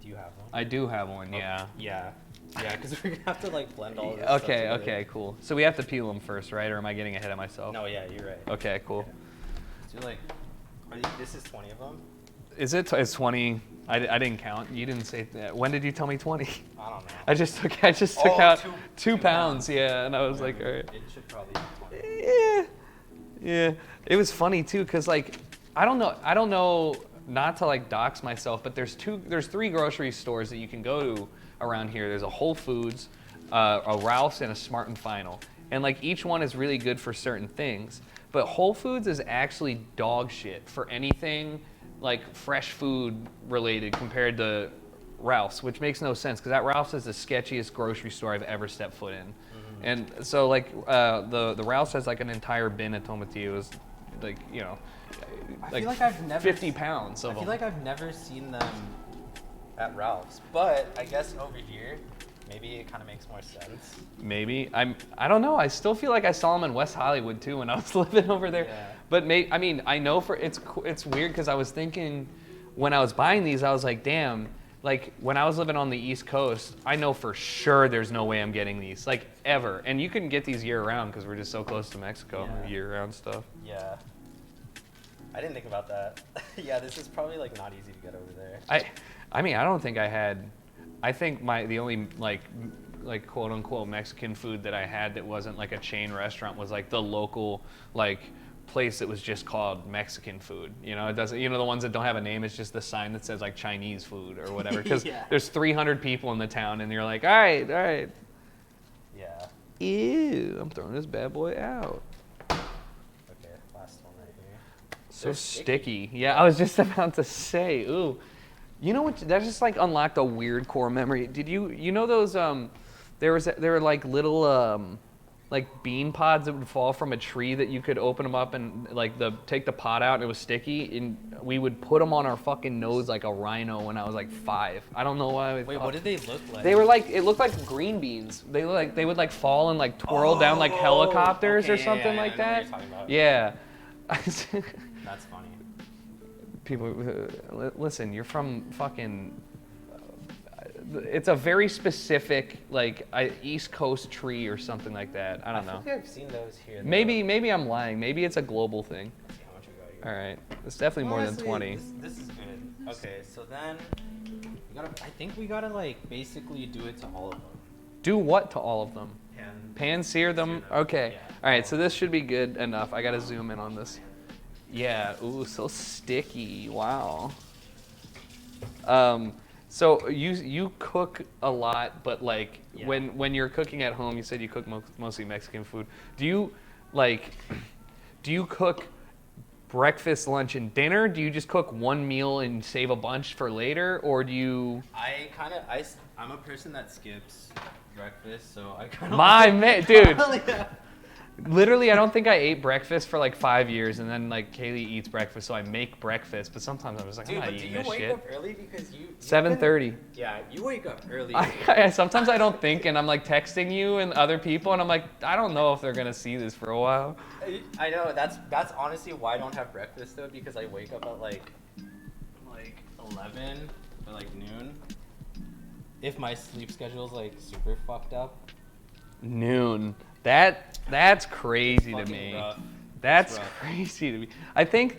Do you have one? I do have one, yeah. Yeah. Yeah, because we're going to have to like blend all of this Okay, cool. So we have to peel them first, right? Or am I getting ahead of myself? No, yeah, you're right. Okay, cool. So like... This is 20 of them? Is it? It's 20. I didn't count. You didn't say that. When did you tell me 20? I don't know. I just took out two pounds. Yeah, and I was like, all right. It should probably be 20. Yeah. It was funny too, cause like I don't know, not to like dox myself, but there's 3 grocery stores that you can go to around here. There's a Whole Foods, a Ralph's, and a Smart and Final, and like each one is really good for certain things. But Whole Foods is actually dog shit for anything like fresh food related compared to Ralph's, which makes no sense because that Ralph's is the sketchiest grocery store I've ever stepped foot in. Mm-hmm. And so like the Ralph's has like an entire bin of tomatillos, like, you know, I feel like I've never 50 pounds of them. I feel like I've never seen them at Ralph's, but I guess over here, maybe it kind of makes more sense. Maybe. I don't know. I still feel like I saw them in West Hollywood too when I was living over there. Yeah. But I mean, I know it's weird because I was thinking when I was buying these, I was like, damn, like when I was living on the East Coast, I know for sure there's no way I'm getting these, like ever. And you can get these year round because we're just so close to Mexico, year round stuff. Yeah. I didn't think about that. Yeah, this is probably like not easy to get over there. I mean, I don't think I think the only like quote unquote Mexican food that I had that wasn't like a chain restaurant was like the local like place that was just called Mexican food. You know, it doesn't, you know, the ones that don't have a name, it's just the sign that says like Chinese food or whatever. Because there's 300 people in the town and you're like, all right. Yeah. Ew, I'm throwing this bad boy out. Okay, last one right here. So sticky. Yeah, I was just about to say, ooh. You know what? That just like unlocked a weird core memory. Did you know those? There were like little like bean pods that would fall from a tree that you could open them up and like take the pod out and it was sticky, and we would put them on our fucking nose like a rhino when I was like 5. I don't know why. Wait, what did they look like? They were like, it looked like green beans. They would like fall and like twirl down like helicopters or something like that. Yeah. That's funny. People, listen, you're from fucking, it's a very specific, like, East Coast tree or something like that. I don't know. I think I've seen those here. Maybe I'm lying. Maybe it's a global thing. Let's see how much we got here. All right. It's definitely more than 20. This is good. Okay, so then, I think we gotta, like, basically do it to all of them. Do what to all of them? Pan sear them? Sear them. Okay. Yeah. All right, so this should be good enough. I gotta zoom in on this. Yeah, ooh, so sticky. Wow. So you cook a lot, but like when you're cooking at home, you said you cook mostly Mexican food. Do you cook breakfast, lunch, and dinner? Do you just cook one meal and save a bunch for later, or do you? I'm a person that skips breakfast, so I kind of. My man, dude. Literally, I don't think I ate breakfast for like 5 years, and then like Kaylee eats breakfast, so I make breakfast. But sometimes I'm just like, dude, I'm not eating this shit. Do you wake up early because you? 7:30. Yeah, you wake up early. Sometimes I don't think, and I'm like texting you and other people, and I'm like, I don't know if they're gonna see this for a while. I know that's honestly why I don't have breakfast though, because I wake up at like 11 or like noon. If my sleep schedule's like super fucked up. Noon. That's crazy to me. Rough. That's crazy to me. I think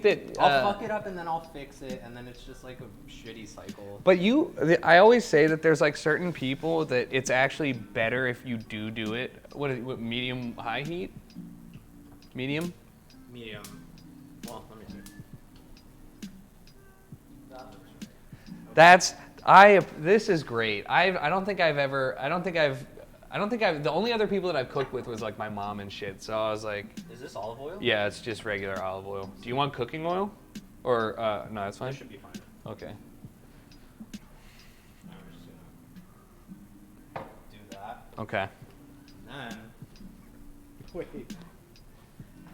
that I'll fuck it up and then I'll fix it, and then it's just like a shitty cycle. But I always say that there's like certain people that it's actually better if you do it. What medium high heat? Medium? Medium. Well, let me see. This is great. The only other people that I've cooked with was like my mom and shit. So I was like, is this olive oil? Yeah, it's just regular olive oil. Do you want cooking oil? Or no, that's fine. That should be fine. Okay. I'm just gonna do that. Okay. And then wait.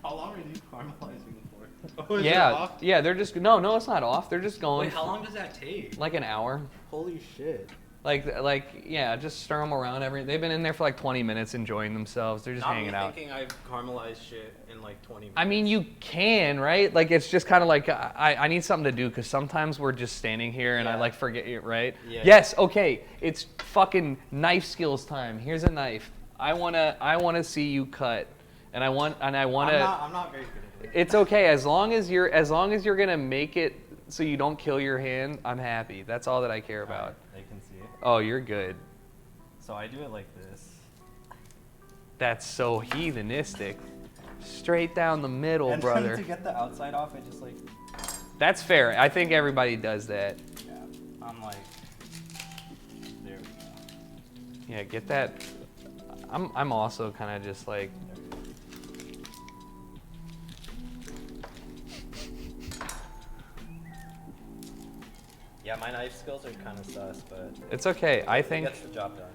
How long are these caramelizing for? Oh, is it off? Yeah, they're just no, it's not off. They're just going. Wait, how long does that take? Like an hour. Holy shit. Like yeah, just stir them around they've been in there for like 20 minutes enjoying themselves. They're just hanging out. I'm thinking I've caramelized shit in like 20 minutes. I mean, you can, right? Like it's just kind of like I need something to do because sometimes we're just standing here and I like forget it, right? Yeah. Yes, okay. It's fucking knife skills time. Here's a knife. I wanna see you cut, and I wanna. I'm not very good at it. It's okay as long as you're gonna make it so you don't kill your hand, I'm happy. That's all that I care about. They can see it. Oh, you're good. So I do it like this. That's so heathenistic. Straight down the middle, And brother. then to get the outside off, I just like, That's fair. I think everybody does that. yeah, I'm like, there we go. Yeah, get that. I'm also kind of just like. Yeah, my knife skills are kind of sus, but It's okay. I it think gets the job done.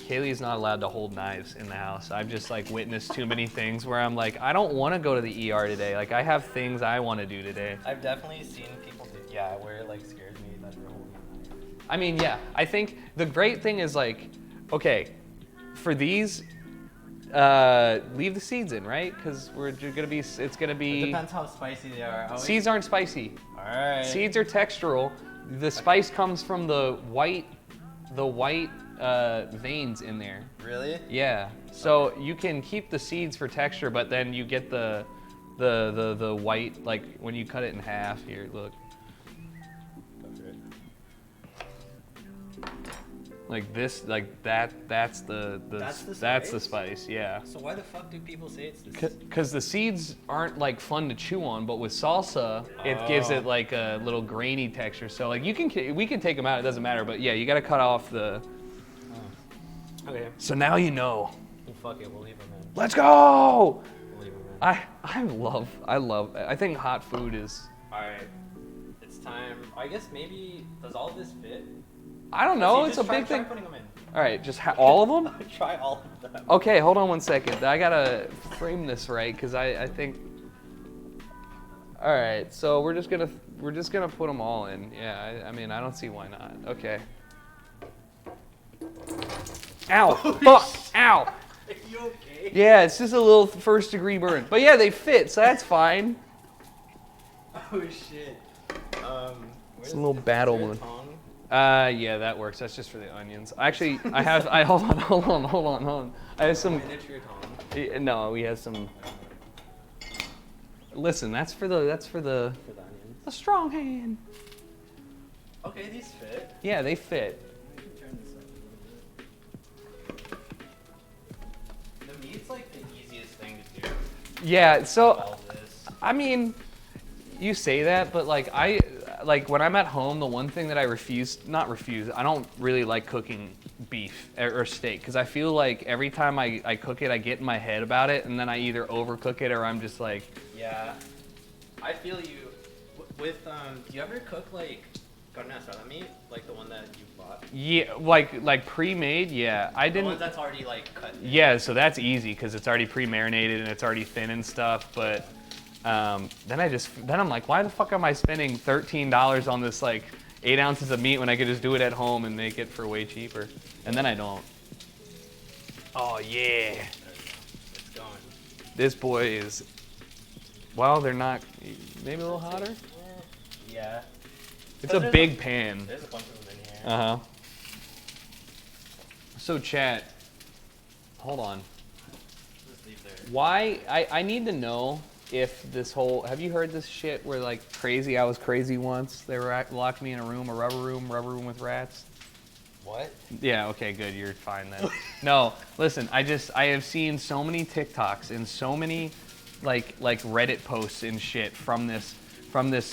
Kaylee's not allowed to hold knives in the house. I've just like witnessed too many things where I'm like, I don't want to go to the ER today. Like I have things I want to do today. I've definitely seen people do, yeah, where it like scares me that they're holding a knife. I mean, yeah. I think the great thing is like, okay, for these, leave the seeds in, right? Because it's gonna It be. depends how spicy they are. Oh, Seeds aren't spicy. all right. Seeds are textural. The spice comes from the white veins in there. Really? Yeah. So you can keep the seeds for texture, but then you get the white, like when you cut it in half. Here, look. Go for it. Like this, like that. That's the That's the spice. Yeah. So why the fuck do people say it's this? Because the seeds aren't like fun to chew on, but with salsa, it gives it like a little grainy texture. So like we can take them out, it doesn't matter. But yeah, you gotta cut off the. Okay. So now you know. Well, fuck it, we'll leave them in. Let's go. We'll leave them in. I love. I think hot food is. All right. It's time. I guess maybe does all this fit? I don't know. See, It's a just try big thing. putting them in. All right, just all of them. Try all of them. Okay, hold on one second. I gotta frame this right because I think. All right, so we're just gonna put them all in. Yeah, I mean I don't see why not. Okay. Ow! Fuck! Ow! Are you okay? Yeah, it's just a little first degree burn. But yeah, they fit, so that's fine. Oh shit. It's a little battle wound. Yeah, that works. That's just for the onions. Actually, hold on. I have some. Miniature tongue. No, we have some. Listen, that's for the For the onions. a strong hand. Okay, these fit. Yeah, they fit. I can turn this up a little bit. The meat's like the easiest thing to do. Yeah, so All this. I mean, you say that, but like when I'm at home, the one thing that I I don't really like cooking beef or steak because I feel like every time I cook it, I get in my head about it, and then I either overcook it or I'm just like. Yeah, I feel you. With do you ever cook like carne asada meat, like the one that you bought? Yeah, like pre-made. Yeah, I The didn't. one that's already like cut. Yeah, so that's easy because it's already pre-marinated and it's already thin and stuff. But then I'm like, why the fuck am I spending $13 on this like 8 ounces of meat when I could just do it at home and make it for way cheaper? And then I don't. Oh yeah, There we go. It's going. this boy is. Well, they're not. Maybe a little hotter. Yeah. It's a big pan. There's a bunch of them in here. Uh huh. So chat. Hold on. Just leave there. Why? I need to know if this whole. Have you heard this shit where like crazy? I was crazy once. They locked me in a room, a rubber room with rats. What? Yeah. Okay. Good. You're fine then. No. Listen. I have seen so many TikToks and so many like Reddit posts and shit from this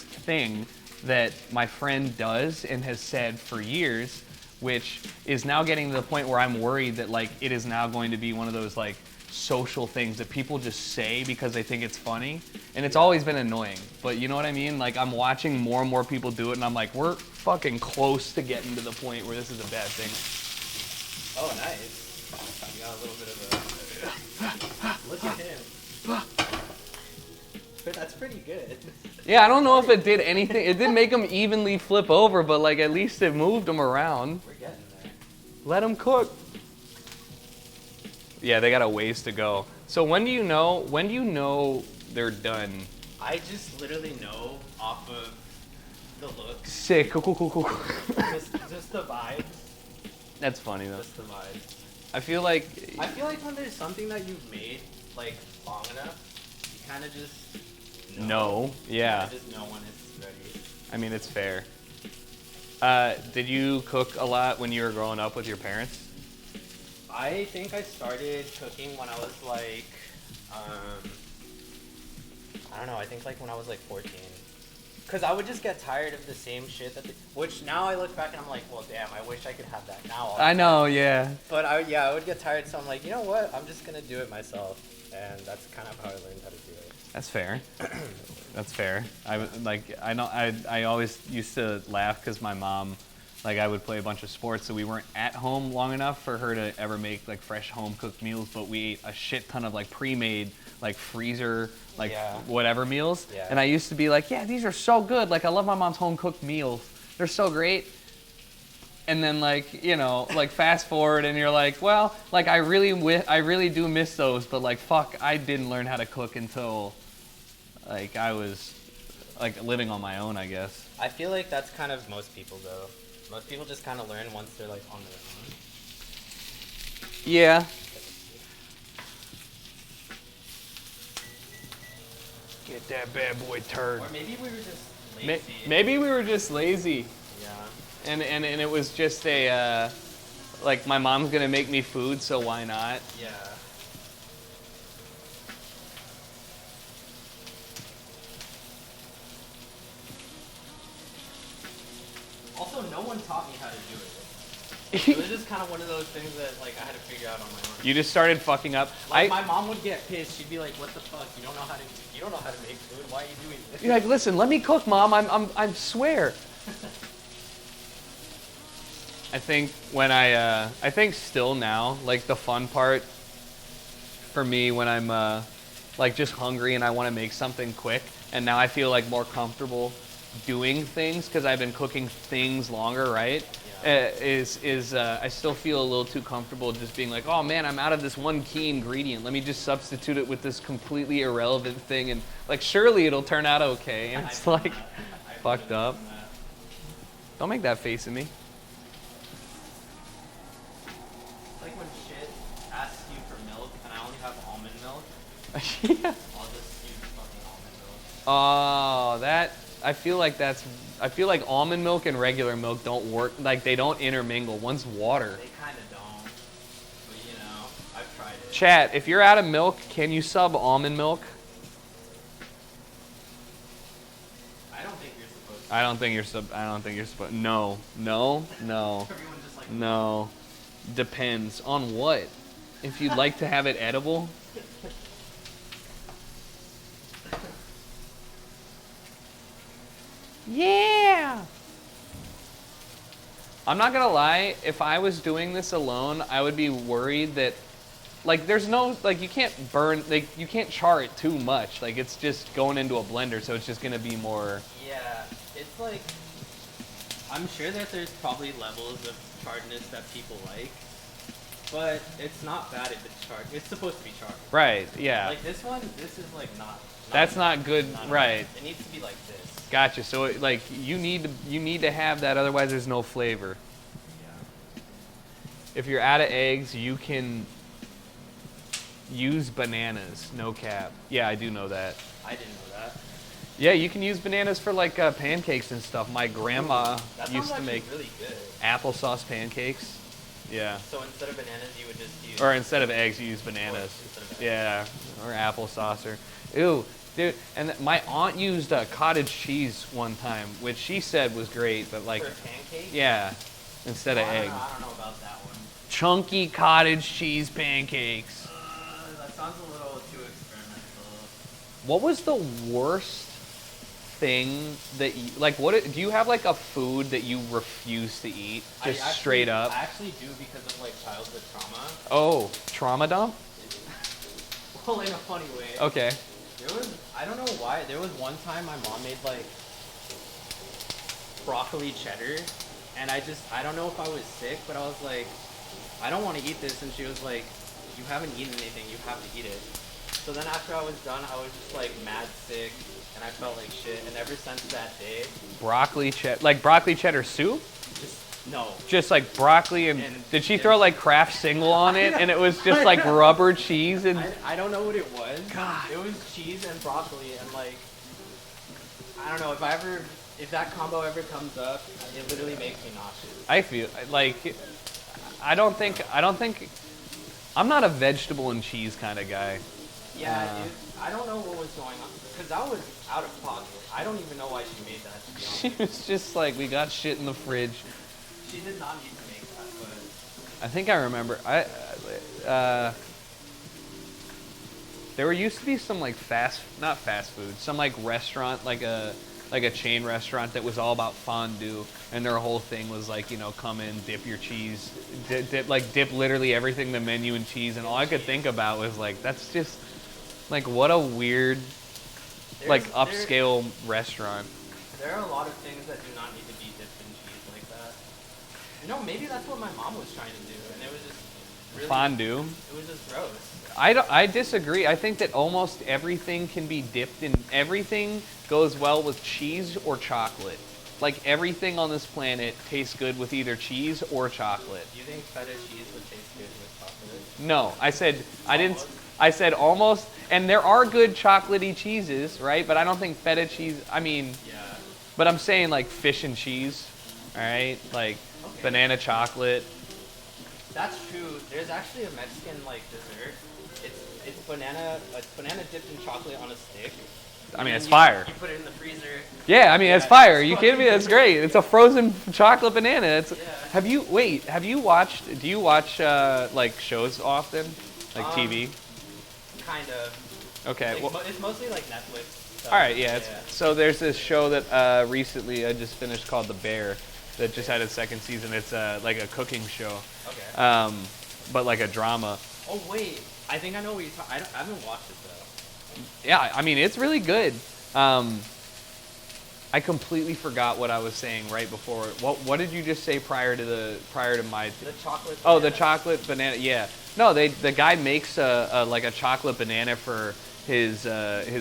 thing that my friend does and has said for years, which is now getting to the point where I'm worried that like it is now going to be one of those like social things that people just say because they think it's funny. And it's always been annoying, but you know what I mean? Like I'm watching more and more people do it and I'm like, we're fucking close to getting to the point where this is a bad thing. Oh, nice. You got a little bit of a. Look at him. But that's pretty good. Yeah, I don't know if it did anything. It did make them evenly flip over, but like at least it moved them around. We're getting there. Let them cook. Yeah, they got a ways to go. So when do you know they're done? I just literally know off of the looks. Sick. Cool. Just the vibes. That's funny though. Just the vibes. I feel like when there's something that you've made like long enough, you kind of just no. Yeah. You just know when it's ready. I mean, it's fair. Did you cook a lot when you were growing up with your parents? I think I started cooking when I was like, I don't know, I think like when I was like 14. Because I would just get tired of the same shit which now I look back and I'm like, well, damn, I wish I could have that now. all the I know, time. yeah. But I would get tired, so I'm like, you know what? I'm just gonna do it myself, and that's kind of how I learned how to do it. That's fair. That's fair. I always used to laugh because my mom, like, I would play a bunch of sports, so we weren't at home long enough for her to ever make like fresh home cooked meals, but we ate a shit ton of like pre-made, like freezer, like whatever meals. Yeah. And I used to be like, yeah, these are so good. Like, I love my mom's home cooked meals. They're so great. And then, like, you know, like fast forward and you're like, well, like I really do miss those, but like, fuck, I didn't learn how to cook until like I was like living on my own, I guess. I feel like that's kind of most people though. Most people just kind of learn once they're like on their own. Yeah. Get that bad boy turd. Or maybe we were just lazy. Maybe we were just lazy. Yeah. And it was just a, like, my mom's gonna make me food, so why not? Yeah. Also, no one taught me how to do it. It was just kind of one of those things that like I had to figure out on my own. You just started fucking up. Like, my mom would get pissed. She'd be like, "What the fuck? You don't know how to make food. Why are you doing this?" You're like, listen, let me cook, Mom. I swear. I think I think still now, like the fun part for me when I'm like just hungry and I want to make something quick, and now I feel like more comfortable doing things because I've been cooking things longer, right? I still feel a little too comfortable just being like, oh man, I'm out of this one key ingredient. Let me just substitute it with this completely irrelevant thing, and like surely it'll turn out okay. And it's like fucked up. Don't make that face at me. Like when shit asks you for milk and I only have almond milk, Yeah. I'll just use fucking almond milk. Oh, I feel like almond milk and regular milk don't work. Like they don't intermingle. One's water. They kind of don't, but you know, I've tried it. Chat, if you're out of milk, can you sub almond milk? I don't think you're supposed to. I don't think you're supposed. No. Everyone just like No. Depends on what. If you'd like to have it edible. Yeah. I'm not gonna lie, if I was doing this alone, I would be worried that, like, there's no, like, you can't burn, like, you can't char it too much. Like, it's just going into a blender, so it's just gonna be more. Yeah, it's like, I'm sure that there's probably levels of charredness that people like, but it's not bad if it's charred. It's supposed to be charred. Right, yeah. Like this one, this is like not That's not good, not right. enough. It needs to be like this. Gotcha. So, like, you need to have that, otherwise there's no flavor. Yeah. If you're out of eggs, you can use bananas. No cap. Yeah, I do know that. I didn't know that. Yeah, you can use bananas for like pancakes and stuff. My grandma That used sounds to make actually really good. applesauce pancakes. Yeah. So instead of bananas, you would just use. Or instead of eggs, you use bananas. Instead of eggs. Yeah. Or applesauce. Or ew, dude. And my aunt used cottage cheese one time, which she said was great, but like. For pancakes? Yeah. Instead of I eggs. don't know about that one. Chunky cottage cheese pancakes. That sounds a little too experimental. What was the worst thing that you, like, what do you have like a food that you refuse to eat? Just straight up? I actually do because of like childhood trauma. Oh, trauma dump? Well, in a funny way. Okay. There was, I don't know why, there was one time my mom made like broccoli cheddar, and I don't know if I was sick, but I was like, I don't want to eat this, and she was like, you haven't eaten anything, you have to eat it. So then after I was done, I was just like mad sick, and I felt like shit, and ever since that day, Broccoli cheddar, like broccoli cheddar soup? no. Just like broccoli and did she throw like Kraft single on it and it was just like rubber cheese and I don't know what it was. God. It was cheese and broccoli, and like, I don't know, if I ever if that combo ever comes up, it literally makes me nauseous. I feel like I don't think I'm not a vegetable and cheese kind of guy. Yeah, dude. I don't know what was going on because that was out of pocket. I don't even know why she made that. To be honest, She was just like, we got shit in the fridge. she did not need to make that, but I think I remember. There used to be some like not fast food, some like restaurant, like a chain restaurant that was all about fondue, and their whole thing was like, you know, come in, dip your cheese, dip literally everything in the menu in cheese, and all I could think about was like, that's just like what a weird like upscale restaurant. there are a lot of things that do not need to be dipped in cheese like that. You know, maybe that's what my mom was trying to do, and it was just really Fondue. It was just gross. I disagree. I think that almost everything can be dipped in. Everything goes well with cheese or chocolate. Like everything on this planet tastes good with either cheese or chocolate. Do you think feta cheese would taste good with chocolate? No, I said almost. And there are good chocolatey cheeses, right? But I don't think feta cheese. I mean, Yeah. but I'm saying like fish and cheese. All right, like Okay. banana chocolate. That's true. There's actually a Mexican like dessert. It's banana dipped in chocolate on a stick. I mean, And it's you- fire. You put it in the freezer. Yeah, I mean, it's Yeah, fire. Are it's you kidding me? fucking That's great. It's a frozen chocolate banana. It's. Yeah. Have you do you watch like shows often? Like TV? Kind of. Okay. Like, Well, it's mostly like Netflix stuff. all right, yeah. So there's this show that recently I just finished called The Bear that just had its second season. It's like a cooking show, Okay. but like a drama. Oh wait, I think I know what you're talking. I haven't watched it though. Yeah, I mean, it's really good. I completely forgot what I was saying right before. What did you just say prior to my? The chocolate. Oh, the banana. chocolate banana. Yeah. No, the guy makes like a chocolate banana for his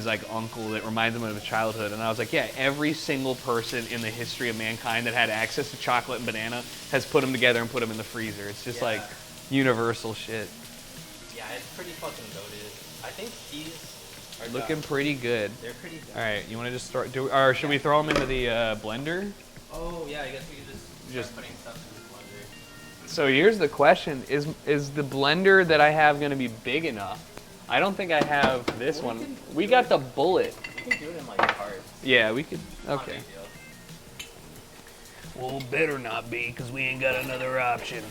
like uncle that reminds him of his childhood, and I was like, yeah, every single person in the history of mankind that had access to chocolate and banana has put them together and put them in the freezer. It's just Yeah. like universal shit. Yeah, it's pretty fucking goated. I think these are Looking done. pretty good. They're pretty done. All right, you want to just start? Or should we throw them into the blender? Oh yeah, I guess we could just Just- start putting stuff in the blender. So here's the question: Is the blender that I have going to be big enough? I don't think I have this Well, one. we can We do got it. the bullet. We can do it in like parts. Yeah, we could. Not a Okay. big deal. Well, better not be, because we ain't got another option.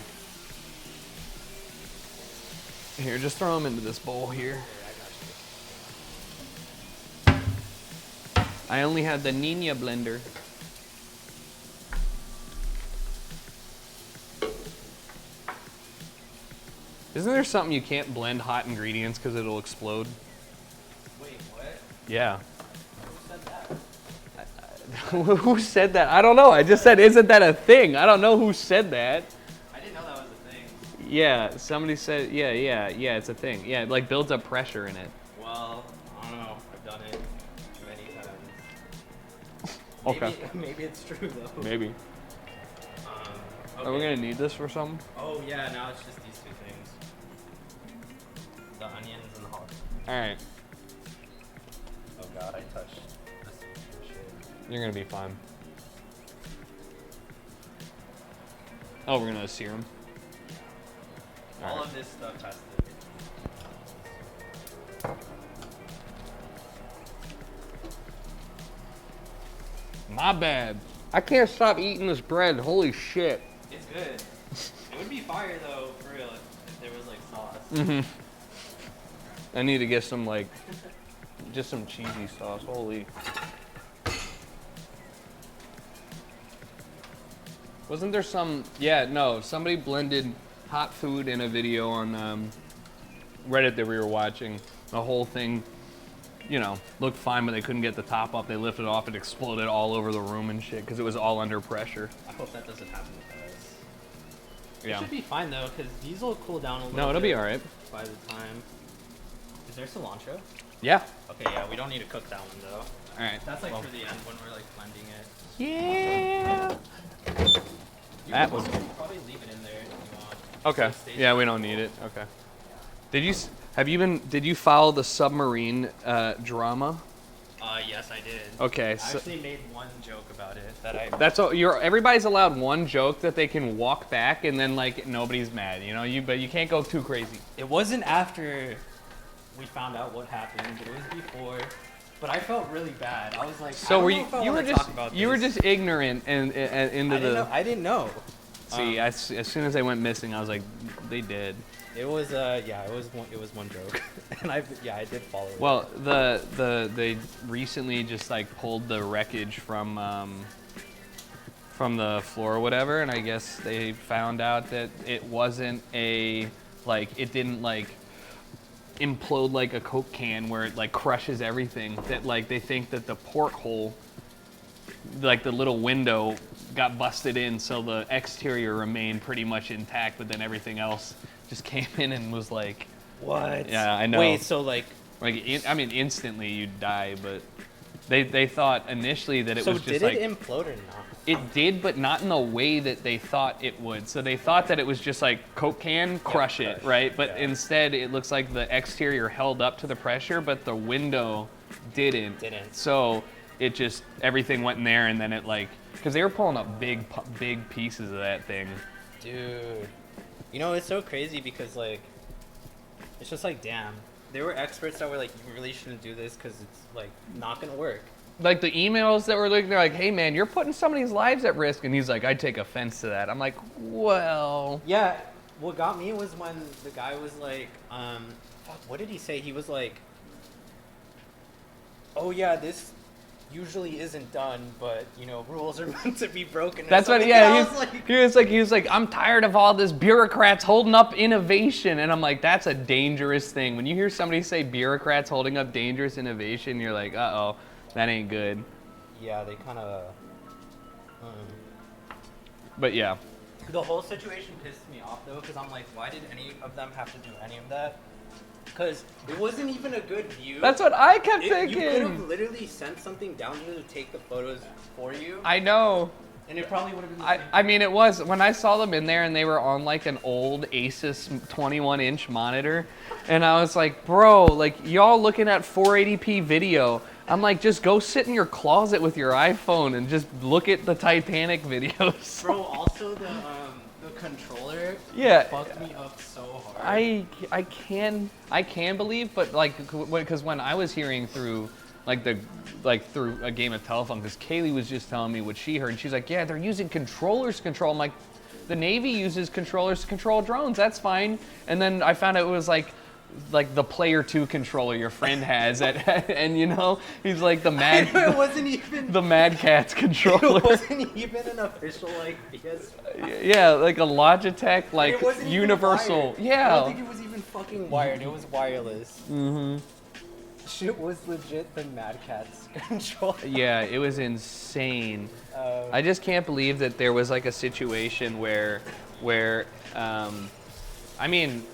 Here, just throw them into this bowl here. I only have the Nina blender. Isn't there something you can't blend hot ingredients because it'll explode? Wait, what? Yeah. Who said that? Who said that? I don't know. I just said, isn't that a thing? I don't know who said that. I didn't know that was a thing. Yeah, somebody said, yeah, it's a thing. Yeah, it like builds up pressure in it. Well, I don't know. I've done it many times. Okay. Maybe it's true though. Maybe. Okay. Are we gonna need this for something? Oh yeah, now it's just these two things. The onions and the hot. Alright, Oh god, I touched this shit. you're gonna be fine. Oh, we're gonna sear them. All Alright. of this stuff has to. My bad. I can't stop eating this bread. Holy shit. It's good. It would be fire though, for real, if there was like sauce. Mm-hmm. I need to get some like, just some cheesy sauce. Holy. Wasn't there some? Yeah, no. Somebody blended hot food in a video on Reddit that we were watching. The whole thing, you know, looked fine, but they couldn't get the top up. They lifted it off, it exploded all over the room and shit because it was all under pressure. I hope that doesn't happen with us. It Yeah. should be fine though, because these will cool down a little No, it'll bit be all right. by the time. Is there cilantro? Yeah. Okay, yeah, we don't need to cook that one though. All right. That's like Well, for the end when we're like blending it. yeah. You That can was- probably leave it in there if you want. Okay. It stays Yeah, we fine. don't need it. Okay. Did you follow the submarine drama? Yes, I did. Okay, I so actually made one joke about it that I. that's all. Everybody's allowed one joke that they can walk back, and then like nobody's mad, you know. But you can't go too crazy. It wasn't after we found out what happened, but it was before. But I felt really bad. I was like, I So don't were know you? if I You were wanna just talk about you were this. just ignorant and into I didn't know. See, as soon as they went missing, I was like, they did. It was it was one joke, and I did follow it. Well, they recently just like pulled the wreckage from the floor or whatever, and I guess they found out that it wasn't it didn't like implode like a Coke can where it like crushes everything. That like they think that the porthole, like the little window, got busted in, so the exterior remained pretty much intact, but then everything else just came in and was like, What? Yeah, I know. Wait, so like, instantly you'd die, but they thought initially that it so was just did like it implode or not? it did, but not in the way that they thought it would. So they thought that it was just like Coke can, crush it, right? But instead, it looks like the exterior held up to the pressure, but the window didn't. So it just everything went in there, and then it like because they were pulling up big pieces of that thing. Dude, you know it's so crazy because like, it's just like damn. There were experts that were like, you really shouldn't do this because it's like not gonna work. Like the emails that were like, they're like, hey man, you're putting somebody's lives at risk, and he's like, I take offense to that. I'm like, well, Yeah, what got me was when the guy was like, fuck, what did he say? He was like, oh yeah, this usually isn't done, but you know, rules are meant to be broken. That's what, yeah. He was like, I'm tired of all this bureaucrats holding up innovation, and I'm like, that's a dangerous thing. When you hear somebody say bureaucrats holding up dangerous innovation, you're like, uh-oh, that ain't good. Yeah, they kind of. But yeah. The whole situation pissed me off though, because I'm like, why did any of them have to do any of that? Because it wasn't even a good view. That's what I kept thinking. You could have literally sent something down here to take the photos for you. I know. And it probably would have been. I mean, it was when I saw them in there and they were on like an old Asus 21-inch monitor, and I was like, bro, like y'all looking at 480p video. I'm like, just go sit in your closet with your iPhone and just look at the Titanic videos. Bro, also the controller. Yeah. Fucked me up so hard. I can believe, but like, because when I was hearing through through a game of telephone, because Kaylee was just telling me what she heard, she's like, yeah, they're using controllers to control. I'm like, the Navy uses controllers to control drones. That's fine. And then I found out it was like the Player 2 controller your friend has, and you know, he's like the Mad. It wasn't even the Mad Cat's controller. It wasn't even an official like PS. Yeah, like a Logitech, like It wasn't even universal. wired. Yeah. I don't think it was even fucking wired. It was wireless. Mm-hmm. Shit was legit the Mad Cat's controller. Yeah, it was insane. I just can't believe that there was like a situation where I mean,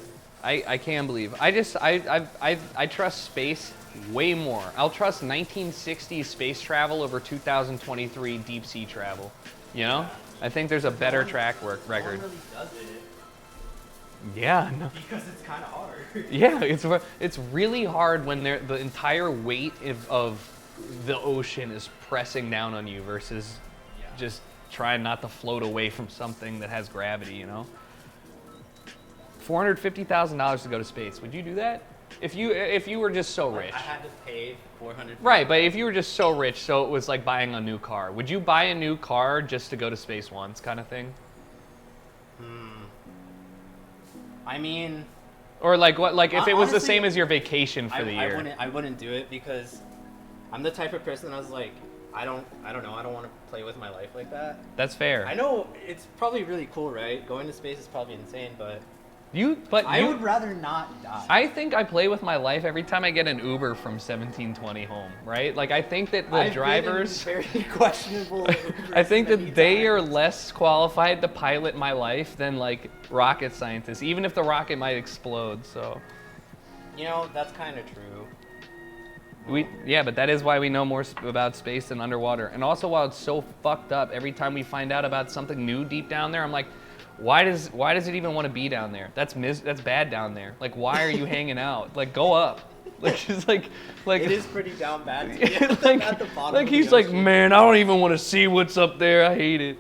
I can believe. I trust space way more. I'll trust 1960s space travel over 2023 deep sea travel. You know, I think there's a better track record. No one really does it. Yeah. No. Because it's kind of hard. Yeah, it's really hard when the entire weight of the ocean is pressing down on you versus just trying not to float away from something that has gravity. You know. $450,000 to go to space. Would you do that? If you were just so rich. I had to pay $400. Right, but if you were just so rich, so it was like buying a new car. Would you buy a new car just to go to space once, kind of thing? I mean. Or like what? Like if it was honestly, the same as your vacation for the year. I wouldn't do it because I'm the type of person I was like, I don't know. I don't want to play with my life like that. That's fair. I know it's probably really cool, right? Going to space is probably insane, but. I would rather not die. I think I play with my life every time I get an Uber from 1720 home, right? Like I think that the drivers been in very questionable Ubers I think that many they are times. less qualified to pilot my life than like rocket scientists, even if the rocket might explode. So You know, that's kind of true. yeah, but that is why we know more about space than underwater. And also, while it's so fucked up, every time we find out about something new deep down there, I'm like, why does it even want to be down there? That's bad down there. Like, why are you hanging out? Like, go up. Like she's like It is pretty down bad. To be like, at the bottom like of the he's like, ocean. man, I don't even want to see what's up there. I hate it.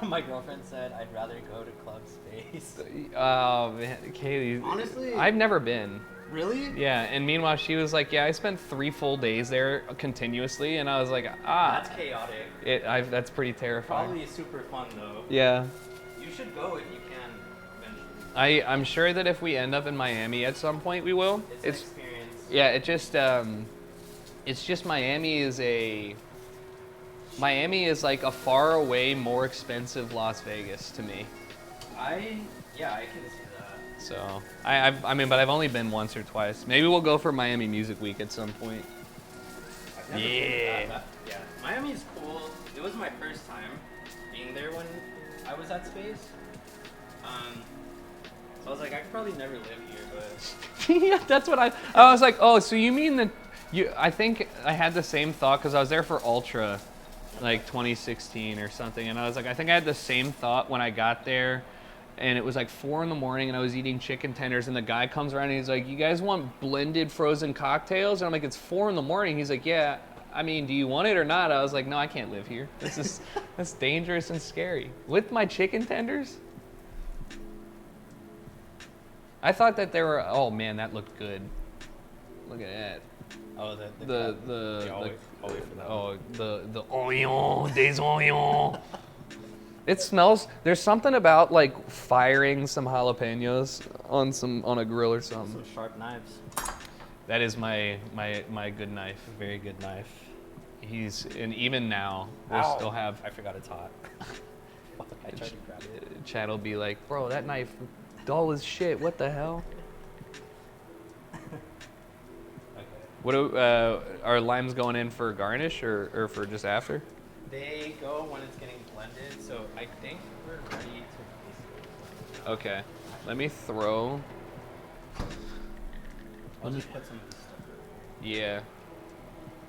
My girlfriend said I'd rather go to club space. Oh man, Kaylee. Honestly, I've never been. Really? Yeah, and meanwhile she was like, yeah, I spent 3 full days there continuously, and I was like, That's chaotic. That's pretty terrifying. Probably super fun though. Yeah. You should go if you can eventually. I'm sure that if we end up in Miami at some point, we will. It's an experience. Yeah, it's just Miami is like a far away, more expensive Las Vegas to me. I can see that. So I mean, but I've only been once or twice. Maybe we'll go for Miami Music Week at some point. I've never been to that. Yeah, Miami's cool. It was my first time being there when I was at Space. So I was like, I could probably never live here, but Yeah, that's what I was like. Oh, so you mean that I think I had the same thought because I was there for Ultra, like 2016 or something, and I was like, I think I had the same thought when I got there, and it was like 4 a.m. and I was eating chicken tenders, and the guy comes around and he's like, you guys want blended frozen cocktails? And I'm like, it's 4 a.m. He's like, yeah. I mean, do you want it or not? I was like, no, I can't live here. This is that's dangerous and scary. With my chicken tenders? I thought that they were. Oh man, that looked good. Look at that. oh, The oignon, des oignons. It smells. There's something about like firing some jalapenos on a grill or something. some sharp knives. That is my good knife. Very good knife. And even now we'll still have. I forgot it's hot. I tried to grab it. Chad will be like, bro, that knife dull as shit. What the hell? Okay. What are limes going in for garnish or for just after? They go when it's getting blended, so I think we're ready to basically. Okay. Let me throw. I'll just put some of this stuff in. Yeah.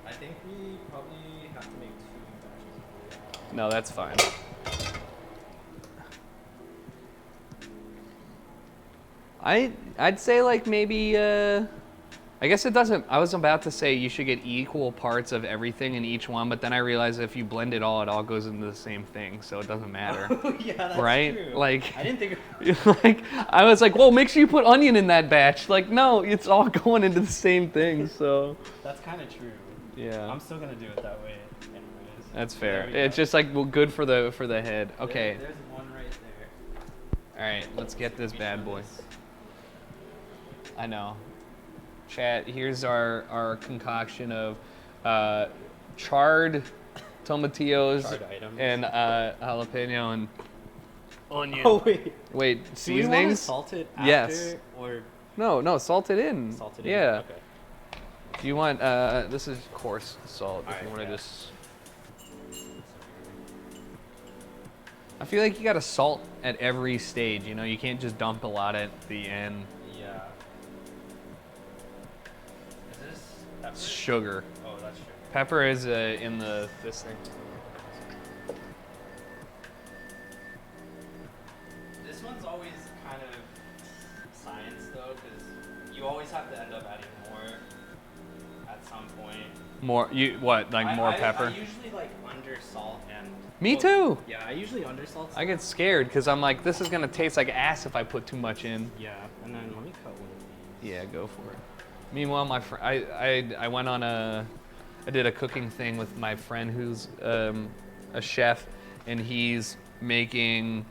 I think we probably have to make 2 batches. No, that's fine. I'd say like maybe I guess it doesn't. I was about to say you should get equal parts of everything in each one, but then I realized if you blend it all goes into the same thing, so it doesn't matter. Oh yeah, that's right? true. Like I didn't think. like I was like, well, make sure you put onion in that batch. Like, no, it's all going into the same thing. So That's kind of true. yeah, I'm still gonna do it that way, anyways. that's fair. There we It's go. just like well, good for the head. Okay, There's one right there. all right, let's get this We bad show boy. this. I know. Chat, here's our concoction of charred tomatillos Charred items. and jalapeno and onion. Oh wait. Wait, Do we want to seasonings? salt it after Yes. or No, salt it in. salt it in? Yeah. Okay. Do you want this is coarse salt if Alright, you want to yeah. just I feel like you got to salt at every stage, you know, you can't just dump a lot at the end. Yeah. Is this pepper? Sugar. Oh, that's sugar. Pepper is in this thing. This one's always kind of science though, because you always have to end up adding more at some point. More more pepper? I usually like under salt and. Me too. Yeah, I usually undersalt. I get scared because I'm like, this is gonna taste like ass if I put too much in. Yeah, and then let me cut one of these. Yeah, go for it. Meanwhile, my I went on I did a cooking thing with my friend who's a chef, and he's making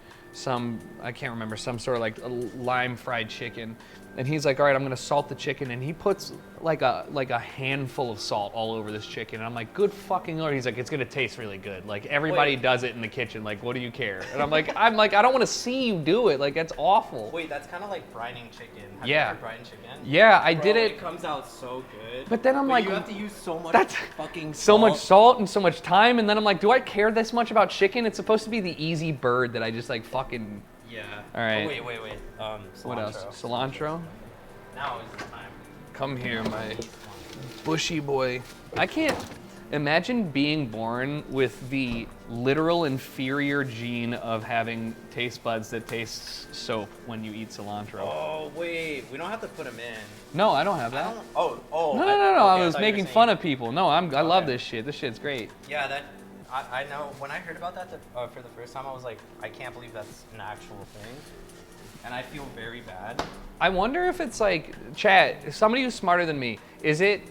I can't remember, some sort of like a lime fried chicken. And he's like, all right, I'm gonna salt the chicken, and he puts like a handful of salt all over this chicken. And I'm like, good fucking lord. He's like, it's gonna taste really good. Like everybody does it in the kitchen. Like, what do you care? And I'm like, I don't want to see you do it. Like that's awful. Wait, that's kind of like brining chicken. Have Yeah. you ever brined chicken? Yeah, I Bro, did it. It comes out so good. But then I'm like, you have to use so much that's fucking so much salt. salt and so much time, and then I'm like, do I care this much about chicken? It's supposed to be the easy bird that I just like fucking. Yeah. All right. Oh, wait. Cilantro. What else? Cilantro. Now is the time. Come here, my bushy boy. I can't. Imagine being born with the literal inferior gene of having taste buds that taste soap when you eat cilantro. Oh wait, we don't have to put them in. No, I don't have I that. don't. Oh. No. Okay, I was thought you were making saying- fun of people. No, I love Okay. this shit. This shit's great. Yeah, that. I know. When I heard about that for the first time, I was like, I can't believe that's an actual thing, and I feel very bad. I wonder if it's like, chat, somebody who's smarter than me, is it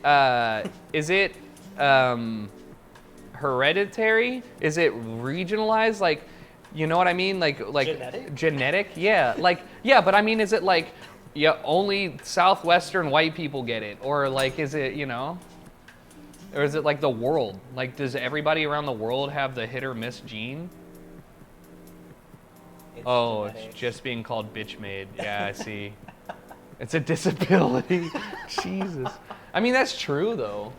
hereditary? Is it regionalized? Like, you know what I mean? Like genetic? Yeah. But I mean, is it like, yeah, only Southwestern white people get it? Or like, is it, you know? Or is it like the world? Like, does everybody around the world have the hit or miss gene? It's Oh, genetic. it's just being called bitch made. Yeah, I see. It's a disability. Jesus. I mean, that's true though.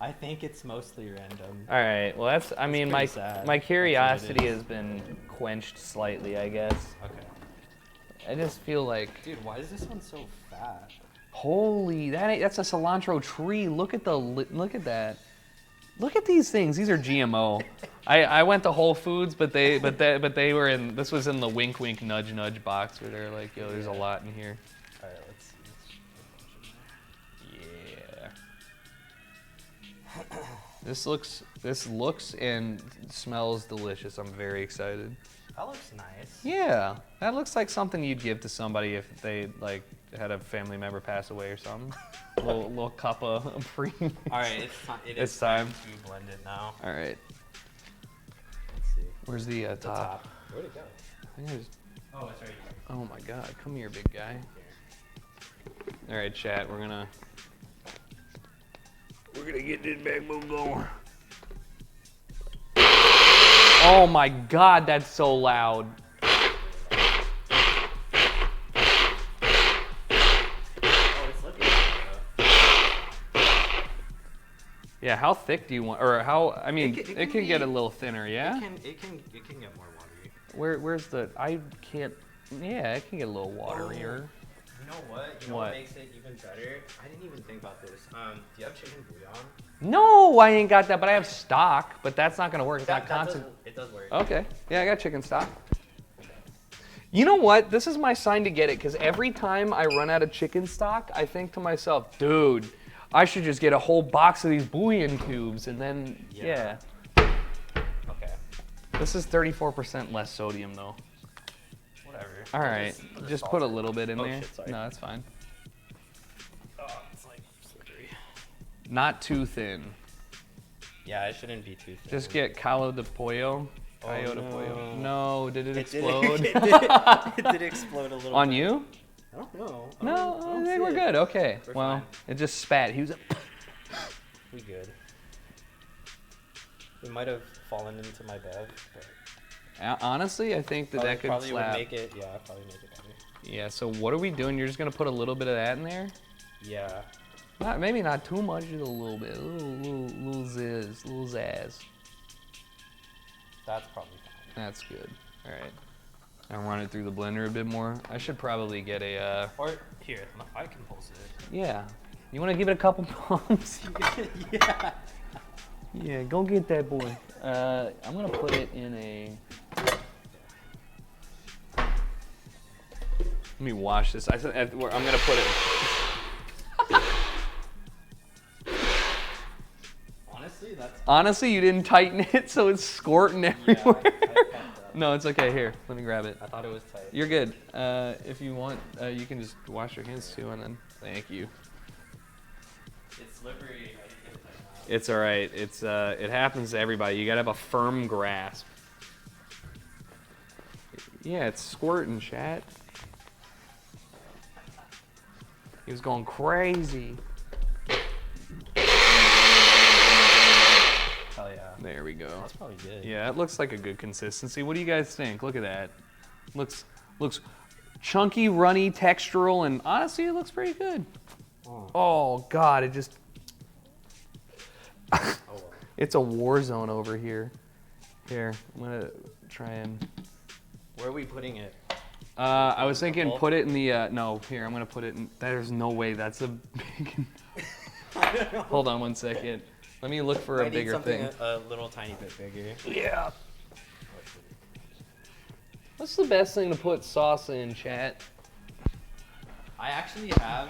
I think it's mostly random. All right. Well, that's. I mean, my pretty sad. my That's curiosity what it is. has been quenched slightly, I guess. Okay. I just feel like, Dude, why is this one so fat? holy, that's a cilantro tree. Look at look at that. Look at these things. These are GMO. I went to Whole Foods, but they were in. This was in the wink wink nudge nudge box where they're like, yo, there's a lot in here. All right, let's see. Yeah. This looks and smells delicious. I'm very excited. That looks nice. Yeah, that looks like something you'd give to somebody if they like had a family member pass away or something. little cup of premium. All right, it's time. It's time. to blend it now. All right. Let's see. Where's the The top? top. Where'd it go? I think there's- Oh, it's right here. oh my God, come here, big guy. All right, chat. We're gonna get this bag move going. Oh my God, that's so loud. Oh, it's looking good. Yeah, how thick do you want, or how? I mean, It it can can get be- a little thinner. Yeah. It can get more watery. Where's the? I can't. Yeah, it can get a little waterier. You know what? You know what makes it even better? I didn't even think about this. Do you have chicken bouillon? No, I ain't got that, but I have stock. But that's not gonna work. It's not constant. It does work. Okay. Yeah, I got chicken stock. You know what? This is my sign to get it, because every time I run out of chicken stock, I think to myself, dude, I should just get a whole box of these bouillon cubes, and then yeah. Okay. This is 34% less sodium though. Whatever. All right, just put a little bit in Oh, there. shit, sorry. No, that's fine. Oh, it's like slippery. Not too thin. Yeah, it shouldn't be too thin. Just get caldo de pollo. Caldo de pollo. No, did it explode? It did explode a little On bit. you? I don't know. No, don't I think see we're it. good. Okay. We're Well, fine. it just spat. He was. We good. It might have fallen into my bag, but Honestly, I think that could probably slap. would make it. Yeah, probably make it better. Yeah. So what are we doing? You're just gonna put a little bit of that in there? Yeah. Maybe not too much. Just a little bit. A little zizz. Little zazz. That's probably fine. That's good. All right. I'll run it through the blender a bit more. I should probably get a. Or here, I can pulse it. Yeah. You want to give it a couple pumps? Yeah. Yeah, go get that boy. I'm gonna put it in a. Let me wash this. I'm gonna put it. Honestly, you didn't tighten it, so it's squirting everywhere. No, it's okay. Here, let me grab it. I thought it was tight. You're good. If you want, you can just wash your hands too, and then thank you. It's slippery. I didn't get it tight now. It's all right. It happens to everybody. You gotta have a firm grasp. Yeah, it's squirting, chat. He was going crazy. Hell yeah. There we go. That's probably good. Yeah, it looks like a good consistency. What do you guys think? Look at that. Looks chunky, runny, textural, and honestly, it looks pretty good. Oh God, it just. Oh, well. It's a war zone over here. Here, I'm gonna try and. Where are we putting it? I was thinking put it in the. No, here, I'm gonna put it in. There's no way that's a big. Hold on 1 second. Let me look for a bigger thing. A little tiny bit bigger. Yeah. What's the best thing to put salsa in, chat? I actually have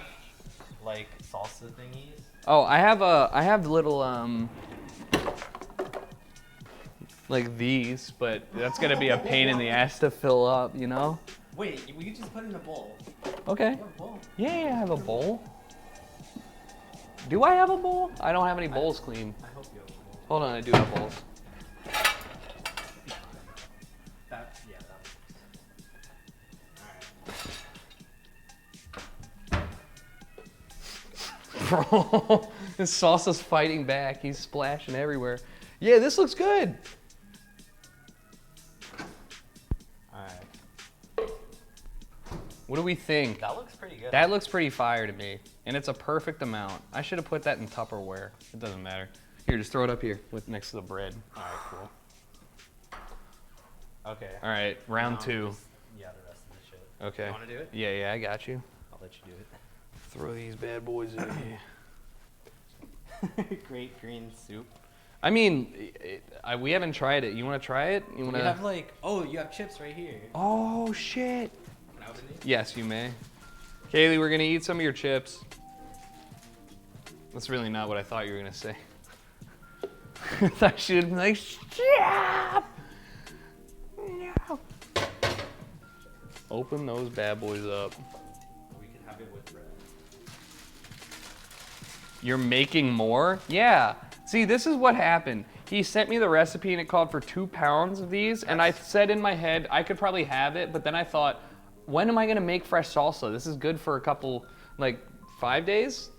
like salsa thingies. Oh, I have little like these, but that's gonna be a pain in the ass to fill up, you know? Wait, we could just put it in a bowl. Okay. You have a bowl. Yeah, I have a bowl. Do I have a bowl? I don't have any bowls clean. I hope you have a bowl. Hold on, I do have bowls. That works. Bro, this salsa's fighting back. He's splashing everywhere. Yeah, this looks good. Alright. What do we think? That looks pretty good. That looks pretty fire to me. And it's a perfect amount. I should have put that in Tupperware. It doesn't matter. Here, just throw it up here with next to the bread. Alright, cool. Okay. All right, round Now 2. just- yeah, the rest of the shit. Okay. You wanna do it? Yeah, I got you. I'll let you do Throw these bad boys in here. it. Great green soup. I mean, we haven't tried it. You want to try it? You want You to? have like, oh, you have chips right here. Oh shit! Can I open these? Yes, you may. Kaylee, we're gonna eat some of your chips. That's really not what I thought you were gonna say. I thought she would be like, stop! No. Open those bad boys up. We can have it with bread. You're making more? Yeah. See, this is what happened. He sent me the recipe and it called for 2 pounds of these, and I said in my head I could probably have it, but then I thought, when am I gonna make fresh salsa? This is good for a couple, like 5 days?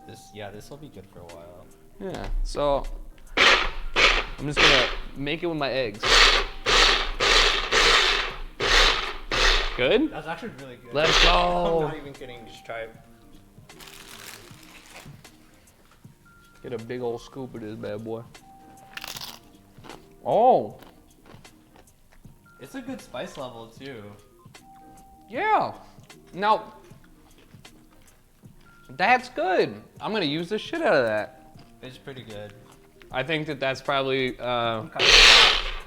This will be good for a while. Yeah, so I'm just gonna make it with my eggs. Good? That's actually really good. Let's I'm go. not even kidding. Just try it. Get a big old scoop of this bad boy. Oh, It's a good spice level too. yeah. Now, that's good. I'm gonna use the shit out of that. It's pretty good. I think that that's probably,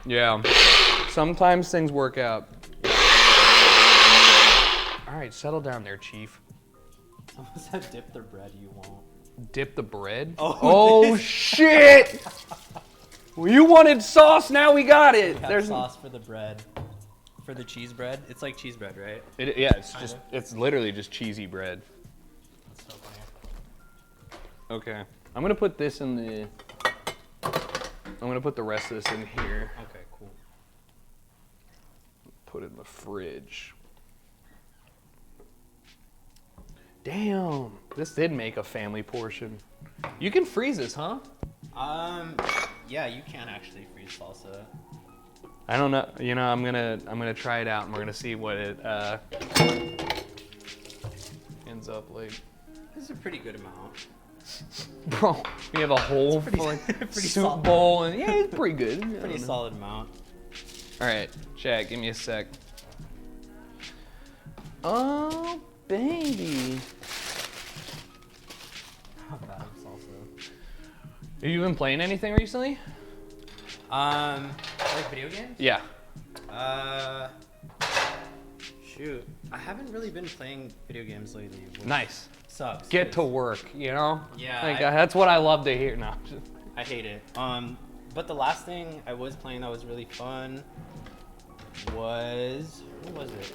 yeah. Sometimes things work out. All right, settle down there, Chief. Someone said dip the bread, you won't. Dip the bread? Oh, this- shit! Well, you wanted sauce, now we got it. We have There's sauce for the bread. For the cheese bread? It's like cheese bread, right? yeah, it's literally just cheesy bread. That's so funny. Okay, I'm gonna put this in the. I'm gonna put the rest of this in here. Okay, cool. Put it in the fridge. Damn, this did make a family portion. You can freeze this, huh? Yeah, you can actually freeze salsa. I don't know. You know, I'm gonna try it out, and we're gonna see what it ends up like. This is a pretty good amount. Bro, we have a whole pretty- full, pretty soup solid. bowl, and yeah, it's pretty good. I Pretty don't know. solid amount. All right, chat, give me a sec. Oh, baby. How bad is salsa? Have you been playing anything recently? Like video games? Yeah. Shoot. I haven't really been playing video games lately. Which Nice. Sucks. Get to 'cause work, you know? Yeah, Like, I- that's what I love to hear. No. I hate it. But the last thing I was playing that was really fun was, what was it?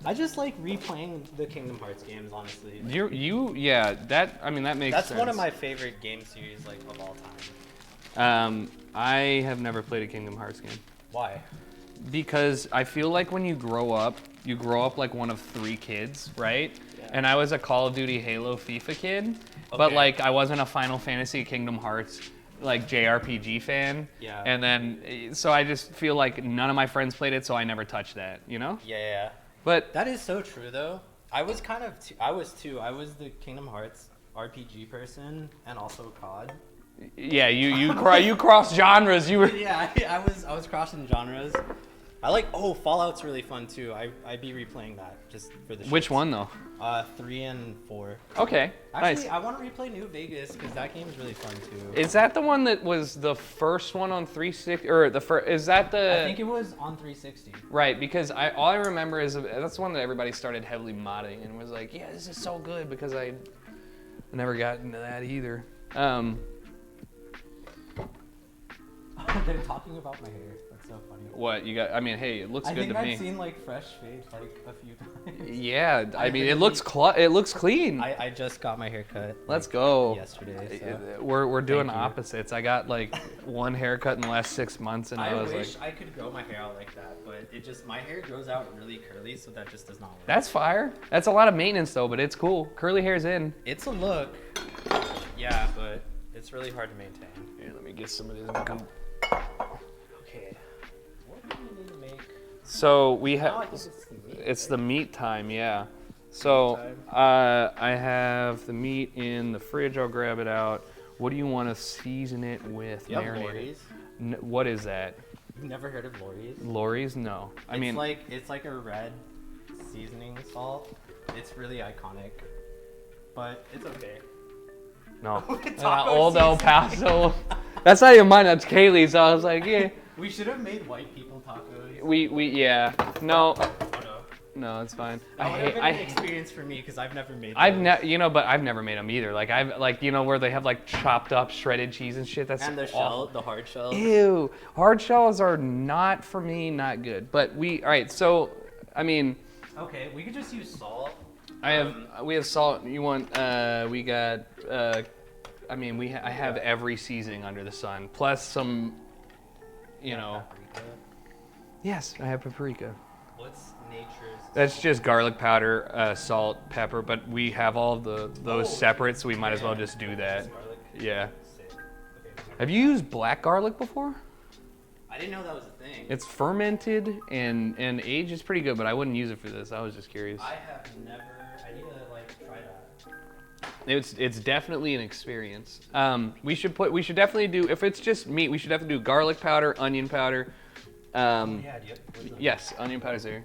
I just like replaying the Kingdom Hearts games, honestly. Yeah, that makes That's sense. one of my favorite game series, like, of all time. I have never played a Kingdom Hearts game. Why? Because I feel like when you grow up like one of 3 kids, right? Yeah. And I was a Call of Duty, Halo, FIFA kid, but Okay. like I wasn't a Final Fantasy, Kingdom Hearts, like JRPG fan. Yeah. And then, so I just feel like none of my friends played it, so I never touched that, you know? Yeah. But That is so true, though. I was kind of, I was the Kingdom Hearts RPG person and also COD. yeah, you cross genres. You were Yeah, I was crossing genres. I like. Oh, Fallout's really fun too. I'd be replaying that just for the. Which shits. one though? 3 and 4. Okay, Actually, nice. I want to replay New Vegas because that game is really fun too. Is that the one that was the first one on 360, or the first? Is that the? I think it was on 360. Right, because all I remember is that's the one that everybody started heavily modding and was like, yeah, this is so good because I never got into that either. They're talking about my hair. That's so funny. What you got? I mean, hey, it looks good to I think me. I've seen like fresh fade like a few times. Yeah, I mean, it looks clean. I just got my hair cut. Let's go. Yesterday. So. We're doing Thank you. opposites. I got like one haircut in the last 6 months, and I was wish like, I could grow my hair out like that, but it just my hair grows out really curly, so that just does not work. that's fire. That's a lot of maintenance though, but it's cool. Curly hair's in. It's a look. Yeah, but it's really hard to maintain. Here, let me get some of this. Okay. What do we need to make? So we Oh, I have. think it's the meat. It's the meat time, yeah. So I have the meat in the fridge. I'll grab it out. What do you want to season it with? You have Marinate it? Lori's? What is that? You've never heard of Lori's? Lori's? No. I mean, it's like a red seasoning salt. It's really iconic, but it's okay. no. Taco Old El seasoning. Paso. That's not even mine. That's Kaylee's. So I was like, yeah. We should have made white people tacos. Yeah. No. Oh no. No, it's fine. That would have been an experience for me because I've never made. I've those. never, but I've never made them either. Like where they have like chopped up shredded cheese and shit. That's And the awful. shell, the hard shell. Ew, hard shells are not for me, not good. But all right. So, I mean, Okay, we could just use salt. we have salt. You want? We got. I have every seasoning under the sun, plus some. Paprika. Yes, I have paprika. What's nature's? That's just garlic powder, salt, pepper. But we have all of those separate, so we might as well just do that. Garlic. Yeah. Sick. Okay. Have you used black garlic before? I didn't know that was a thing. It's fermented and aged. It's pretty good, but I wouldn't use it for this. I was just curious. I have never. I need to try that. It's definitely an experience. We should definitely do, if it's just meat, we should definitely do garlic powder, onion powder. Yeah. Do you have, Yes, onion powder's there.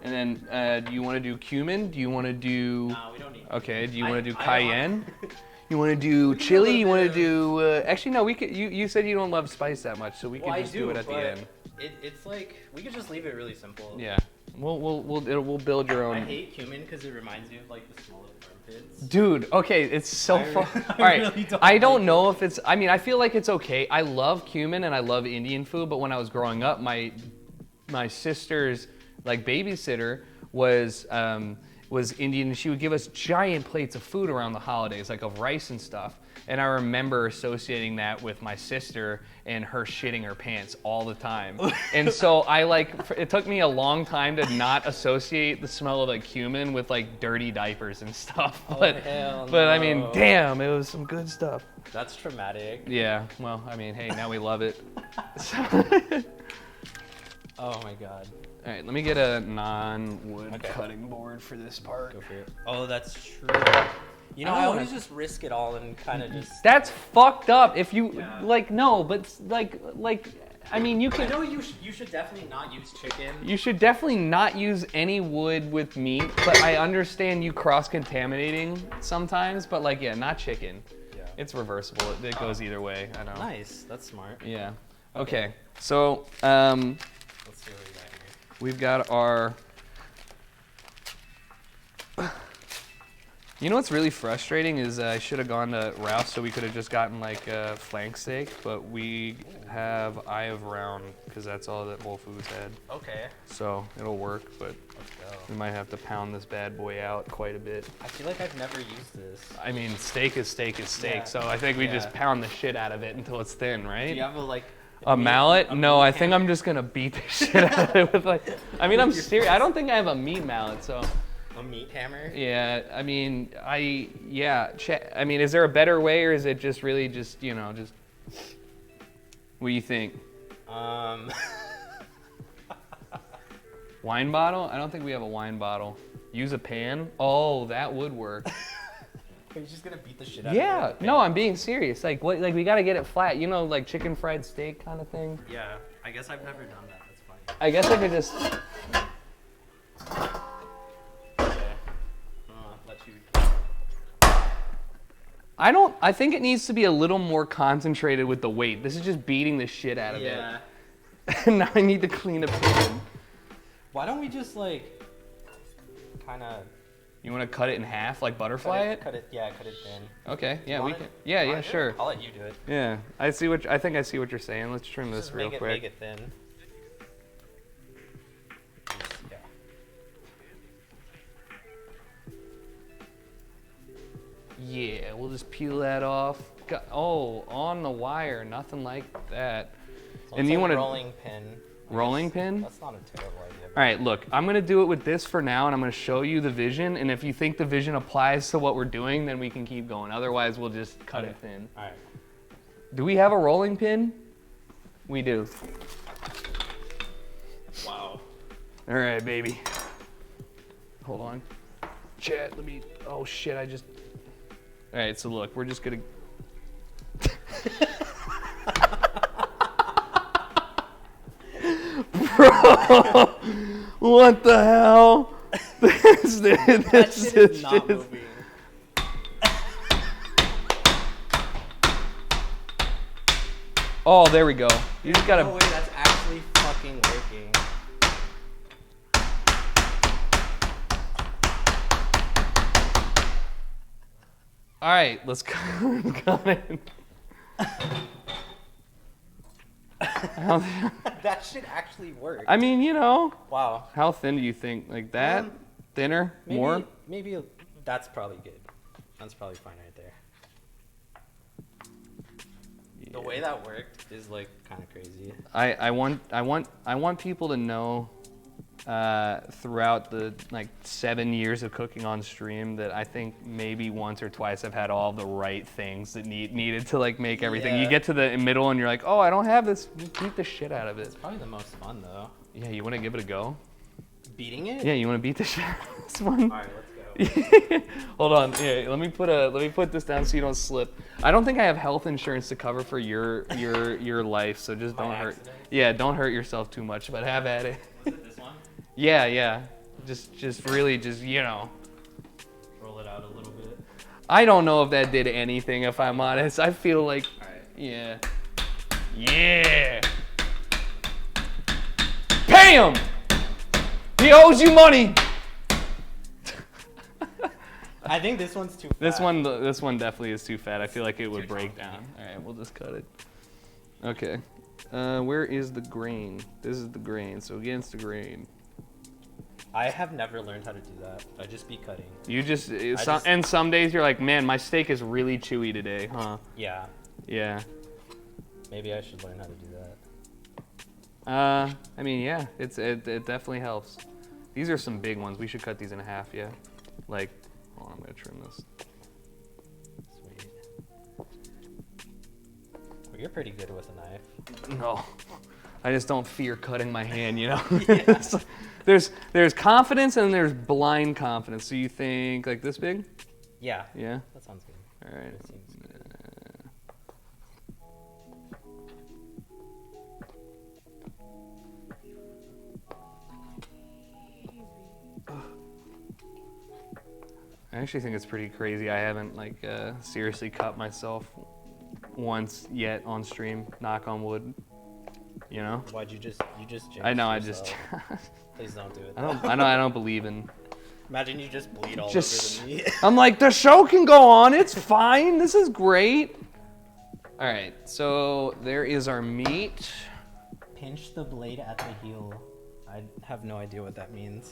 And then do you want to do cumin? Do you want to do? No, we don't need. Okay. Do you want to do I cayenne? You want to do can do a chili? little You want to bit do? Actually, no. We could. You said you don't love spice that much, so we Well, could I just do it at the but end. It's like we could just leave it really simple. Yeah. We'll build your I own. hate cumin because it reminds me of like the smell of armpits. Dude, okay, it's so I fun. re- I All right, really don't I don't like know if it's. I mean, I feel like it's okay. I love cumin and I love Indian food, but when I was growing up, my sister's like babysitter was Indian, and she would give us giant plates of food around the holidays, like of rice and stuff. And I remember associating that with my sister and her shitting her pants all the time. And so it took me a long time to not associate the smell of like cumin with like dirty diapers and stuff. But I mean, no. damn, it was some good stuff. That's traumatic. Yeah, well, I mean, hey, now we love it. Oh my god. All right, let me get a non-wood Okay. cutting board for this part. Go for it. Oh, that's true. You I know, don't I wanna- always just risk it all and kind of just. That's fucked up. If you Yeah. no, but I mean, you I can. know you should definitely not use chicken. You should definitely not use any wood with meat, but I understand you cross-contaminating sometimes. But yeah, not chicken. Yeah. It's reversible. It goes either way. I know. Nice. That's smart. Yeah. Okay. So Let's see what we got here. we've got our. You know what's really frustrating is I should have gone to Ralph's so we could have just gotten like a flank steak, but we have Eye of Round because that's all that Whole Foods had. Okay. So it'll work, but Let's go. we might have to pound this bad boy out quite a bit. I feel like I've never used this. I mean, steak is steak is steak, Yeah. so I think we Yeah. just pound the shit out of it until it's thin, Do right? you have A mallet? a No, meat I think hammer? I'm just gonna beat the shit out of it with like. I mean, I'm serious. I don't think I have a meat mallet, so. A meat hammer? Yeah, I mean, I mean, is there a better way, or is it just really just? What do you think? Wine bottle? I don't think we have a wine bottle. Use a pan? Oh, that would work. Are you just gonna beat the shit out Yeah, of it? no, I'm being serious. Like, what? Like, we gotta get it flat. Like chicken fried steak kind of thing. Yeah, I guess I've never done that. That's funny. I guess I could just. Let you. I think it needs to be a little more concentrated with the weight. This is just beating the shit out of it. And now I need to clean a pin. Why don't we just like, kind of. You want to cut it in half, like butterfly it? Cut it thin. Okay, yeah, we want can. it? Yeah, You yeah, wanna do it? sure. I'll let you do it. Yeah, I think I see what you're saying. Let's trim this Just real make quick. it thin. Yeah. Yeah, we'll just peel that off. Oh, on the wire, nothing like that. So And it's you a want to rolling pin. I rolling guess pin? That's not a terrible idea. All right, look, I'm gonna do it with this for now, and I'm gonna show you the vision. And if you think the vision applies to what we're doing, then we can keep going. Otherwise, we'll just cut it thin. All right. Do we have a rolling pin? We do. Wow. All right, baby. Hold on. Chat, let me. Oh shit, I just. All right, so look, we're just gonna. Bro, what the hell? That shit is not moving. Oh, there we go. You just gotta. No way, that's actually fucking working. All right, let's cut it. That should actually work. I mean, you know, Wow. how thin do you think? Like that? Thinner? Maybe, More? Maybe that's probably good. That's probably fine right there. The way that worked is like kind of crazy. I want people to know throughout the like 7 years of cooking on stream that I think maybe once or twice I've had all the right things that needed to like make everything. Yeah. You get to the middle and you're like, oh, I don't have this. Just beat the shit out of it. It's probably the most fun though. Yeah, you want to give it a go? Beating it? Yeah, you want to beat the shit out of this one? All right, let's go. Hold on. Here, let me put this down so you don't slip. I don't think I have health insurance to cover for your life, so just don't hurt. accident? Yeah, don't hurt yourself too much, but have at it. Was it this one? Yeah. Just really, you know. Roll it out a little bit. I don't know if that did anything, if I'm honest. I feel like, All right. yeah. Pay him! He owes you money! I think this one's too fat. This one definitely is too fat. I feel like it would break down. All right, we'll just cut it. Okay. Where is the grain? This is the grain, so against the grain. I have never learned how to do that. I just be cutting. You just, and some days you're like, man, my steak is really chewy today, huh? Yeah. Yeah. Maybe I should learn how to do that. I mean, yeah, it definitely helps. These are some big ones. We should cut these in half, yeah. Like, hold on, I'm gonna trim this. Sweet. Well, you're pretty good with a knife. No, I just don't fear cutting my hand, you know? Yeah. There's confidence and there's blind confidence. So you think like this big? Yeah. Yeah? That sounds good. All right. That seems good. I actually think it's pretty crazy. I haven't like seriously cut myself once yet on stream. Knock on wood. You know? Why'd you just jinx I know. yourself. Please don't do it. I don't believe in. Imagine you just bleed all Just. over the meat. I'm like, the show can go on. It's fine. This is great. All right. So there is our meat. Pinch the blade at the heel. I have no idea what that means.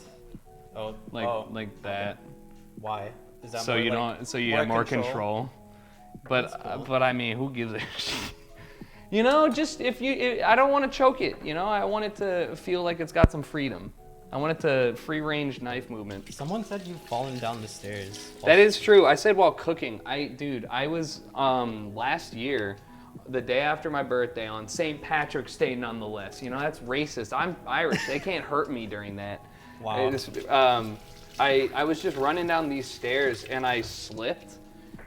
Oh, Like that. Why? Is that So more you like don't. So you have more control. That's But cool. but I mean, who gives a shit? You know, just I don't want to choke it. You know, I want it to feel like it's got some freedom. I want it to free range knife movement. Someone said you've fallen down the stairs. That is true. I said while cooking. I was last year, the day after my birthday on St. Patrick's Day, nonetheless. You know, that's racist. I'm Irish. They can't hurt me during that. Wow. I was just running down these stairs and I slipped,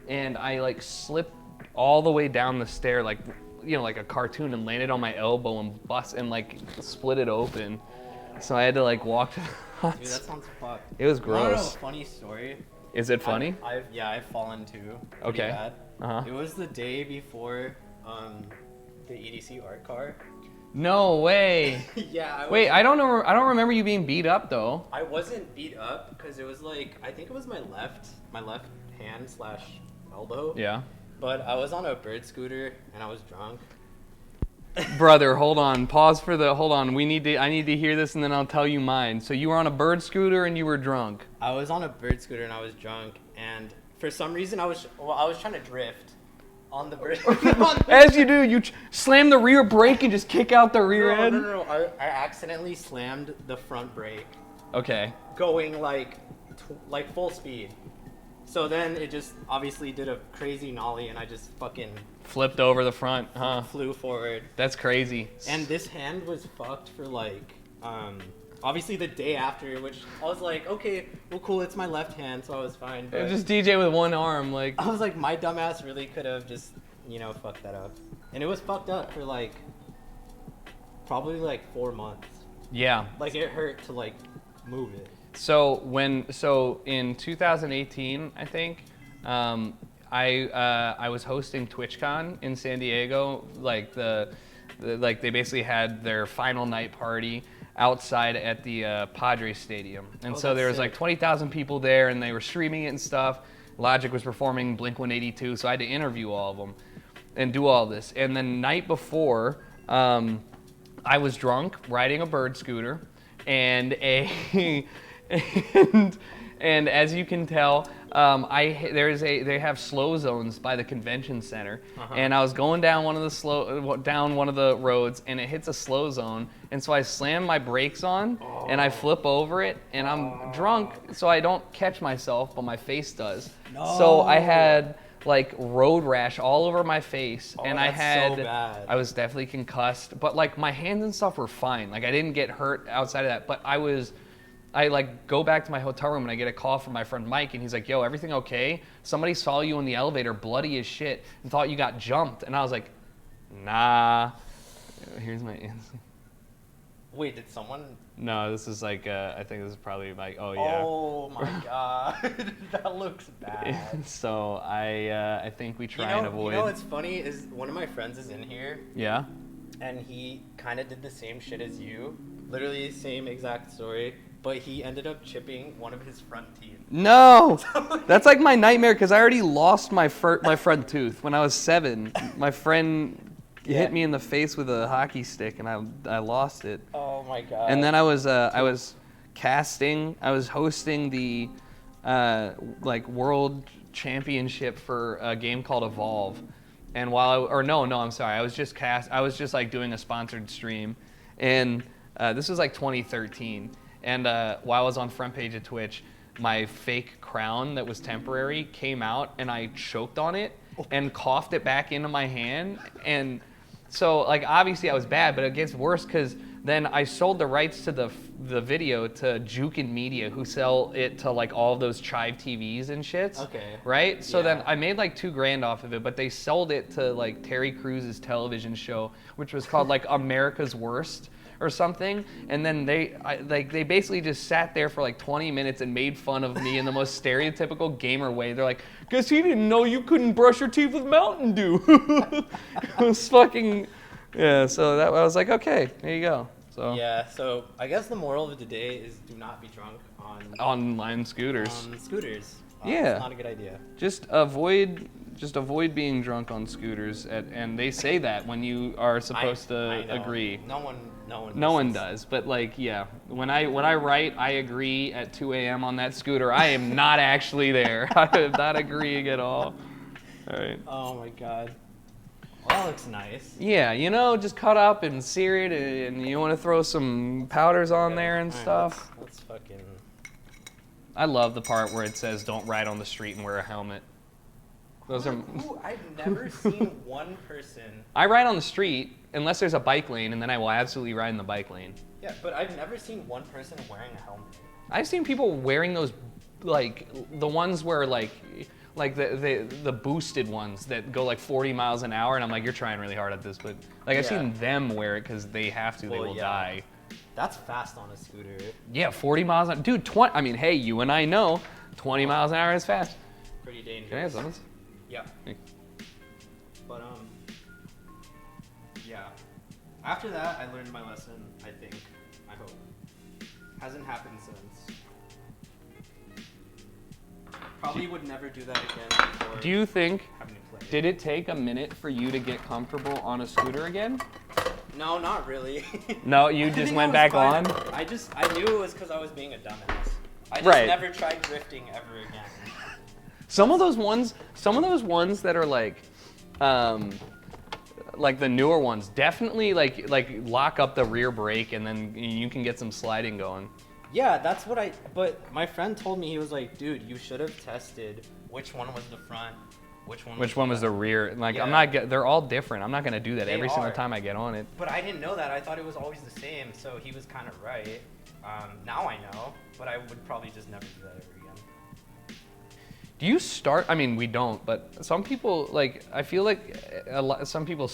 and I like slipped all the way down the stair, like you know, like a cartoon and landed on my elbow and like split it open. So I had to like walk to the Dude, that sounds fucked. It was Wanna know a gross. funny story? Is it funny? I've fallen too. Pretty Okay. Bad. Uh-huh. It was the day before the EDC art car. No way. Yeah. Wait, I don't know. I don't remember you being beat up though. I wasn't beat up because it was like I think it was my left hand / elbow. Yeah. But I was on a bird scooter and I was drunk. Brother, hold on. Pause for the. Hold on. I need to hear this and then I'll tell you mine. So you were on a bird scooter and you were drunk. I was on a bird scooter and I was drunk, and for some reason I was trying to drift on the bird. As you do, you slam the rear brake and just kick out the rear end. No. I accidentally slammed the front brake, Okay. going like full speed. So then it just obviously did a crazy nollie, and I just fucking Flipped over the front, huh? flew forward. That's crazy. And this hand was fucked for like, obviously the day after, which I was like, okay, well, cool, it's my left hand, so I was fine. But Just DJ with one arm, like. I was like, my dumbass really could have just, fucked that up. And it was fucked up for like, probably like 4 months. Yeah. Like it hurt to like move it. So in 2018, I think, I was hosting TwitchCon in San Diego. Like like they basically had their final night party outside at the Padres Stadium, and so there was like 20,000 people there, and they were streaming it and stuff. Logic was performing Blink-182, so I had to interview all of them and do all this. And the night before, I was drunk riding a bird scooter, and and as you can tell, they have slow zones by the convention center, and I was going down one of the roads, and it hits a slow zone, and so I slam my brakes on, and I flip over it, and I'm drunk, so I don't catch myself, but my face does. No. So I had like road rash all over my face, and that's so bad. I was definitely concussed, but like my hands and stuff were fine. Like I didn't get hurt outside of that, but I like go back to my hotel room and I get a call from my friend Mike, and he's like, yo, everything okay? Somebody saw you in the elevator bloody as shit and thought you got jumped. And I was like, nah. Here's my answer. Wait, did someone? No, this is like, I think this is probably like, oh yeah. Oh my god, that looks bad. So I think we try and avoid. You know what's funny is one of my friends is in here. Yeah? And he kind of did the same shit as you. Literally same exact story. But he ended up chipping one of his front teeth. No! That's like my nightmare, because I already lost my front tooth when I was 7. My friend hit me in the face with a hockey stick, and I lost it. Oh my god. And then I was casting. I was hosting the like world championship for a game called Evolve. And I'm sorry. I was just like doing a sponsored stream, and this was like 2013. And while I was on front page of Twitch, my fake crown that was temporary came out, and I choked on it and coughed it back into my hand. And so, like, obviously I was bad, but it gets worse because then I sold the rights to the video to Jukin Media, who sell it to like all of those Chive TVs and shits. Okay. Right? So then I made like $2,000 off of it, but they sold it to like Terry Crews's television show, which was called like America's Worst or something, and then they basically just sat there for like 20 minutes and made fun of me in the most stereotypical gamer way. They're like, "Guess he didn't know you couldn't brush your teeth with Mountain Dew." It was fucking, yeah. So I was like, okay, there you go. So yeah. So I guess the moral of the day is do not be drunk on online scooters. Scooters. Yeah. It's not a good idea. Just avoid being drunk on scooters, and they say that when you are supposed to agree. No one does, but like, yeah, when I write I agree at 2 a.m. on that scooter, I am not actually there. I am not agreeing at all. All right. Oh my god. Well, that looks nice. Yeah, just cut up and sear it, and you want to throw some powders on there and stuff. Let's fucking. I love the part where it says don't ride on the street and wear a helmet. Those are. I've never seen one person. I ride on the street unless there's a bike lane, and then I will absolutely ride in the bike lane. Yeah, but I've never seen one person wearing a helmet. I've seen people wearing those, like the ones where like like the boosted ones that go like 40 miles an hour, and I'm like, you're trying really hard at this, but like I've seen them wear it because they have to, they will die. That's fast on a scooter. Yeah, 40 miles an hour. Dude, 20, I mean, hey, you and I know 20 miles an hour is fast. Pretty dangerous. Can I have some? Yeah. Hey. But yeah. After that, I learned my lesson. I think. I hope. Hasn't happened since. Probably would never do that again. Before Do you think, having to play. did it take a minute for you to get comfortable on a scooter again? No, not really. No, you I just think went I was back on? fine. I knew it was because I was being a dumbass. I just Right. never tried drifting ever again. Some of those ones that are like the newer ones, definitely like lock up the rear brake and then you can get some sliding going. Yeah, that's what but my friend told me, he was like, dude, you should have tested which one was the front, which one was the rear. Like Yeah. they're all different. I'm not gonna do that They every single are. time I get on it. But I didn't know that. I thought it was always the same, so he was kind of right. Now I know, but I would probably just never do that ever again. Do you start? I mean, we don't, but some people like. I feel like some people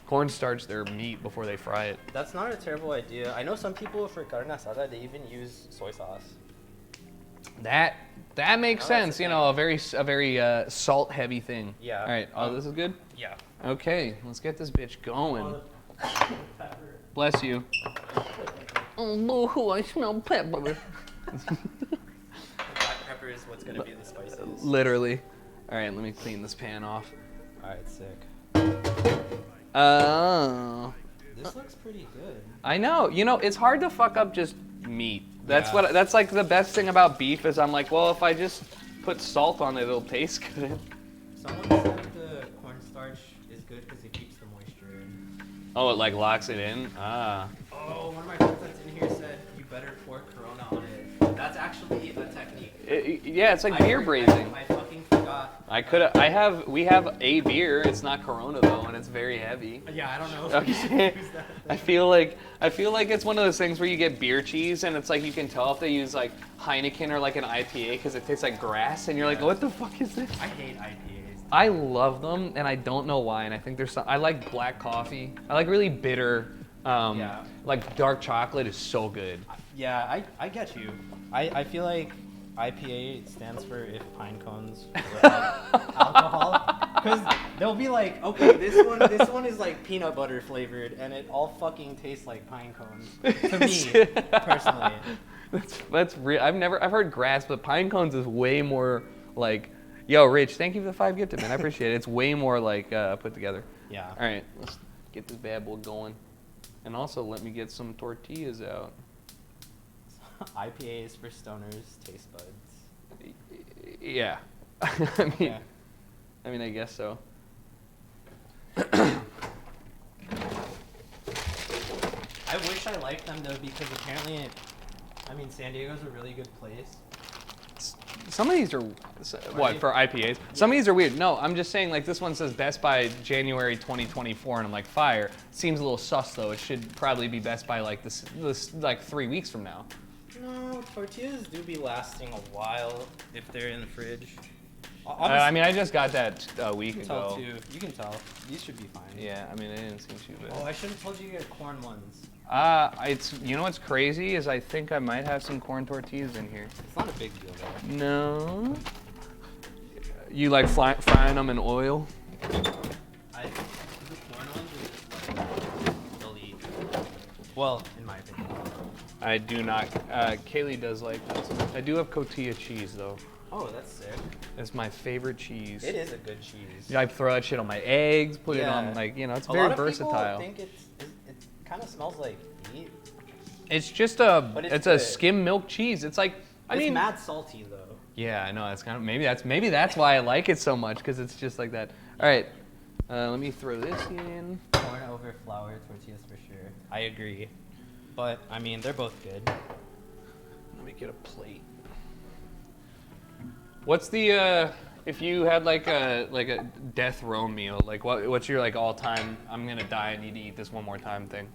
cornstarch their meat before they fry it. That's not a terrible idea. I know some people for carne asada, they even use soy sauce. That makes Oh, that's sense. the You thing. know, a very salt heavy thing. Yeah. All right. Oh, this is good. Yeah. Okay, let's get this bitch going. Bless you. Oh no, I smell pepper. Black pepper is what's gonna be the spiciest. Literally. All right, let me clean this pan off. All right, sick. Oh. This looks pretty good. I know. You know, it's hard to fuck up just meat. That's Yeah. that's like the best thing about beef is I'm like, well, if I just put salt on it, it'll taste good. Someone said the cornstarch is good because it keeps the moisture in. Oh, it like locks it in. Ah. Oh, one of my friends that's in here said you better pour Corona on it. That's actually a technique. Yeah, it's like beer braising. I fucking forgot. We have a beer. It's not Corona though, and it's very heavy. Yeah, I don't know if we should Okay. use that. I feel like it's one of those things where you get beer cheese and it's like you can tell if they use like Heineken or like an IPA because it tastes like grass and you're like, what the fuck is this? I hate IPAs. I love them and I don't know why. And I think there's some. I like black coffee. I like really bitter. Yeah. Like dark chocolate is so good. Yeah, I get you. I feel like IPA stands for if pine cones were alcohol. Because they'll be like, okay, this one is like peanut butter flavored and it all fucking tastes like pine cones. To me, personally. That's real. I've heard grass, but pine cones is way more like. Yo, Rich, thank you for the 5 gifted, man. I appreciate it. It's way more like put together. Yeah. All right, let's get this bad boy going. And also, let me get some tortillas out. IPAs for stoners, taste buds. Yeah. Yeah. I mean, I guess so. I wish I liked them though because apparently, San Diego's a really good place. Some of these are, what, for IPAs? Some of these are weird. No, I'm just saying, like, this one says Best By January 2024, and I'm like, fire. Seems a little sus, though. It should probably be Best By, like, this like 3 weeks from now. No, tortillas do be lasting a while if they're in the fridge. I mean, I just got that a week You can tell ago. too. You can tell. These should be fine. Yeah, I mean, it didn't seem too bad. Oh, I should have told you to get corn ones. You know what's crazy is I think I might have some corn tortillas in here. It's not a big deal though. No. You like frying them in oil? The corn ones are just like they'll eat. Well, in my opinion. I do not. Kaylee does like this. I do have cotija cheese though. Oh, that's sick. It's my favorite cheese. It is a good cheese. I throw that shit on my eggs, put it Yeah. on it's A very lot of versatile. People think it kind of smells like meat. It's just But it's it's a good. skim milk cheese. It's like It's mad salty though. Yeah, I know. That's kind of maybe that's why I like it so much because it's just like that. All right, let me throw this in. Corn over flour tortillas for sure. I agree. But they're both good. Let me get a plate. What's the if you had like a death row meal? Like what's your like all time? I'm gonna die. I need to eat this one more time thing.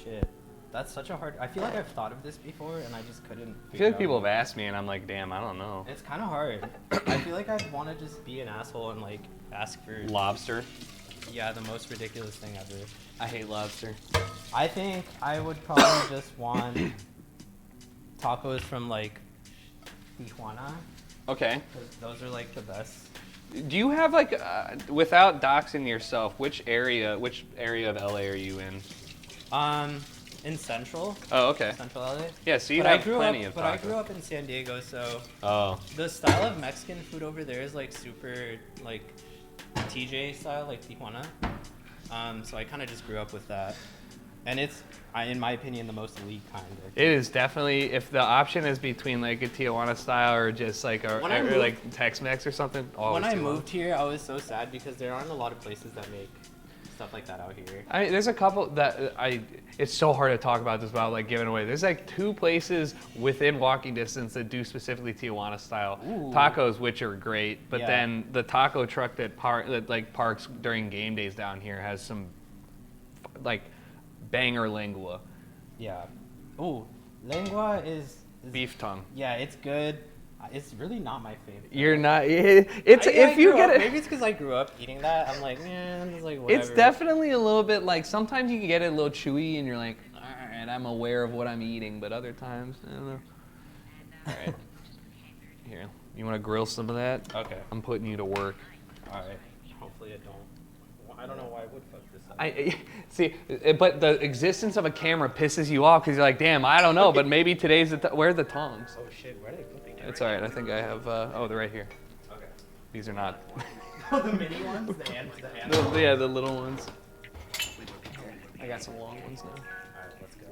Shit. That's such a hard. I feel like I've thought of this before, and I just couldn't. I feel like people have asked me, and I'm like, damn, I don't know. It's kind of hard. I feel like I'd want to just be an asshole and like ask for. Lobster. Yeah, the most ridiculous thing ever. I hate lobster. I think I would probably just want tacos from like Tijuana, Okay. because those are like the best. Do you have like, without doxing yourself, which area of LA are you in? In Central. Oh, okay. Central LA. Yeah, so you But I have grew plenty up, of But I tacos. grew up in San Diego, so Oh. the style of Mexican food over there is like super like TJ style, like Tijuana. So I kind of just grew up with that, and it's, in my opinion, the most elite kind. It is definitely, if the option is between like a Tijuana style or just like When I or moved- like Tex-Mex or something. Always When I Tijuana. moved here, I was so sad because there aren't a lot of places that make stuff like that out here. I mean, there's a couple that it's so hard to talk about this without like giving away. There's like 2 places within walking distance that do specifically Tijuana style Ooh. tacos, which are great. But Yeah. then the taco truck that parks during game days down here has some like banger lingua, Yeah. Ooh, lengua is beef tongue. Yeah, it's good. It's really not my favorite. You're not. It's I if you grew get up- it. Maybe it's because I grew up eating that. I'm like, man, it's like whatever. It's definitely a little bit like sometimes you can get it a little chewy and you're like, all right, I'm aware of what I'm eating, but other times, I don't know. All right, here, you want to grill some of that? Okay. I'm putting you to work. All right. Hopefully I don't. I don't know why I would fuck this up. I see, but the existence of a camera pisses you off because you're like, damn, I don't know, but maybe today's where are the tongs? Oh shit, where are they putting it? It's all right. I think I have. Oh, they're right here. Okay. These are not. Oh, the mini ones, the hand. Yeah, the little ones. I got some long ones now. All right, let's go.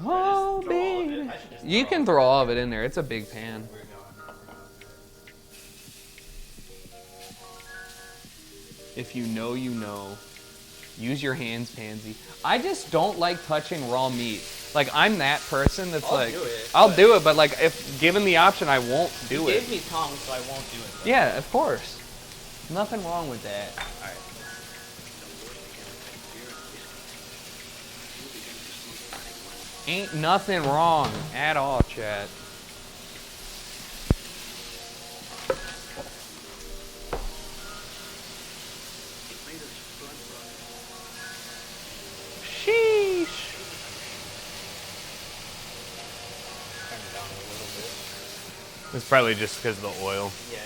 Oh, throw all of it. baby. I should just You throw can all throw all of it in there. It's a big pan. We're going. If you know, you know. Use your hands, pansy. I just don't like touching raw meat. Like, I'm that person that's I'll like, do it, I'll but- do it, but like, if given the option, I won't do You it. gave me tongue, so I won't do it. But- Yeah, of course. Nothing wrong with that. All right. Ain't nothing wrong at all, chat. Sheesh. Turn it down a little bit. It's probably just because of the oil. Yeah.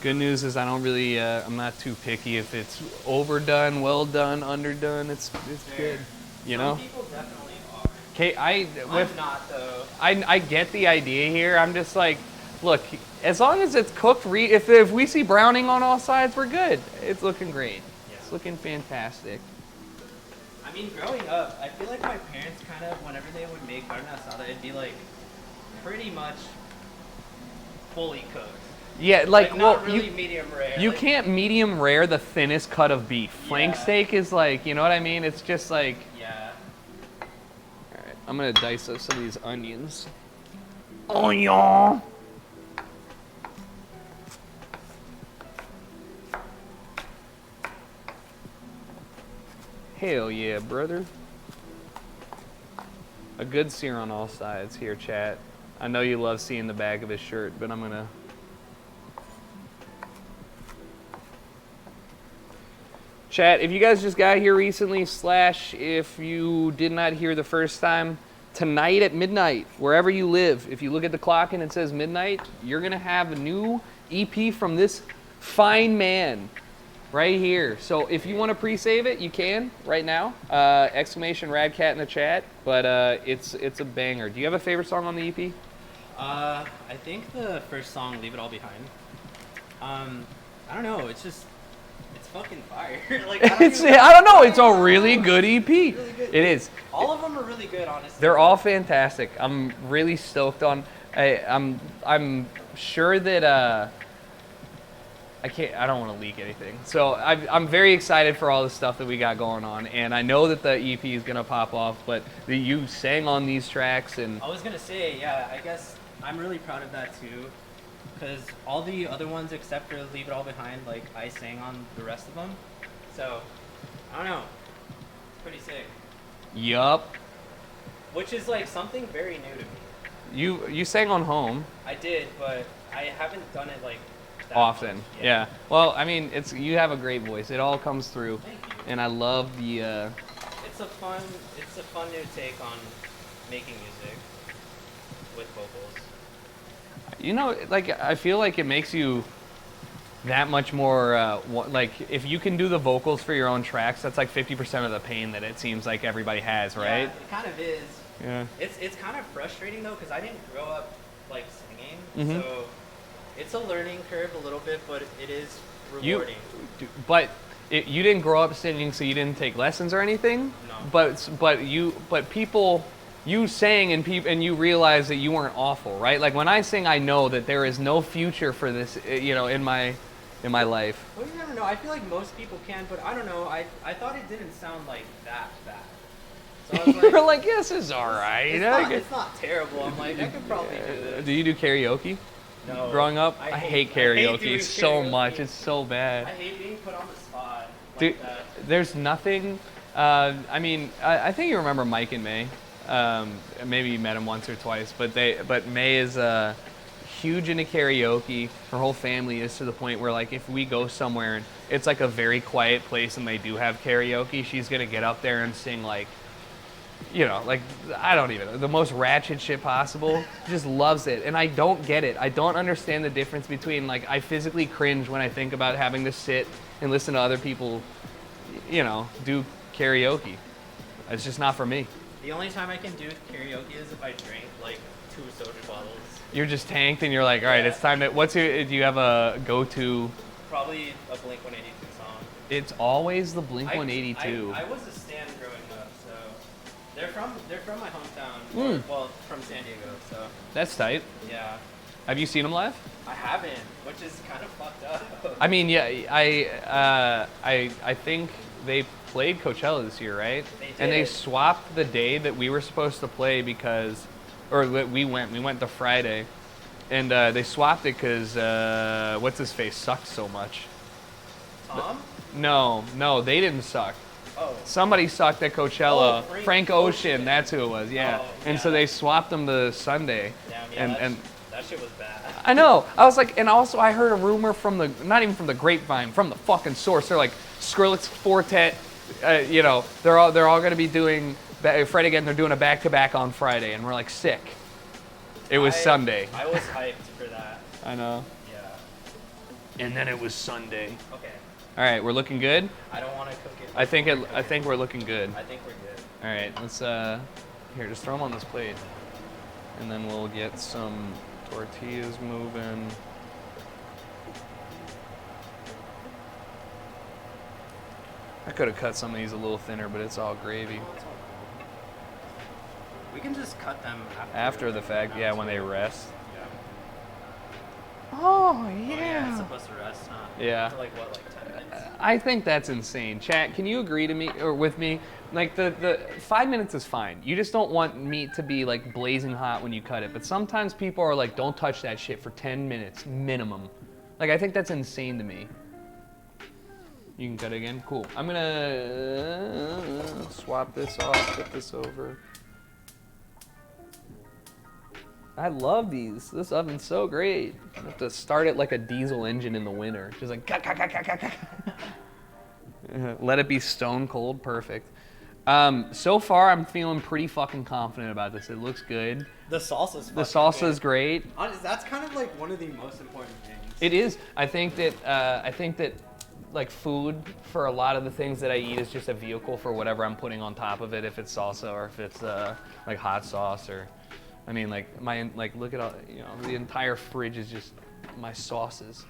Good news is I don't really, I'm not too picky if it's overdone, well done, underdone. It's good, you know. Some people definitely are. Okay, I'm not though. I get the idea here. I'm just like, look, as long as it's cooked, if we see browning on all sides, we're good. It's looking great. Yeah. It's looking fantastic. I mean, growing up, I feel like my parents kind of, whenever they would make carne asada, it'd be like pretty much fully cooked. Yeah, like, not well, really medium rare. you like, can't medium rare the thinnest cut of beef. Flank Yeah. steak is like, you know what I mean? It's just like, Yeah. all right, I'm gonna dice up some of these onions. Onion. Hell yeah, brother. A good sear on all sides here, chat. I know you love seeing the back of his shirt, but I'm gonna. Chat, if you guys just got here recently, / if you did not hear the first time, tonight at midnight, wherever you live, if you look at the clock and it says midnight, you're gonna have a new EP from this fine man right here. So if you want to pre-save it, you can right now. Exclamation Rad Cat in the chat, but it's a banger. Do you have a favorite song on the EP? I think the first song, Leave It All Behind. I don't know. It's just, it's fucking fire. Like, I don't know. It's a really good EP. good. It is. All of them are really good, honestly. They're all fantastic. I'm really stoked on. I'm sure that I don't want to leak anything. So I'm very excited for all the stuff that we got going on, and I know that the EP is gonna pop off. But you sang on these tracks, and I was gonna say, yeah, I guess I'm really proud of that too, because all the other ones except for Leave It All Behind, like I sang on the rest of them. So, I don't know. It's pretty sick. Yup. Which is like something very new to me. You sang on Home I did, but I haven't done it like that often. much. Yeah. Well, I mean, you have a great voice. It all comes through. Thank you. And I love the. It's a fun new take on making music with vocals. You know, like I feel like it makes you that much more like if you can do the vocals for your own tracks, that's like 50% of the pain that it seems like everybody has, right? Yeah, it kind of is. Yeah. It's kind of frustrating though, because I didn't grow up like singing, Mhm. so it's a learning curve a little bit, but it is rewarding. You didn't grow up singing, so you didn't take lessons or anything. No. But people, you sang and you realized that you weren't awful, right? Like when I sing, I know that there is no future for this, in my life. Well, you never know. I feel like most people can, but I don't know. I thought it didn't sound like that bad. So I was You're like, yes, it's all right. It's not terrible. I'm like, I could probably do this. Do you do karaoke? No. Growing up, I hate karaoke doing so karaoke. much. It's so bad. I hate being put on the spot like Dude, that. there's nothing. I mean, I think you remember Mike and May. Maybe you met him once or twice, but May is huge into karaoke. Her whole family is, to the point where like if we go somewhere and it's like a very quiet place and they do have karaoke, she's gonna get up there and sing like, like I don't even know, the most ratchet shit possible. She just loves it, and I don't get it. I don't understand the difference between like I physically cringe when I think about having to sit and listen to other people, do karaoke. It's just not for me. The only time I can do karaoke is if I drink like 2 soda bottles. You're just tanked, and you're like, all right, Yeah. it's time to. Do you have a go-to? Probably a Blink-182 song. It's always the Blink-182. I was a stan growing up, so they're from my hometown. Mm. Well, from San Diego, so That's tight. yeah. Have you seen them live? I haven't, which is kind of fucked up. I mean, yeah, I think they played Coachella this year, right? They And they did. swapped the day that we were supposed to play we went the Friday, and they swapped it because what's his face sucked so much. Tom? No, they didn't suck. Oh. Somebody sucked at Coachella. Oh, Frank Ocean, that's who it was. Yeah. Oh, And yeah. so they swapped them to Sunday. Damn, yeah, and that shit was bad. I know. I was like, and also I heard a rumor not even from the grapevine, from the fucking source. They're like, Skrillex, Fortet, they're all going to be doing Fred again. They're doing a back-to-back on Friday, and we're like, sick. It was Sunday. I was hyped for that. I know. Yeah. And then it was Sunday. Okay. All right, we're looking good. I don't want to cook it. I think we're looking good. I think we're good. All right, let's here, just throw them on this plate, and then we'll get some tortillas moving. I could have cut some of these a little thinner, but it's all gravy. We can just cut them After the fact, yeah, when they rest. Yeah. Oh Oh, yeah, it's supposed to rest, huh? Yeah. For like what, like 10 minutes? I think that's insane. Chat, can you agree to me or with me? Like the 5 minutes is fine. You just don't want meat to be like blazing hot when you cut it. But sometimes people are like, don't touch that shit for 10 minutes minimum. Like I think that's insane to me. You can cut it again? Cool. I'm gonna swap this off, put this over. I love these. This oven's so great. I have to start it like a diesel engine in the winter. Just like, let it be stone cold, perfect. So far, I'm feeling pretty fucking confident about this. It looks good. The salsa's The salsa's great. That's kind of like one of the most important things. It is. I think that like food for a lot of the things that I eat is just a vehicle for whatever I'm putting on top of it. If it's salsa or if it's like hot sauce or, I mean like look at all, the entire fridge is just my sauces.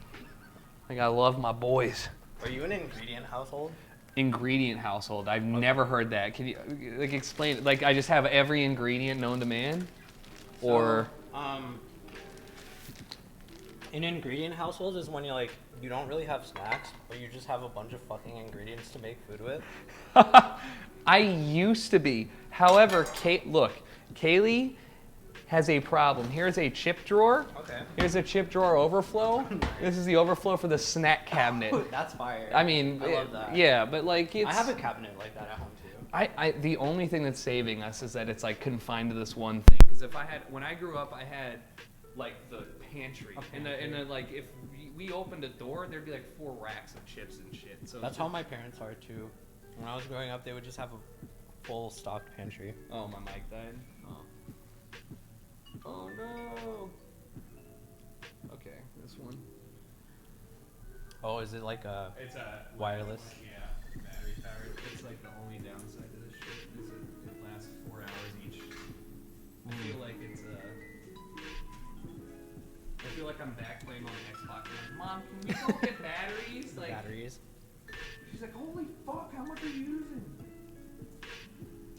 Like I love my boys. Are you an ingredient household? Ingredient household. I've never heard that. Can you like explain? Like I just have every ingredient known to man, or an ingredient household is when you don't really have snacks, but you just have a bunch of fucking ingredients to make food with. I used to be. However, Kaylee has a problem. Here's a chip drawer. Okay. Here's a chip drawer overflow. This is the overflow for the snack cabinet. That's fire. I mean, I love that. yeah, but like it's. I have a cabinet like that at home too. The only thing that's saving us is that it's like confined to this one thing. Because if when I grew up, I had like the pantry, and the like if we opened a door, there'd be like 4 racks of chips and shit. So That's how my parents are too. When I was growing up, they would just have a full stocked pantry. Oh, my mic died. Oh no. Okay, this one. Oh, is it like a It's a wireless? Yeah, battery powered. It's like the only downside to this shit is it lasts 4 hours each. I feel like it's I feel like I'm back playing on Xbox. I'm like, Mom, can we go get batteries? Like, batteries? she's like, holy fuck, how much are you using?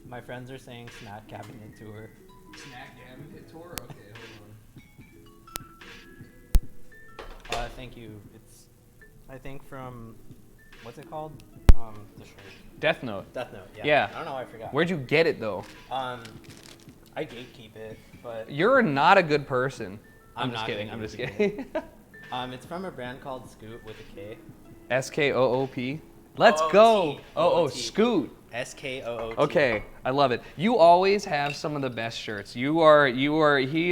My friends are saying snack cabinet tour. Snack cabinet tour? Okay, hold on. Thank you. It's, I think from, what's it called? The shirt. Death Note. Death Note. Yeah. Yeah. I don't know why I forgot. Where'd you get it though? I gatekeep it, but You're not a good person. I'm just not kidding. gonna I'm just use kidding. it's from a brand called Scoot with a K. SKOOP. Let's OOT. go. OOT. Scoot. SKOOT. Okay, I love it. You always have some of the best shirts. He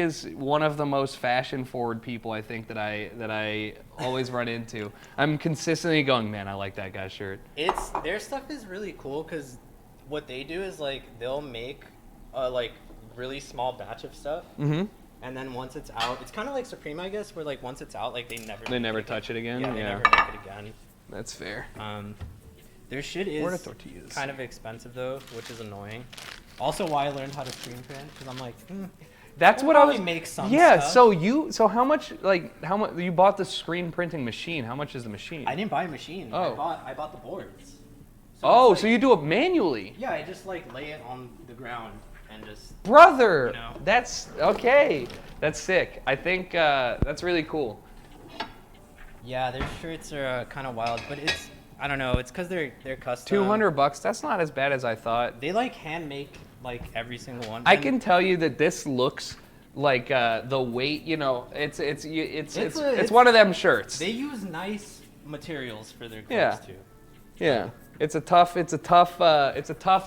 is one of the most fashion forward people I think that I always run into. I'm consistently going, man, I like that guy's shirt. Their stuff is really cool because what they do is like they'll make a like really small batch of stuff. Mm-hmm. And then once it's out, it's kind of like Supreme, I guess, where like once it's out, like they never touch it again. Yeah, they never make it again. That's fair. Their shit Where are is tortillas? kind of expensive though, which is annoying. Also, why I learned how to screen print because I'm like, That's we'll what I was. probably make some Yeah. stuff. So how much you bought the screen printing machine? How much is the machine? I didn't buy a machine. Oh. I bought the boards. Oh, it's so like- you do it manually? Yeah, I just like lay it on the ground and just. Brother, You know. that's okay. That's sick. I think that's really cool. Yeah, their shirts are kind of wild, but I don't know. It's because they're custom. $200. That's not as bad as I thought. They like hand make like every single one. I And can tell you that this looks like the weight. You know, it's one of them shirts. They use nice materials for their clothes Yeah. too. Yeah, it's a tough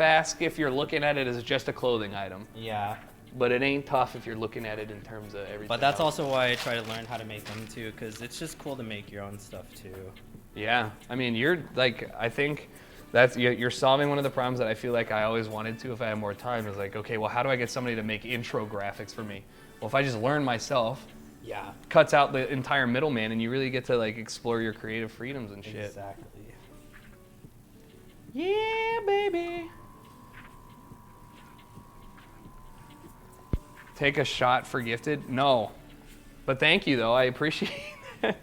ask if you're looking at it as just a clothing item. Yeah, But it ain't tough if you're looking at it in terms of everything. but that's else. also why I try to learn how to make them too, because it's just cool to make your own stuff too. Yeah, I mean, I think you're solving one of the problems that I feel like I always wanted to if I had more time. Is like, okay, well, how do I get somebody to make intro graphics for me? Well, if I just learn myself, Yeah. cuts out the entire middleman, and you really get to like explore your creative freedoms and shit. Exactly. Yeah, baby. Take a shot for gifted? No. But thank you, though. I appreciate it.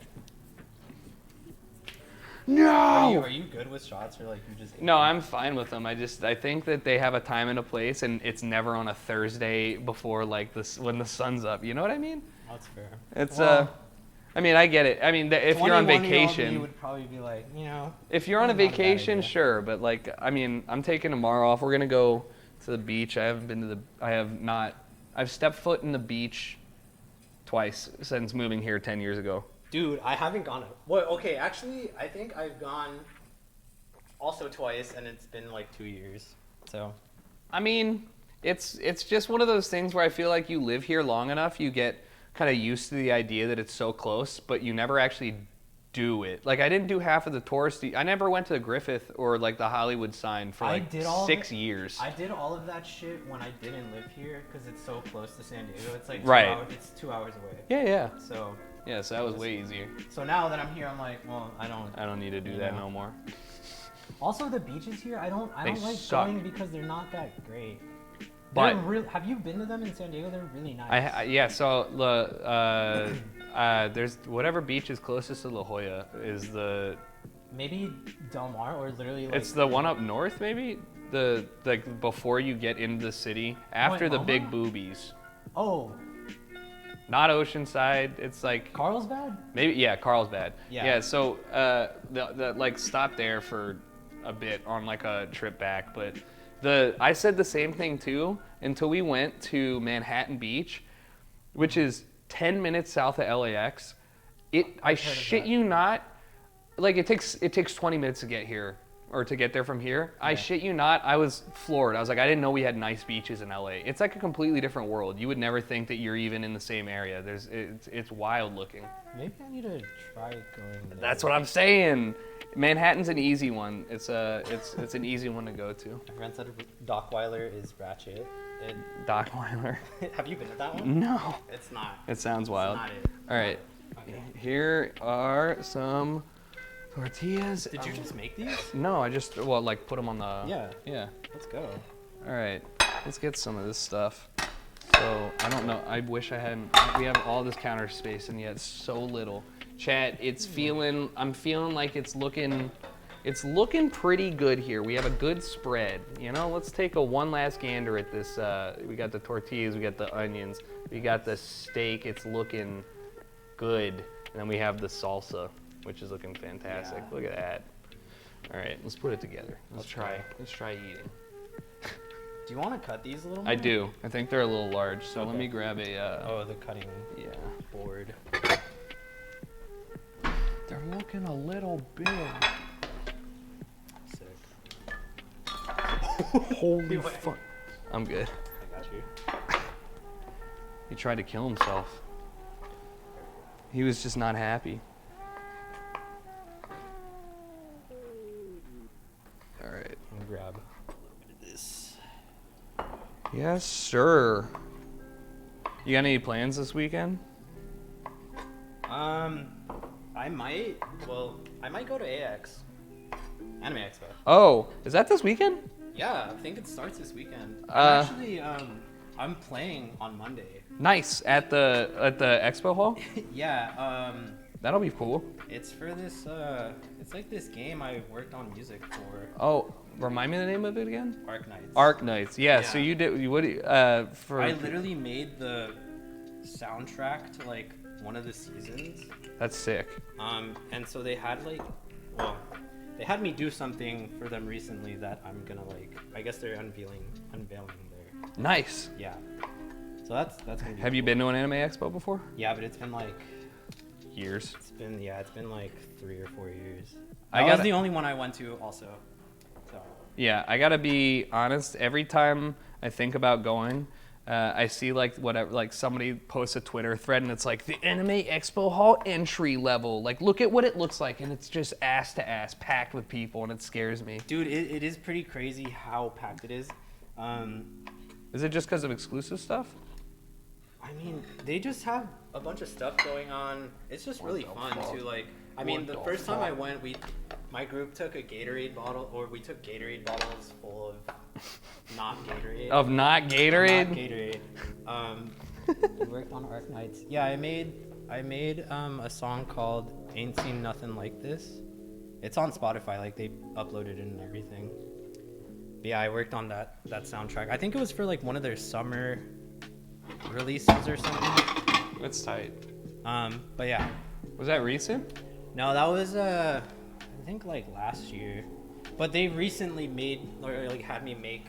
No! Are you good with shots or like you just? No, I'm fine with them. I think that they have a time and a place, and it's never on a Thursday before like this when the sun's up. You know what I mean? That's fair. It's Well, I mean, I get it. I mean, if you're on 21-year-old me vacation, would probably be like, if you're on a not a bad vacation, idea. sure. But like, I mean, I'm taking tomorrow off. We're gonna go to the beach. I've stepped foot in the beach twice since moving here 10 years ago. dude, I haven't gone. Well, okay, actually, I think I've gone also twice, and it's been like 2 years. So. I mean, it's just one of those things where I feel like you live here long enough, you get kind of used to the idea that it's so close, but you never actually do it. Like, I didn't do half of the touristy. I never went to the Griffith or like the Hollywood sign for like 6 years. I did all of that shit when I didn't live here because it's so close to San Diego. It's like Right. It's 2 hours away. Yeah. So Yeah, so that was way easier. so now that I'm here, I'm like, well, I don't need to do You that know. no more. Also, the beaches here, I don't They like suck. going because they're not that great. But- They're have you been to them in San Diego? They're really nice. Yeah, so there's whatever beach is closest to La Jolla is Maybe Del Mar or literally like it's the one up north maybe? Like before you get into the city, after the Loma? big boobies. Oh, Not Oceanside, it's like Carlsbad? maybe Carlsbad. Yeah. So the like stop there for a bit on like a trip back, but I said the same thing too until we went to Manhattan Beach. which is 10 minutes south of LAX. I shit you not, like it takes 20 minutes to get here, or to get there from here. I shit you not, I was floored. I was like, I didn't know we had nice beaches in LA. It's like a completely different world. You would never think that you're even in the same area. It's wild looking. Maybe I need to try going there. That's what I'm saying. Manhattan's an easy one. It's an easy one to go to. My friend said Dockweiler is ratchet. Dockweiler. Have you been to that one? No. It's not. It sounds wild. It's not it. All right. Okay. Here are some tortillas. Did you just make these? No, I just like put them on the. Yeah. Yeah. Let's go. All right. Let's get some of this stuff. So I don't know. I wish I hadn't. We have all this counter space and yet so little. Chat. I'm feeling like it's looking pretty good here. We have a good spread. You know, let's take one last gander at this. We got the tortillas, we got the onions, we got the steak. It's looking good. And then we have the salsa, which is looking fantastic. Yeah. Look at that. All right, let's put it together. Let's try eating. Do you want to cut these a little more? I do. I think they're a little large, so let Okay. me grab a. Oh, the cutting Yeah. board. They're looking a little big. Sick. Holy fuck. I'm good. I got you. He tried to kill himself. He was just not happy. All right. I'm gonna grab a little bit of this. Yes, sir. You got any plans this weekend? I might go to AX. Anime Expo. Oh, is that this weekend? Yeah, I think it starts this weekend. I'm playing on Monday. Nice. At the expo hall? Yeah, That'll be cool. it's for this, it's like this game I worked on music for, Oh, remind me the name of it again? Arc Knights. Arc Knights. Yeah, so Yeah. you did for I literally made the soundtrack to like one of the seasons. That's sick. And so they had they had me do something for them recently that I'm gonna I guess they're unveiling their, Nice. yeah. So that's gonna be Have you cool. been to an anime expo before? Yeah, but it's been Years. it's been like 3 or 4 years. I That was gotta- the only one I went to also. So Yeah, I gotta be honest. Every time I think about going, I see somebody posts a Twitter thread and it's like the Anime Expo Hall entry level. Like, look at what it looks like, and it's just ass to ass, packed with people, and it scares me. dude, it is pretty crazy how packed it is. Is it just because of exclusive stuff? I mean, they just have a bunch of stuff going on. It's just really fun to I mean, the first time I went, my group took a Gatorade bottle, or we took Gatorade bottles full of not Gatorade. Of not Gatorade? Not Gatorade. We worked on Arc Knights. Yeah, I made a song called "Ain't Seen Nothing Like This." It's on Spotify. Like they uploaded it and everything. But yeah, I worked on that soundtrack. I think it was for like one of their summer releases or something. That's tight. But yeah. Was that recent? No, that was I think like last year. But they recently had me make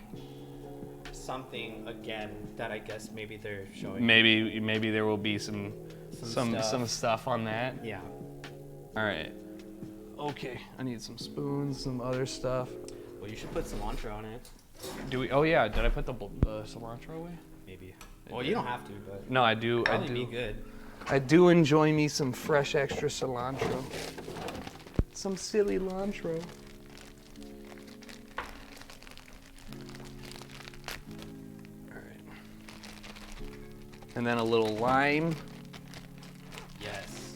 something again that I guess maybe they're showing. Maybe there will be some stuff on that. Yeah. All right. Okay, I need some spoons, some other stuff. Well, you should put cilantro on it. Do we? Oh yeah, did I put the cilantro away? Maybe. Well, you don't have to, but No, I do. probably be good. I do enjoy me some fresh extra cilantro. Some silly cilantro. All right. And then a little lime. Yes.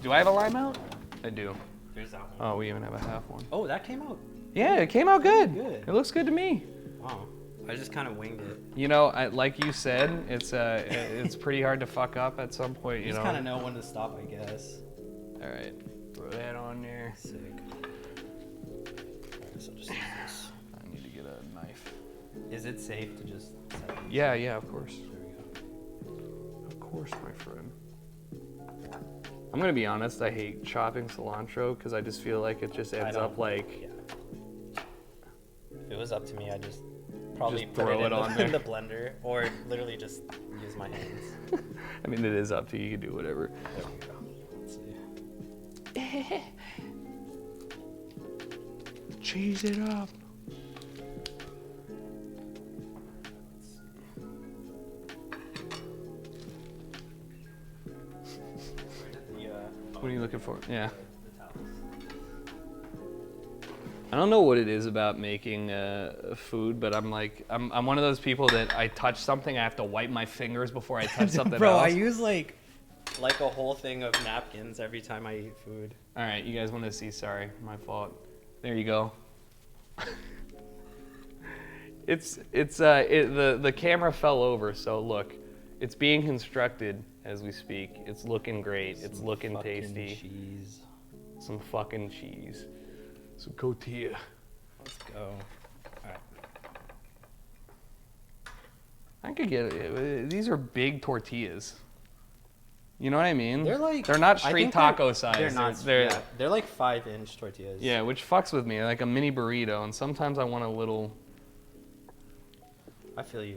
Do I have a lime out? I do. There's that one. Oh, we even have a half one. Oh, that came out. Yeah, it came out good. Good. It looks good to me. Wow. I just kind of winged it. You know, like you said, it's pretty hard to fuck up at some point. You just kind of know when to stop, I guess. All right, throw that on there. Sick. Alright, so just use this. I need to get a knife. Is it safe to just set these? Yeah, of course. There we go. Of course, my friend. I'm gonna be honest. I hate chopping cilantro because I just feel like it just ends up like. Yeah. If it was up to me, I'd just probably Just put throw it it on in there. the blender, or literally just use my hands. I mean, it is up to you. You can do whatever. There we go. Let's see. Cheese it up. What are you looking for? Yeah. I don't know what it is about making food, but I'm one of those people that I touch something, I have to wipe my fingers before I touch something Bro, else. I use like a whole thing of napkins every time I eat food. All right, you guys want to see? Sorry, my fault. There you go. The camera fell over, so look, it's being constructed as we speak. It's looking great. It's looking tasty. Cheese. Some fucking cheese. Some tortilla. Let's go. All right. I could get it. These are big tortillas. You know what I mean? They're not I street think taco size. They're not. They're like 5-inch tortillas. Yeah, which fucks with me, like a mini burrito, and sometimes I want a little. I feel you.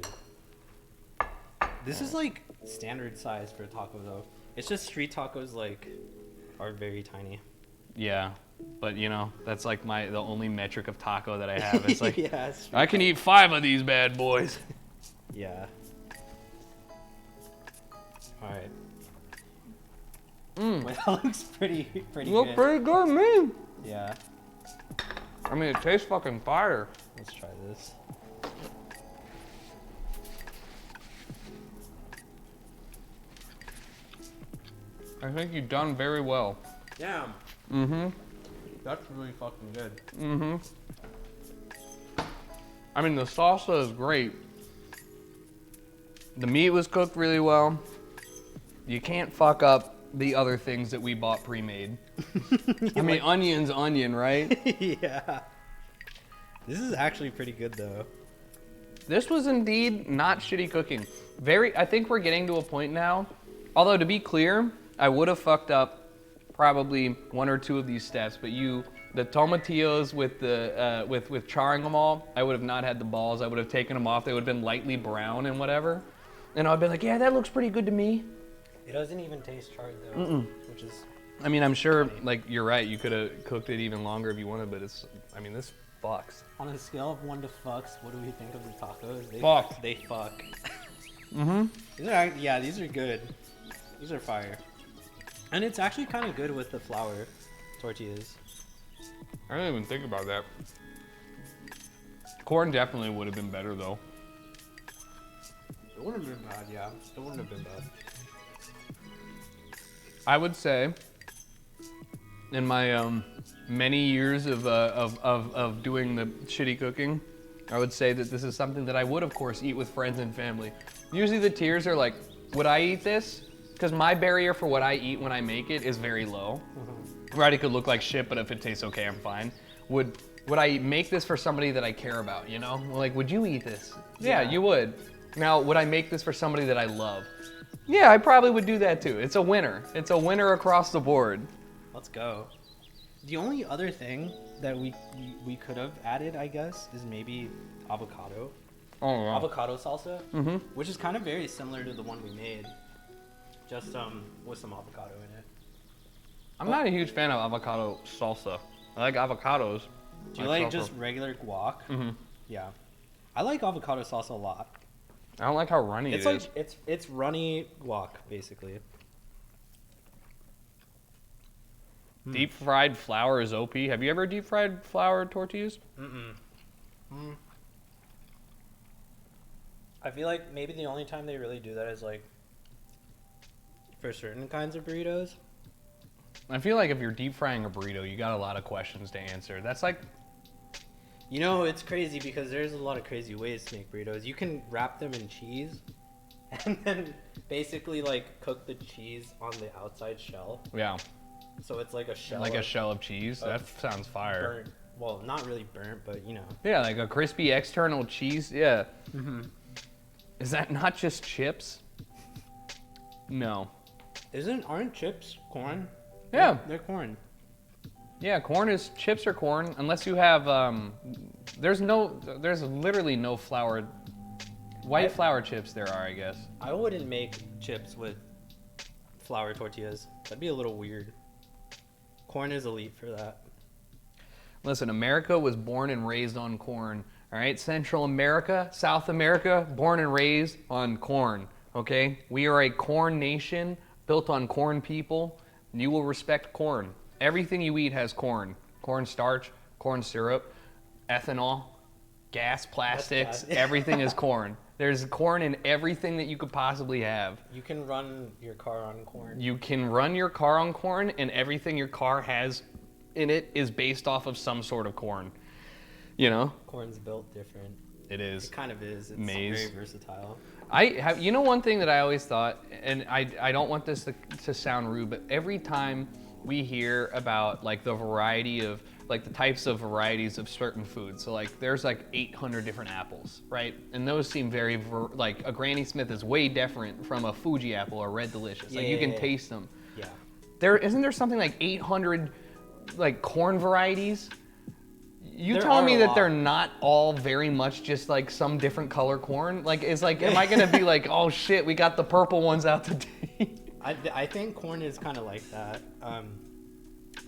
This is like standard size for a taco though. It's just street tacos like are very tiny. Yeah, but you know that's like the only metric of taco that I have. It's like yeah, I can eat 5 of these bad boys. Yeah. All right. Wait, that looks pretty Look good. pretty good, man. Yeah. I mean, it tastes fucking fire. Let's try this. I think you've done very well. Yeah. Mm-hmm. That's really fucking good. Mm-hmm. I mean, the salsa is great. The meat was cooked really well. You can't fuck up the other things that we bought pre-made. I mean, onion's onion, right? Yeah. This is actually pretty good though. This was indeed not shitty cooking. I think we're getting to a point now. Although to be clear, I would have fucked up probably 1 or 2 of these steps, but the tomatillos with the with charring them all, I would have not had the balls. I would have taken them off. They would have been lightly brown and whatever, and I'd been like, yeah, that looks pretty good to me. It doesn't even taste charred though, which is. I mean, I'm sure, like, you're right. You could have cooked it even longer if you wanted, but I mean, this fucks. On a scale of 1 to fucks, what do we think of the tacos? Fuck. They fuck. Mm-hmm. These are good. These are fire. And it's actually kind of good with the flour tortillas. I didn't even think about that. Corn definitely would have been better, though. It wouldn't have been bad, yeah. It wouldn't have been bad. I would say, in my many years of doing the shitty cooking, I would say that this is something that I would, of course, eat with friends and family. Usually the tiers are like, would I eat this? Because my barrier for what I eat when I make it is very low. Right, it could look like shit, but if it tastes okay, I'm fine. Would I make this for somebody that I care about, you know? Like, would you eat this? Yeah, you would. Now, would I make this for somebody that I love? Yeah, I probably would do that too. It's a winner. It's a winner across the board. Let's go. The only other thing that we could have added, I guess, is maybe avocado. Oh, wow. Avocado salsa, Mm-hmm. which is kind of very similar to the one we made, just with some avocado in it. I'm not a huge fan of avocado salsa. I like avocados. Do you like salsa. just regular guac? Mm-hmm. Yeah. I like avocado salsa a lot. I don't like how runny It's it like is. it's runny guac basically. Deep fried flour is OP. Have you ever deep fried flour tortillas? I feel like maybe the only time they really do that is like for certain kinds of burritos. I feel like if you're deep frying a burrito, you got a lot of questions to answer. That's like, You know, it's crazy because there's a lot of crazy ways to make burritos. You can wrap them in cheese and then basically like cook the cheese on the outside shell. yeah, So it's like a shell. like a shell of cheese. That sounds fire. burnt. Well, not really burnt, but you know. Yeah, like a crispy external cheese. Yeah. Is that not just chips? No. Aren't chips corn? Yeah. They're corn. Yeah, corn is chips or corn, unless you have there's literally no flour. White flour chips there are, I guess. I wouldn't make chips with flour tortillas. That'd be a little weird. Corn is elite for that. Listen, America was born and raised on corn. All right, Central America, South America, born and raised on corn. Okay, we are a corn nation built on corn people. You will respect corn. Everything you eat has corn. Corn starch, corn syrup, ethanol, gas, plastics. Everything is corn. There's corn in everything that you could possibly have. You can run your car on corn. You can run your car on corn, and everything your car has in it is based off of some sort of corn. You know? Corn's built different. It is. It kind of is. It's Maize. very versatile. I have, you know, one thing that I always thought, and I don't want this to sound rude, but every time we hear about like the variety of, like the types of varieties of certain foods, so like there's like 800 different apples, right? And those seem very, like a Granny Smith is way different from a Fuji apple or Red Delicious. Like you can taste them. Yeah. Isn't there something like 800 like corn varieties? You There telling are me a that lot. they're not all very much just like some different color corn? Like, it's like, am I gonna be like, oh shit, we got the purple ones out today? I think corn is kind of like that.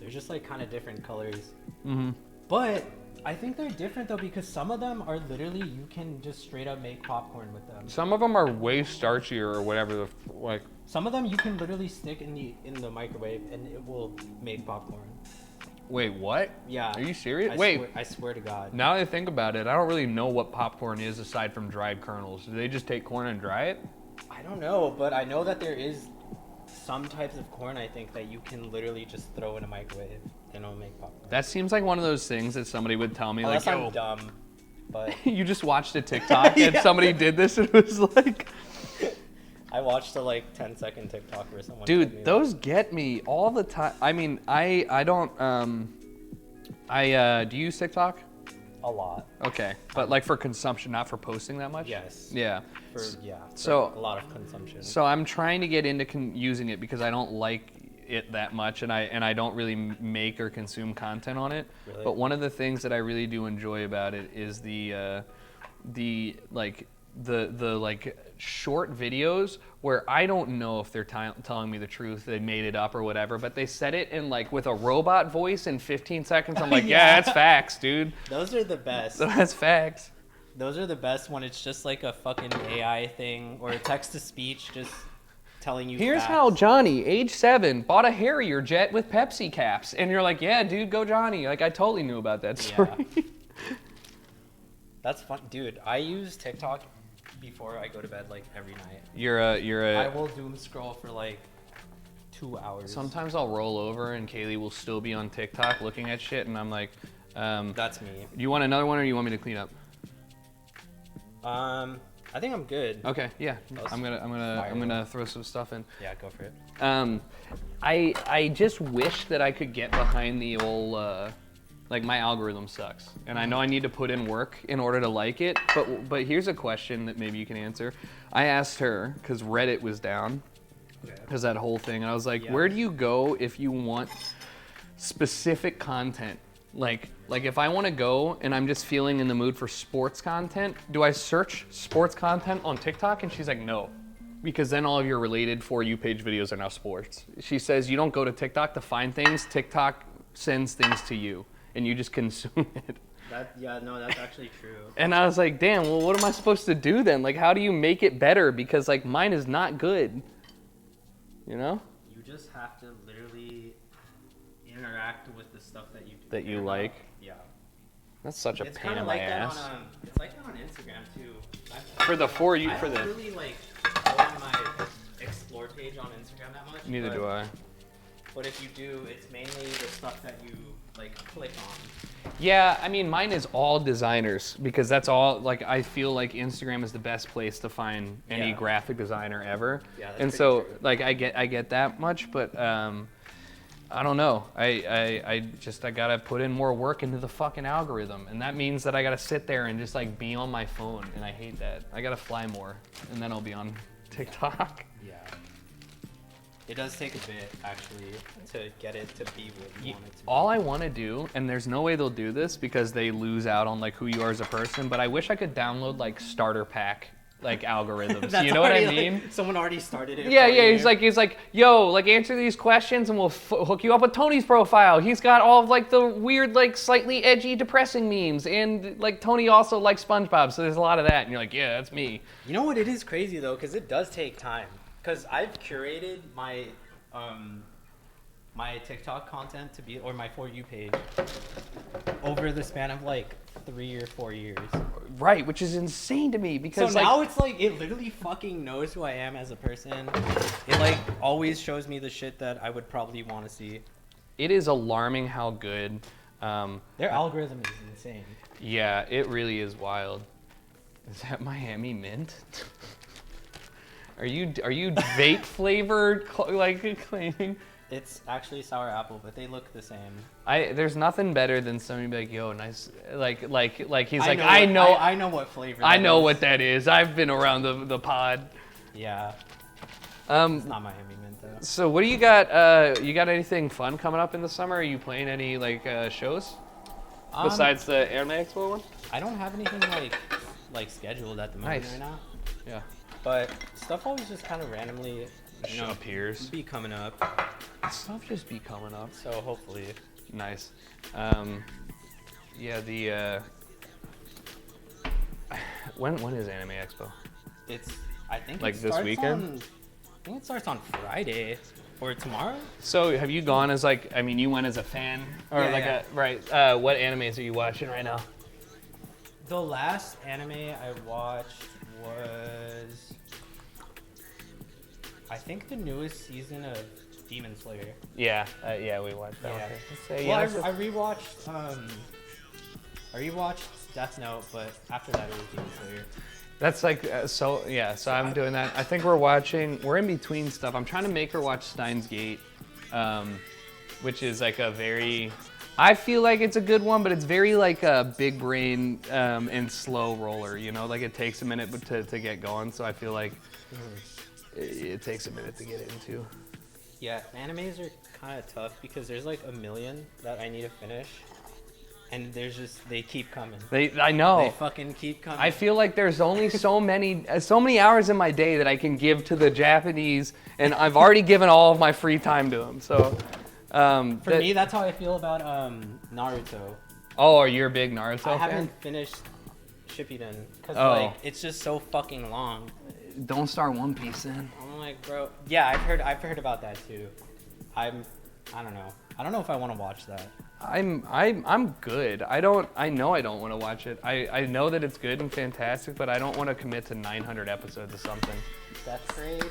They're just like kind of different colors. Mm-hmm. But I think they're different though because some of them are literally you can just straight up make popcorn with them. Some of them are way starchier or whatever. Like, Some of them you can literally stick in the microwave and it will make popcorn. wait, what? Yeah. Are you serious? I swear to God. Now that I think about it, I don't really know what popcorn is aside from dried kernels. Do they just take corn and dry it? I don't know, but I know that there is some types of corn I think that you can literally just throw in a microwave and it'll make popcorn. That seems like one of those things that somebody would tell me, Unless like, I'm yo, dumb, but you just watched a TikTok and Yeah. somebody did this and it was like, I watched a like 10-second TikTok where someone told me dude, those get me all the time. I mean, I don't, do you use TikTok? a lot. Okay, but like for consumption, not for posting that much? Yes. Yeah. For So- a lot of consumption. So I'm trying to get into using it because I don't like it that much, and I don't really make or consume content on it. Really? But one of the things that I really do enjoy about it is the short videos where I don't know if they're telling me the truth, they made it up or whatever, but they said it in like with a robot voice in 15 seconds. I'm like, yeah, that's facts, dude. Those are the best. That's facts. Those are the best when it's just like a fucking AI thing or a text to speech just telling you Here's facts. how Johnny, age 7, bought a Harrier jet with Pepsi caps. And you're like, yeah, dude, go Johnny. Like, I totally knew about that story. Yeah. That's fun. Dude, I use TikTok before I go to bed like every night. You're I a. will doom scroll for like 2 hours. Sometimes I'll roll over and Kaylee will still be on TikTok looking at shit, and I'm like, That's me. do you want another one or do you want me to clean up? I think I'm good. Okay, yeah. Let's I'm gonna throw some stuff in. Yeah, go for it. I just wish that I could get behind the old like my algorithm sucks, and I know I need to put in work in order to like it. But here's a question that maybe you can answer. I asked her because Reddit was down, because that whole thing, and I was like, Yeah. where do you go if you want specific content? Like if I want to go and I'm just feeling in the mood for sports content, do I search sports content on TikTok? And she's like, no, because then all of your related For You page videos are now sports. She says you don't go to TikTok to find things. TikTok sends things to you, and you just consume it. That's actually true. And I was like, damn, well, what am I supposed to do then? Like, how do you make it better? Because like mine is not good, you know? You just have to literally interact with the stuff that you That you care like. about. Yeah. That's such a It's pain kind in of my like ass. that on it's like that on Instagram too. For the For You, I for don't the. really like go on my explore page on Instagram that much. Neither do I. But if you do, it's mainly the stuff that you like click on. Yeah, I mean, mine is all designers because that's all. Like, I feel like Instagram is the best place to find any Yeah. graphic designer ever. Yeah, that's and pretty so, true. like, I get that much, but I don't know. I gotta put in more work into the fucking algorithm, and that means that I gotta sit there and just like be on my phone, and I hate that. I gotta fly more, and then I'll be on TikTok. Yeah. It does take a bit actually to get it to be what you want it to be. All I want to do, and there's no way they'll do this because they lose out on like who you are as a person, but I wish I could download like starter pack like algorithms. That's You know what I already, mean? like, someone already started it. Yeah, for yeah. you. He's like, yo, like answer these questions and we'll hook you up with Tony's profile. He's got all of like the weird, like slightly edgy, depressing memes, and like Tony also likes SpongeBob, so there's a lot of that. And you're like, yeah, that's me. You know what? It is crazy though, because it does take time. Because I've curated my my TikTok content to be, or my For You page, over the span of like 3 or 4 years. Right, which is insane to me because So now it's like it literally fucking knows who I am as a person. It like always shows me the shit that I would probably want to see. it is alarming how good. Their algorithm is insane. Yeah, it really is wild. Is that Miami Mint? Are you vape flavored like claiming? It's actually sour apple, but they look the same. There's nothing better than somebody be like, yo, nice, like he's like, I I know what flavor. I that know is. what that is. I've been around the pod. Yeah, it's not Miami Mint though. So what do you got? You got anything fun coming up in the summer? Are you playing any like shows besides the Anime Expo one? I don't have anything like scheduled at the moment Nice. right now, Yeah. but stuff always just kind of randomly, Appears. be coming up. Stuff just be coming up. So hopefully, Nice. Yeah. The when is Anime Expo? I think Like it this starts weekend? I think it starts on Friday or tomorrow. So have you gone as like? I mean, you went as a fan or Yeah, like yeah. right? What animes are you watching right now? The last anime I watched was, I think, the newest season of Demon Slayer. Yeah. Yeah, we watched that. Yeah. one. So, Well, yeah, I rewatched Death Note, but after that it was Demon Slayer. That's like so. Yeah. So I'm doing that. I think we're in between stuff. I'm trying to make her watch Steins Gate, which is like a very. I feel like it's a good one, but it's very like a big brain and slow roller. You know, like it takes a minute to get going. So I feel like it takes a minute to get into. Yeah, animes are kind of tough because there's like a million that I need to finish, and they keep coming. I know. They fucking keep coming. I feel like there's only so many hours in my day that I can give to the Japanese, and I've already given all of my free time to them. So, For me, that's how I feel about Naruto. Oh, are you a big Naruto I fan? haven't finished Shippuden because Oh. like it's just so fucking long. Don't start One Piece then. I'm like, bro. Yeah, I've heard about that too. I don't know. I don't know if I want to watch that. I'm good. I know I don't want to watch it. I know that it's good and fantastic, but I don't want to commit to 900 episodes of something. Death Parade.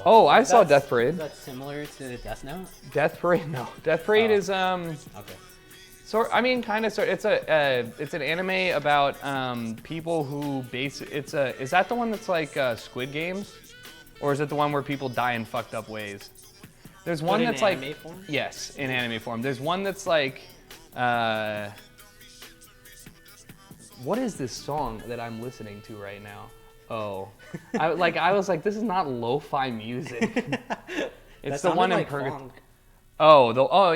Oh, I saw that's- Death Parade. Is that similar to Death Note? Death Parade, no. Death Parade Oh. is Okay. kind of. It's an anime about people who is that the one that's like Squid Games, or is it the one where people die in fucked up ways? There's one in that's like anime form? yes, in anime form. There's one that's like what is this song that I'm listening to right now? Oh, I was like, this is not lo-fi music. It's the one in like Purgatory. funk.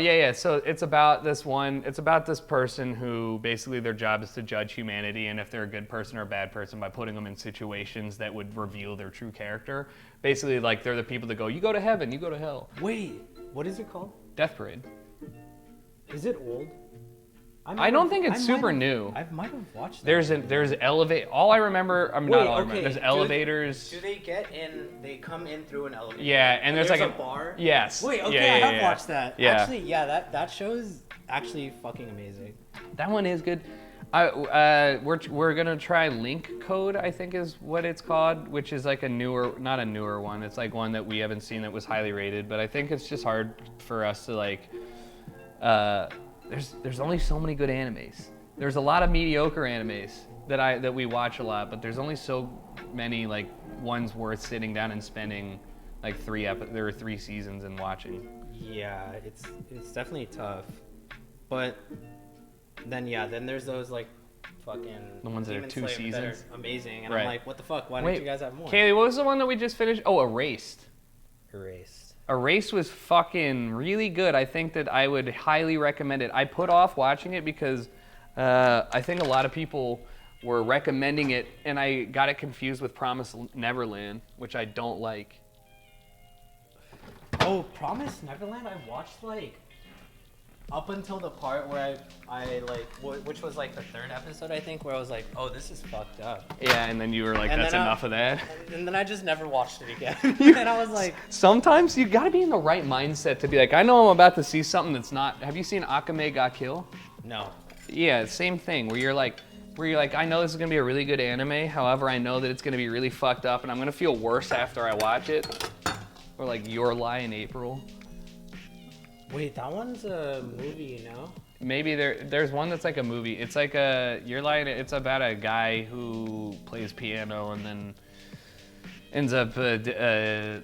Yeah. So it's about this person who basically their job is to judge humanity and if they're a good person or a bad person by putting them in situations that would reveal their true character. Basically, like they're the people that go, you go to heaven, you go to hell. Wait, what is it called? Death Parade. Is it old? I don't think it's super new. I might have watched that. There's elevate. All I remember, I'm not Wait, all I remember. okay, There's do- elevators. Do they get in? They come in through an elevator. Yeah, and there's like a bar. Yes. Wait, okay, Yeah, I have watched that. Yeah. Actually, yeah, that show's actually fucking amazing. That one is good. We're gonna try Link Code, I think is what it's called, which is like not a newer one. It's like one that we haven't seen that was highly rated, but I think it's just hard for us to like. There's only so many good animes. There's a lot of mediocre animes that we watch a lot, but there's only so many like ones worth sitting down and spending like there are 3 seasons and watching. Yeah, it's definitely tough, but then there's those like fucking The ones that are Demon 2 Slayer that seasons? are amazing, and Right. I'm like, what the fuck? Why Wait, don't you guys have more? Kaylee, what was the one that we just finished? Oh, Erased. Erased. Erased was fucking really good. I think that I would highly recommend it. I put off watching it because I think a lot of people were recommending it, and I got it confused with Promise Neverland, which I don't like. Oh, Promise Neverland. I watched like up until the part where I like, which was like the 3rd episode, I think, where I was like, oh, this is fucked up. Yeah, and then you were like, And that's then enough of that. And then I just never watched it again. And I was like, Sometimes you gotta be in the right mindset to be like, I know I'm about to see something that's not. Have you seen Akame ga Kill? no. Yeah, same thing. Where you're like, I know this is gonna be a really good anime. However, I know that it's gonna be really fucked up, and I'm gonna feel worse after I watch it. Or like Your Lie in April. Wait, that one's a movie, you know? Maybe there's one that's like a movie. It's like Your Lie. It's about a guy who plays piano and then ends up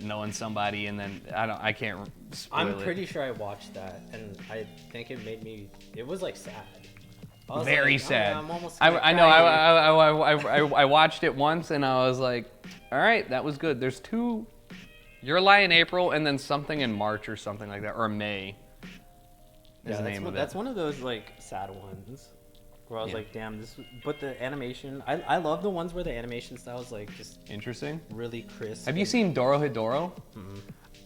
knowing somebody, and then I can't spoil it. I'm pretty sure I watched that, and I think it made me. It was like sad. I was Very like, sad. Oh, I'm almost I gonna know. cry here. I watched it once and I was like, all right, that was good. There's 2. Your Lie in April and then something in March or something like that, or May. Is the name of it. That's one of those like sad ones. Where I was Yeah. like, damn, this. But the animation, I love the ones where the animation style is like just Interesting. really crisp. Have you seen Dorohedoro?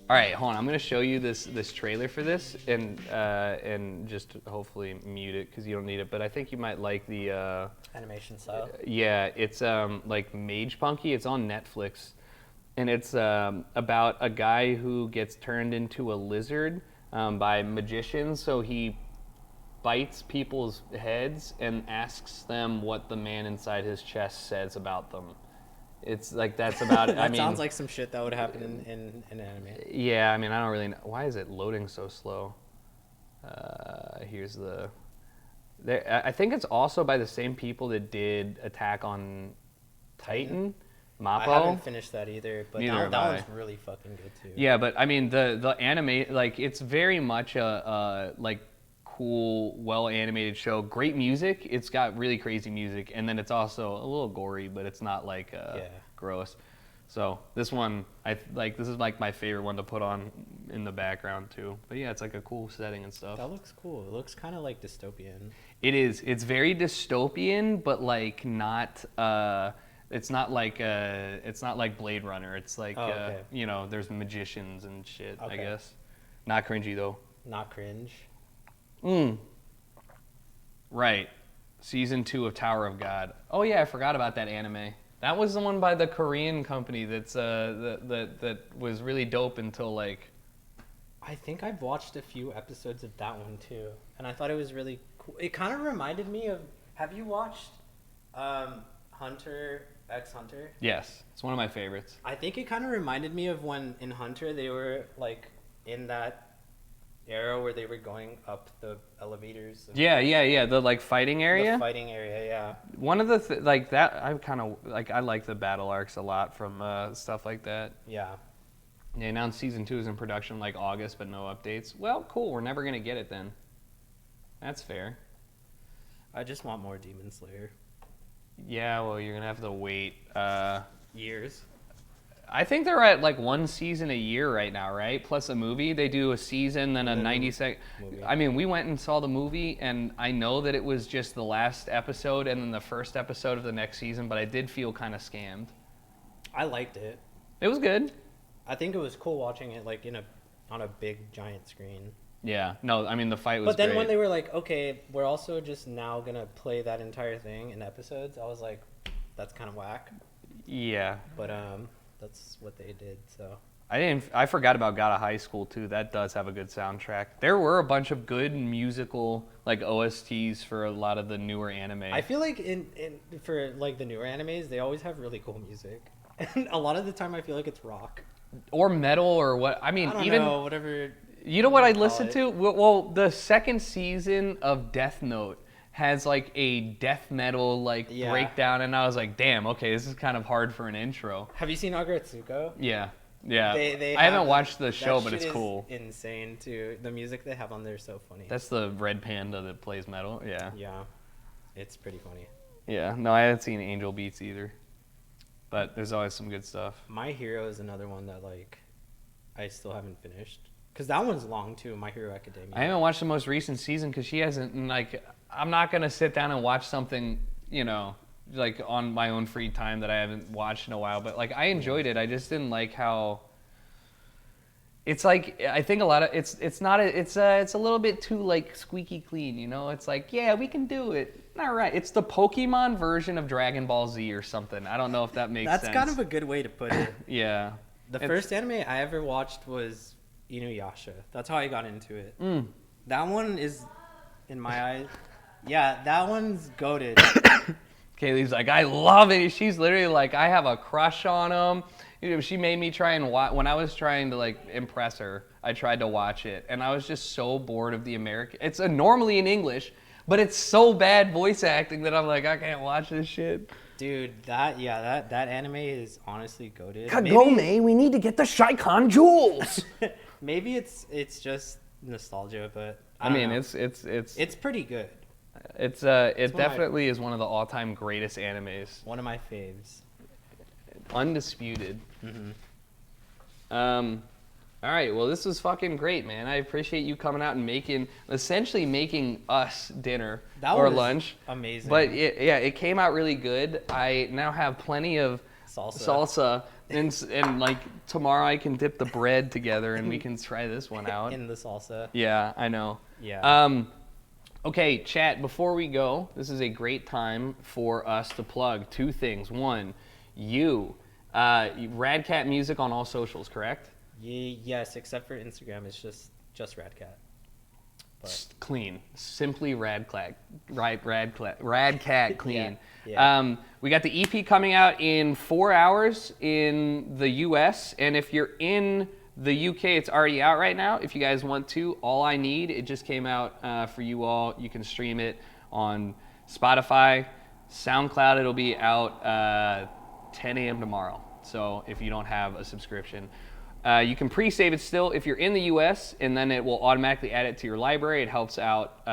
All right, hold on. I'm gonna show you this trailer for this, and just hopefully mute it because you don't need it. But I think you might like the. Animation style. Yeah, it's like Mage Punky. It's on Netflix, and it's about a guy who gets turned into a lizard by magicians. So he bites people's heads and asks them what the man inside his chest says about them. It's like that's about it. That I mean, sounds like some shit that would happen in anime. yeah, I mean, I don't really know. Why is it loading so slow? Here's the. I think it's also by the same people that did Attack on Titan, Mappo. I haven't finished that either, but Neither have that I. one's really fucking good too. Yeah, but I mean the anime, like it's very much a like cool, well animated show. Great music. It's got really crazy music, and then it's also a little gory, but it's not like gross. So this one, this is like my favorite one to put on in the background too. But yeah, it's like a cool setting and stuff. That looks cool. It looks kind of like dystopian. It is. It's very dystopian, but like not. It's not like Blade Runner. It's like okay. there's magicians and shit. I Okay. guess. Not cringy though. Not cringe. Right. Season 2 of Tower of God. Oh yeah, I forgot about that anime. That was the one by the Korean company that's that was really dope until like. I think I've watched a few episodes of that one too, and I thought it was really cool. It kind of reminded me of. Have you watched Hunter x Hunter? Yes, it's one of my favorites. I think it kind of reminded me of when in Hunter they were like in that era where they were going up the elevators. Yeah. The like fighting area. The fighting area, yeah. One of the like that I kind of like. I like the battle arcs a lot from stuff like that. Yeah. They announced season 2 is in production like August, but no updates. Well, cool. We're never gonna get it then. That's fair. I just want more Demon Slayer. Yeah, well, you're gonna have to wait. Years. I think they're at like 1 season a year right now, right? Plus a movie. They do a season, then a 90-second. movie. I mean, we went and saw the movie, and I know that it was just the last episode and then the first episode of the next season, but I did feel kind of scammed. I liked it. It was good. I think it was cool watching it like on a big giant screen. Yeah. No, I mean the fight was. But then great. when they were like, okay, we're also just now gonna play that entire thing in episodes, I was like, that's kind of whack. Yeah. But that's what they did. So I forgot about God of High School too. That does have a good soundtrack. There were a bunch of good musical like OSTs for a lot of the newer anime. I feel like for like the newer animes, they always have really cool music, and a lot of the time I feel like it's rock. Or metal or what? I mean, I don't even know, whatever. you know what I call listened it. to? Well, the second season of Death Note has like a death metal like Yeah. breakdown, and I was like, damn, okay, this is kind of hard for an intro. Have you seen Agretsuko? Yeah. They I haven't have- watched the that show, but shit it's is cool. Insane too. The music they have on there is so funny. That's the red panda that plays metal. Yeah. Yeah, it's pretty funny. Yeah. No, I haven't seen Angel Beats either. But there's always some good stuff. My Hero is another one that like I still haven't finished because that one's long too. My Hero Academia. I haven't watched the most recent season because she hasn't. And like, I'm not gonna sit down and watch something, like on my own free time that I haven't watched in a while. But like I enjoyed it. I just didn't like how. It's like I think a lot of it's a little bit too like squeaky clean, you know? It's like, yeah, we can do it. All right. It's the Pokemon version of Dragon Ball Z or something. I don't know if that makes sense. That's kind of a good way to put it. Yeah. The first anime I ever watched was Inuyasha. That's how I got into it. That one is, in my eyes, yeah, that one's goated. Kaylee's like, I love it. She's literally like, I have a crush on him. You know, she made me try and watch. When I was trying to like impress her, I tried to watch it, and I was just so bored of the American. It's normally in English, but it's so bad voice acting that I'm like, I can't watch this shit. Dude, that anime is honestly goated. Kagome, we need to get the Shaikan jewels. Maybe it's just nostalgia, but I mean, know. it's pretty good. It definitely is one of the all-time greatest animes. One of my faves. Undisputed. Mm-hmm. All right, well, this was fucking great, man. I appreciate you coming out and essentially making us dinner or lunch. Amazing. But it came out really good. I now have plenty of salsa and like tomorrow I can dip the bread together and we can try this one out. In the salsa. Yeah, I know. Yeah. Okay, chat, before we go, this is a great time for us to plug two things. One, Rad Cat Music on all socials, correct? Yes, except for Instagram, it's just Rad Cat. But Clean, simply Rad Cat clean. Yeah. We got the EP coming out in 4 hours in the US, and if you're in the UK, it's already out right now. If you guys want to, All I Need, it just came out for you all. You can stream it on Spotify, SoundCloud. It'll be out 10 a.m. tomorrow. So if you don't have a subscription, you can pre-save it still if you're in the US, and then it will automatically add it to your library. It helps out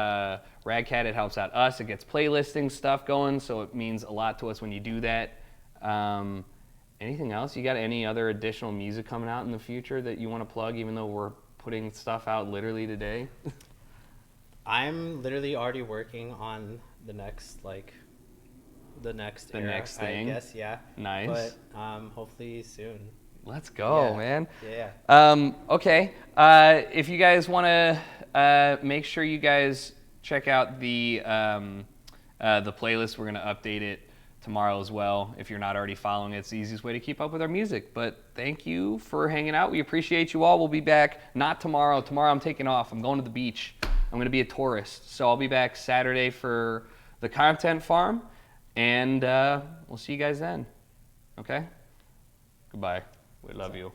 Rad Cat, it helps out us. It gets playlisting stuff going, so it means a lot to us when you do that. Anything else? You got any other additional music coming out in the future that you want to plug, even though we're putting stuff out literally today? I'm literally already working on the next thing, I guess, yeah. Nice. But hopefully soon. Let's go, man. Yeah. Okay. If you guys want to make sure you guys check out the playlist, we're going to update it tomorrow as well. If you're not already following it, it's the easiest way to keep up with our music. But thank you for hanging out. We appreciate you all. We'll be back, not tomorrow. Tomorrow I'm taking off. I'm going to the beach. I'm going to be a tourist. So I'll be back Saturday for the content farm. And we'll see you guys then. Okay? Goodbye. We love you.